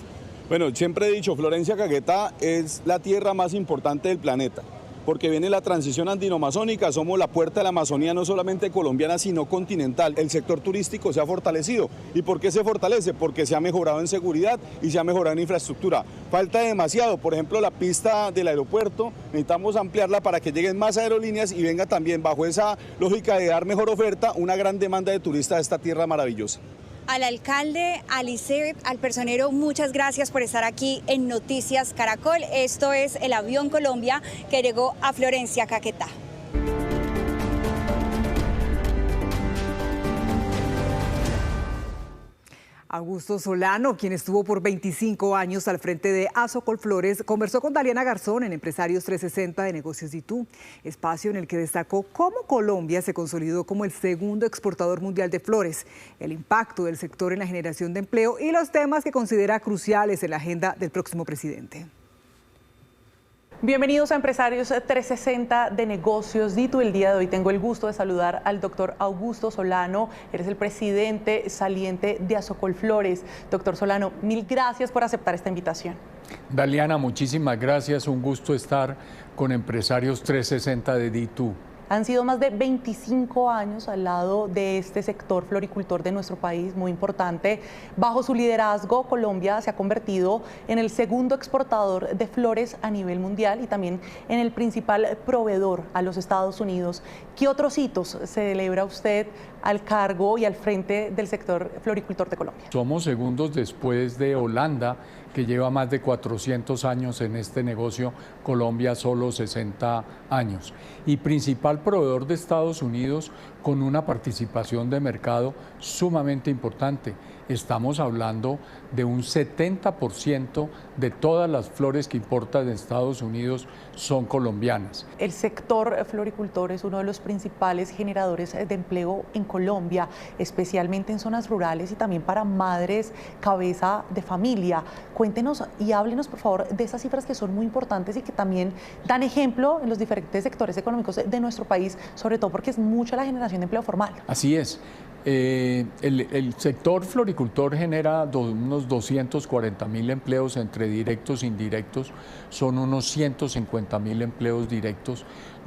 Bueno, siempre he dicho, Florencia Caquetá es la tierra más importante del planeta, porque viene la transición andino-amazónica, somos la puerta de la Amazonía no solamente colombiana, sino continental. El sector turístico se ha fortalecido. ¿Y por qué se fortalece? Porque se ha mejorado en seguridad y se ha mejorado en infraestructura. Falta demasiado, por ejemplo, la pista del aeropuerto, necesitamos ampliarla para que lleguen más aerolíneas y venga también bajo esa lógica de dar mejor oferta, una gran demanda de turistas a esta tierra maravillosa. Al alcalde, al ICEP, al personero, muchas gracias por estar aquí en Noticias Caracol. Esto es el avión Colombia que llegó a Florencia, Caquetá. Augusto Solano, quien estuvo por 25 años al frente de Azocolflores, conversó con Daliana Garzón en Empresarios 360 de Negocios DITU, espacio en el que destacó cómo Colombia se consolidó como el segundo exportador mundial de flores, el impacto del sector en la generación de empleo y los temas que considera cruciales en la agenda del próximo presidente. Bienvenidos a Empresarios 360 de Negocios DITU. El día de hoy tengo el gusto de saludar al doctor Augusto Solano. Eres el presidente saliente de Azocolflores. Doctor Solano, mil gracias por aceptar esta invitación. Daliana, muchísimas gracias. Un gusto estar con Empresarios 360 de DITU. Han sido más de 25 años al lado de este sector floricultor de nuestro país, muy importante. Bajo su liderazgo, Colombia se ha convertido en el segundo exportador de flores a nivel mundial y también en el principal proveedor a los Estados Unidos. ¿Qué otros hitos celebra usted al cargo y al frente del sector floricultor de Colombia? Somos segundos después de Holanda, que lleva más de 400 años en este negocio, Colombia solo 60 años. Y principal proveedor de Estados Unidos con una participación de mercado sumamente importante. Estamos hablando de un 70% de todas las flores que importan de Estados Unidos son colombianas. El sector floricultor es uno de los principales generadores de empleo en Colombia, especialmente en zonas rurales y también para madres cabeza de familia. Cuéntenos y háblenos, por favor, de esas cifras que son muy importantes y que también dan ejemplo en los diferentes sectores económicos de nuestro país, sobre todo porque es mucha la generación de empleo formal. Así es. El sector floricultor genera unos 240.000 empleos entre directos e indirectos, son unos 150.000 empleos directos.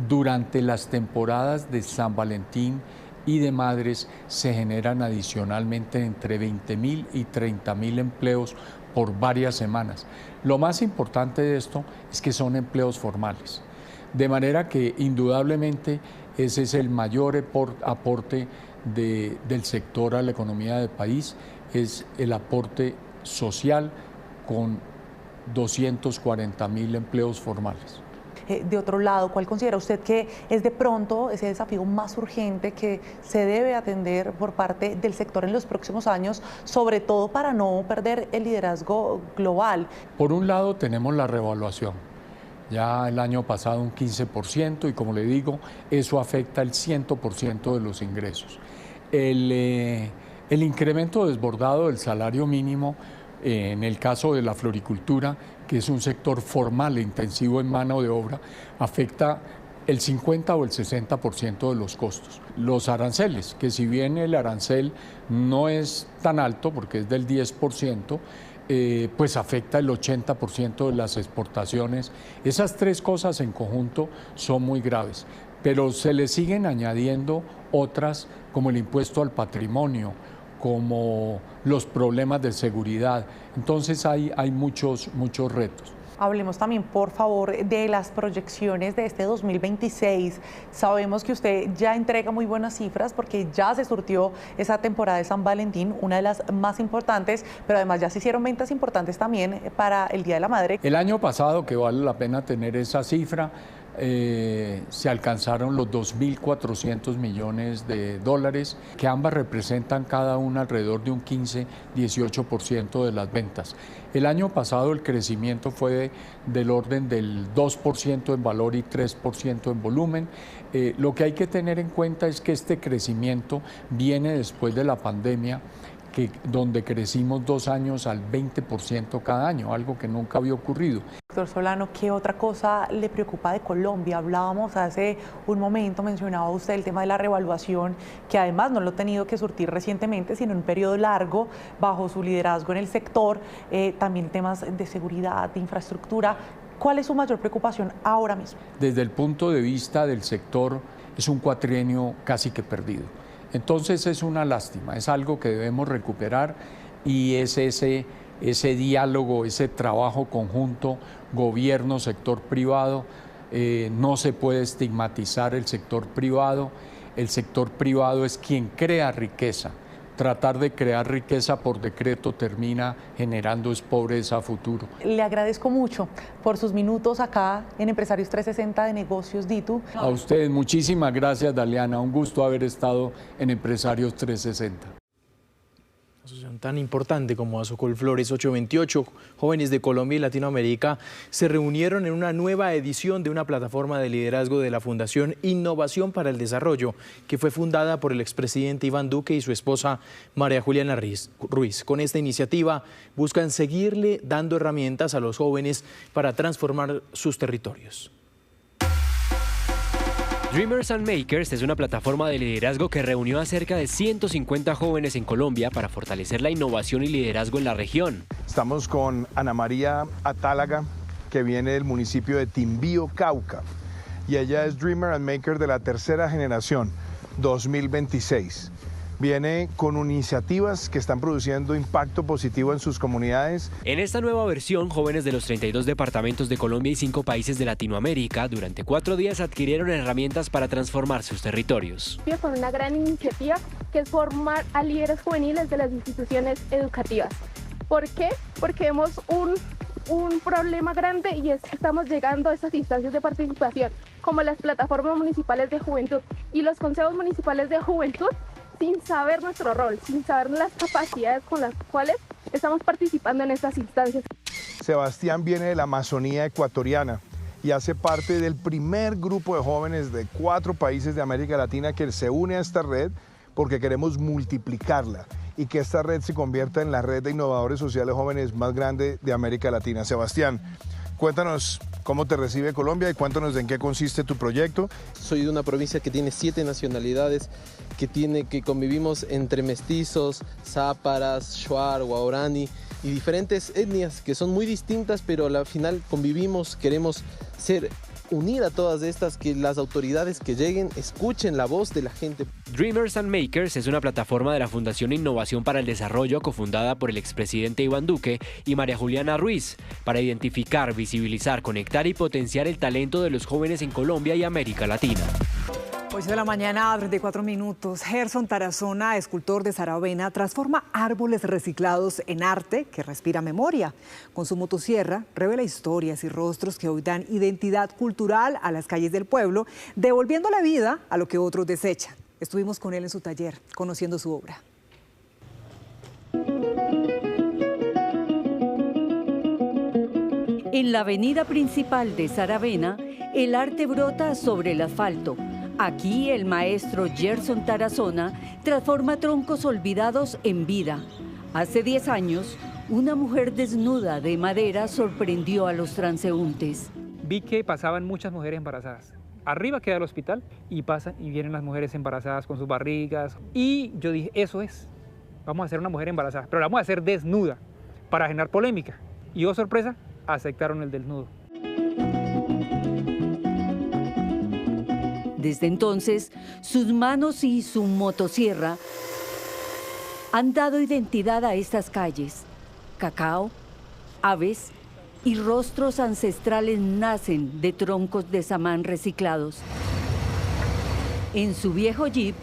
Durante las temporadas de San Valentín y de Madres se generan adicionalmente entre 20.000 y 30.000 empleos por varias semanas. Lo más importante de esto es que son empleos formales, de manera que indudablemente ese es el mayor aporte del sector a la economía del país, es el aporte social con 240.000 empleos formales. De otro lado, ¿cuál considera usted que es de pronto ese desafío más urgente que se debe atender por parte del sector en los próximos años, sobre todo para no perder el liderazgo global? Por un lado tenemos la revaluación. Ya el año pasado un 15% y como le digo, eso afecta el 100% de los ingresos. El incremento desbordado del salario mínimo, en el caso de la floricultura, que es un sector formal e intensivo en mano de obra, afecta el 50 o el 60% de los costos. Los aranceles, que si bien el arancel no es tan alto, porque es del 10%, pues afecta el 80% de las exportaciones. Esas tres cosas en conjunto son muy graves, pero se le siguen añadiendo otras como el impuesto al patrimonio, como los problemas de seguridad. Entonces hay muchos retos. Hablemos también, por favor, de las proyecciones de este 2026. Sabemos que usted ya entrega muy buenas cifras porque ya se surtió esa temporada de San Valentín, una de las más importantes, pero además ya se hicieron ventas importantes también para el Día de la Madre. El año pasado, que vale la pena tener esa cifra, se alcanzaron los 2.400 millones de dólares, que ambas representan cada una alrededor de un 15-18% de las ventas. El año pasado el crecimiento fue del orden del 2% en valor y 3% en volumen. Lo que hay que tener en cuenta es que este crecimiento viene después de la pandemia, donde crecimos 2 años al 20% cada año, algo que nunca había ocurrido. Doctor Solano, ¿qué otra cosa le preocupa de Colombia? Hablábamos hace un momento, mencionaba usted el tema de la revaluación, que además no lo ha tenido que surtir recientemente, sino en un periodo largo bajo su liderazgo en el sector, también temas de seguridad, de infraestructura. ¿Cuál es su mayor preocupación ahora mismo? Desde el punto de vista del sector, es un cuatrienio casi que perdido. Entonces es una lástima, es algo que debemos recuperar y es ese diálogo, ese trabajo conjunto, gobierno, sector privado. No se puede estigmatizar el sector privado es quien crea riqueza. Tratar de crear riqueza por decreto termina generando pobreza a futuro. Le agradezco mucho por sus minutos acá en Empresarios 360 de Negocios DITU. A ustedes, muchísimas gracias, Daliana. Un gusto haber estado en Empresarios 360. Asociación tan importante como Asocolflores 828, jóvenes de Colombia y Latinoamérica se reunieron en una nueva edición de una plataforma de liderazgo de la Fundación Innovación para el Desarrollo, que fue fundada por el expresidente Iván Duque y su esposa María Juliana Ruiz. Con esta iniciativa buscan seguirle dando herramientas a los jóvenes para transformar sus territorios. Dreamers and Makers es una plataforma de liderazgo que reunió a cerca de 150 jóvenes en Colombia para fortalecer la innovación y liderazgo en la región. Estamos con Ana María Atálaga, que viene del municipio de Timbío, Cauca, y ella es Dreamer and Maker de la tercera generación, 2026. Viene con iniciativas que están produciendo impacto positivo en sus comunidades. En esta nueva versión, jóvenes de los 32 departamentos de Colombia y 5 países de Latinoamérica durante 4 días adquirieron herramientas para transformar sus territorios. Con una gran iniciativa que es formar a líderes juveniles de las instituciones educativas. ¿Por qué? Porque vemos un problema grande y es que estamos llegando a estas instancias de participación como las plataformas municipales de juventud y los consejos municipales de juventud, sin saber nuestro rol, sin saber las capacidades con las cuales estamos participando en estas instancias. Sebastián viene de la Amazonía ecuatoriana y hace parte del primer grupo de jóvenes de 4 países de América Latina que se une a esta red porque queremos multiplicarla y que esta red se convierta en la red de innovadores sociales jóvenes más grande de América Latina. Sebastián, cuéntanos cómo te recibe Colombia y cuéntanos en qué consiste tu proyecto. Soy de una provincia que tiene 7 nacionalidades, que convivimos entre mestizos, záparas, shuar, guaraní y diferentes etnias que son muy distintas, pero al final convivimos, queremos unir a todas estas, que las autoridades que lleguen escuchen la voz de la gente. Dreamers and Makers es una plataforma de la Fundación Innovación para el Desarrollo cofundada por el expresidente Iván Duque y María Juliana Ruiz para identificar, visibilizar, conectar y potenciar el talento de los jóvenes en Colombia y América Latina. 8 de la mañana, 34 minutos. Gerson Tarazona, escultor de Saravena, transforma árboles reciclados en arte que respira memoria. Con su motosierra revela historias y rostros que hoy dan identidad cultural a las calles del pueblo, devolviendo la vida a lo que otros desechan. Estuvimos con él en su taller, conociendo su obra. En la avenida principal de Saravena, el arte brota sobre el asfalto. Aquí el maestro Gerson Tarazona transforma troncos olvidados en vida. Hace 10 años, una mujer desnuda de madera sorprendió a los transeúntes. Vi que pasaban muchas mujeres embarazadas. Arriba queda el hospital y pasan y vienen las mujeres embarazadas con sus barrigas. Y yo dije, eso es, vamos a hacer una mujer embarazada, pero la vamos a hacer desnuda para generar polémica. Y oh sorpresa, aceptaron el desnudo. Desde entonces, sus manos y su motosierra han dado identidad a estas calles. Cacao, aves y rostros ancestrales nacen de troncos de samán reciclados. En su viejo jeep,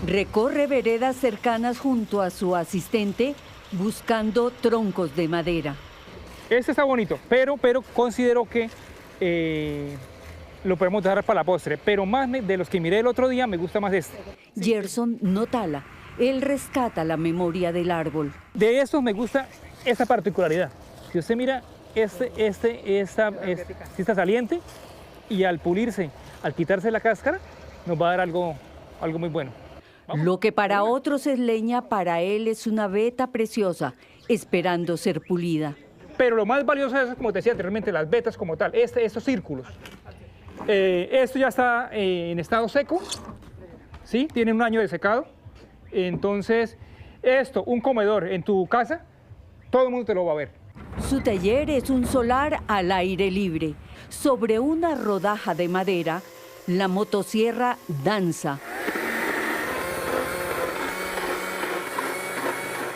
recorre veredas cercanas junto a su asistente buscando troncos de madera. Este está bonito, pero considero que lo podemos dejar para la postre, pero más de los que miré el otro día me gusta más este. Gerson no tala, él rescata la memoria del árbol. De estos me gusta esta particularidad. Si usted mira, esta saliente, y al pulirse, al quitarse la cáscara, nos va a dar algo muy bueno. ¿Vamos? Lo que para otros es leña, para él es una veta preciosa, esperando ser pulida. Pero lo más valioso es, como te decía anteriormente, las vetas como tal, estos círculos. Esto ya está en estado seco, ¿sí? Tiene un año de secado. Entonces, un comedor en tu casa, todo el mundo te lo va a ver. Su taller es un solar al aire libre. Sobre una rodaja de madera, la motosierra danza,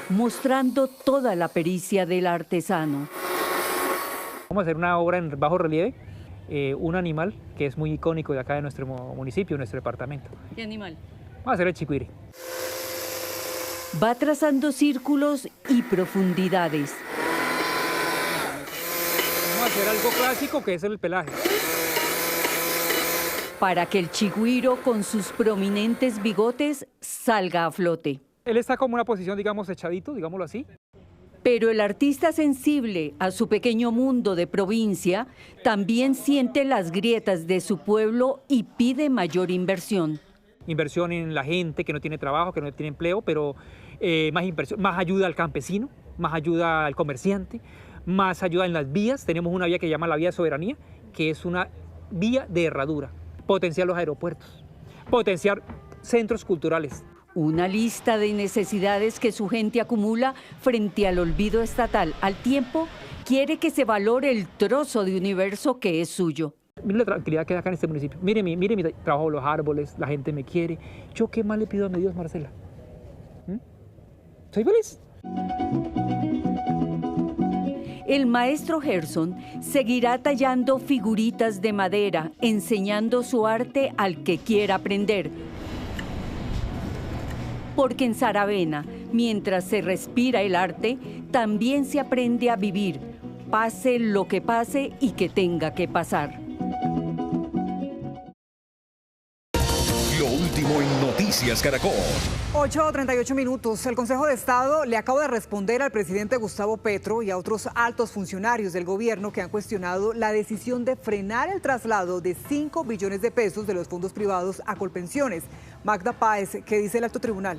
mostrando toda la pericia del artesano. Vamos a hacer una obra en bajo relieve, un animal que es muy icónico de acá de nuestro municipio, de nuestro departamento. ¿Qué animal? Vamos a hacer el chicuire. Va trazando círculos y profundidades. Vamos a hacer algo clásico que es el pelaje. Para que el chigüiro con sus prominentes bigotes salga a flote. Él está como una posición, digamos, echadito, digámoslo así. Pero el artista sensible a su pequeño mundo de provincia también siente las grietas de su pueblo y pide mayor inversión. Inversión en la gente que no tiene trabajo, que no tiene empleo, pero más ayuda al campesino, más ayuda al comerciante, más ayuda en las vías. Tenemos una vía que se llama la Vía de Soberanía, que es una vía de herradura. Potenciar los aeropuertos, potenciar centros culturales. Una lista de necesidades que su gente acumula frente al olvido estatal. Al tiempo, quiere que se valore el trozo de universo que es suyo. Mire la tranquilidad que hay acá en este municipio. Mire mi trabajo, los árboles, la gente me quiere. ¿Yo qué más le pido a mi Dios, Marcela? ¿Soy feliz? El maestro Gerson seguirá tallando figuritas de madera, enseñando su arte al que quiera aprender. Porque en Saravena, mientras se respira el arte, también se aprende a vivir, pase lo que pase y que tenga que pasar. Lo último en Noticias Caracol. 8:38 minutos. El Consejo de Estado le acaba de responder al presidente Gustavo Petro y a otros altos funcionarios del gobierno que han cuestionado la decisión de frenar el traslado de 5 billones de pesos de los fondos privados a Colpensiones. Magda Páez, ¿qué dice el alto tribunal?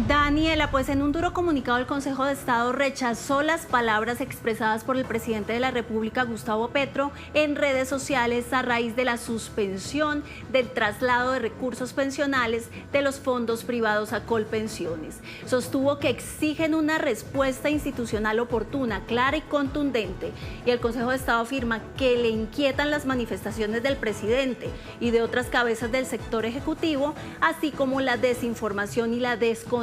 Daniela, pues en un duro comunicado el Consejo de Estado rechazó las palabras expresadas por el presidente de la República, Gustavo Petro, en redes sociales a raíz de la suspensión del traslado de recursos pensionales de los fondos privados a Colpensiones. Sostuvo que exigen una respuesta institucional oportuna, clara y contundente, y el Consejo de Estado afirma que le inquietan las manifestaciones del presidente y de otras cabezas del sector ejecutivo, así como la desinformación y la descontextualización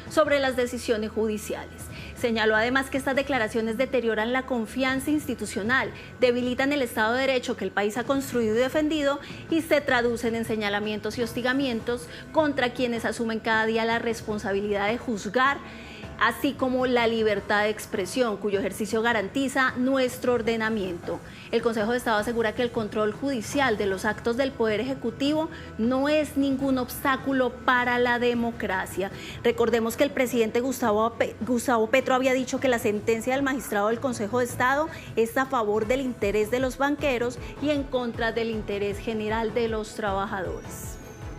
sobre las decisiones judiciales. Señaló además que estas declaraciones deterioran la confianza institucional, debilitan el Estado de Derecho que el país ha construido y defendido y se traducen en señalamientos y hostigamientos contra quienes asumen cada día la responsabilidad de juzgar, así como la libertad de expresión, cuyo ejercicio garantiza nuestro ordenamiento. El Consejo de Estado asegura que el control judicial de los actos del Poder Ejecutivo no es ningún obstáculo para la democracia. Recordemos que el presidente Gustavo Petro había dicho que la sentencia del magistrado del Consejo de Estado es a favor del interés de los banqueros y en contra del interés general de los trabajadores.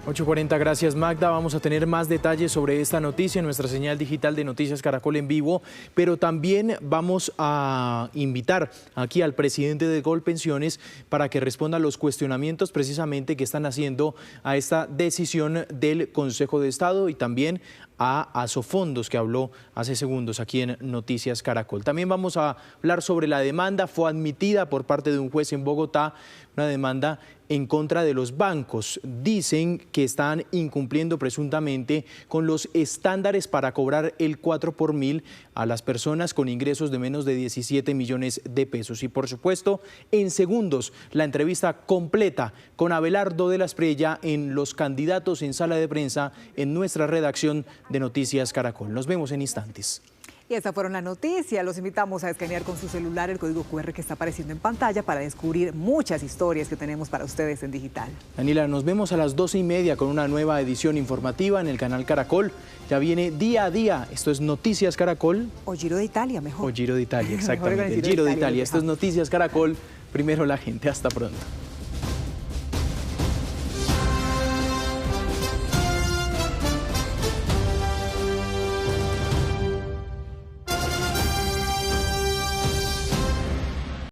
8:40, gracias Magda. Vamos a tener más detalles sobre esta noticia en nuestra señal digital de Noticias Caracol en vivo, pero también vamos a invitar aquí al presidente de Colpensiones para que responda a los cuestionamientos precisamente que están haciendo a esta decisión del Consejo de Estado y también a Asofondos, que habló hace segundos aquí en Noticias Caracol. También vamos a hablar sobre la demanda, fue admitida por parte de un juez en Bogotá, una demanda en contra de los bancos. Dicen que están incumpliendo presuntamente con los estándares para cobrar el 4 por mil a las personas con ingresos de menos de 17 millones de pesos. Y por supuesto, en segundos, la entrevista completa con Abelardo de la Espriella en Los Candidatos en Sala de Prensa en nuestra redacción de Noticias Caracol. Nos vemos en instantes. Y estas fueron las noticias. Los invitamos a escanear con su celular el código QR que está apareciendo en pantalla para descubrir muchas historias que tenemos para ustedes en digital. Daniela, nos vemos a las 12:30 con una nueva edición informativa en el canal Caracol. Ya viene día a día. Esto es Noticias Caracol. O Giro de Italia, mejor. O Giro de Italia, exactamente. El Giro de Italia. Esto es Noticias Caracol. Primero la gente. Hasta pronto.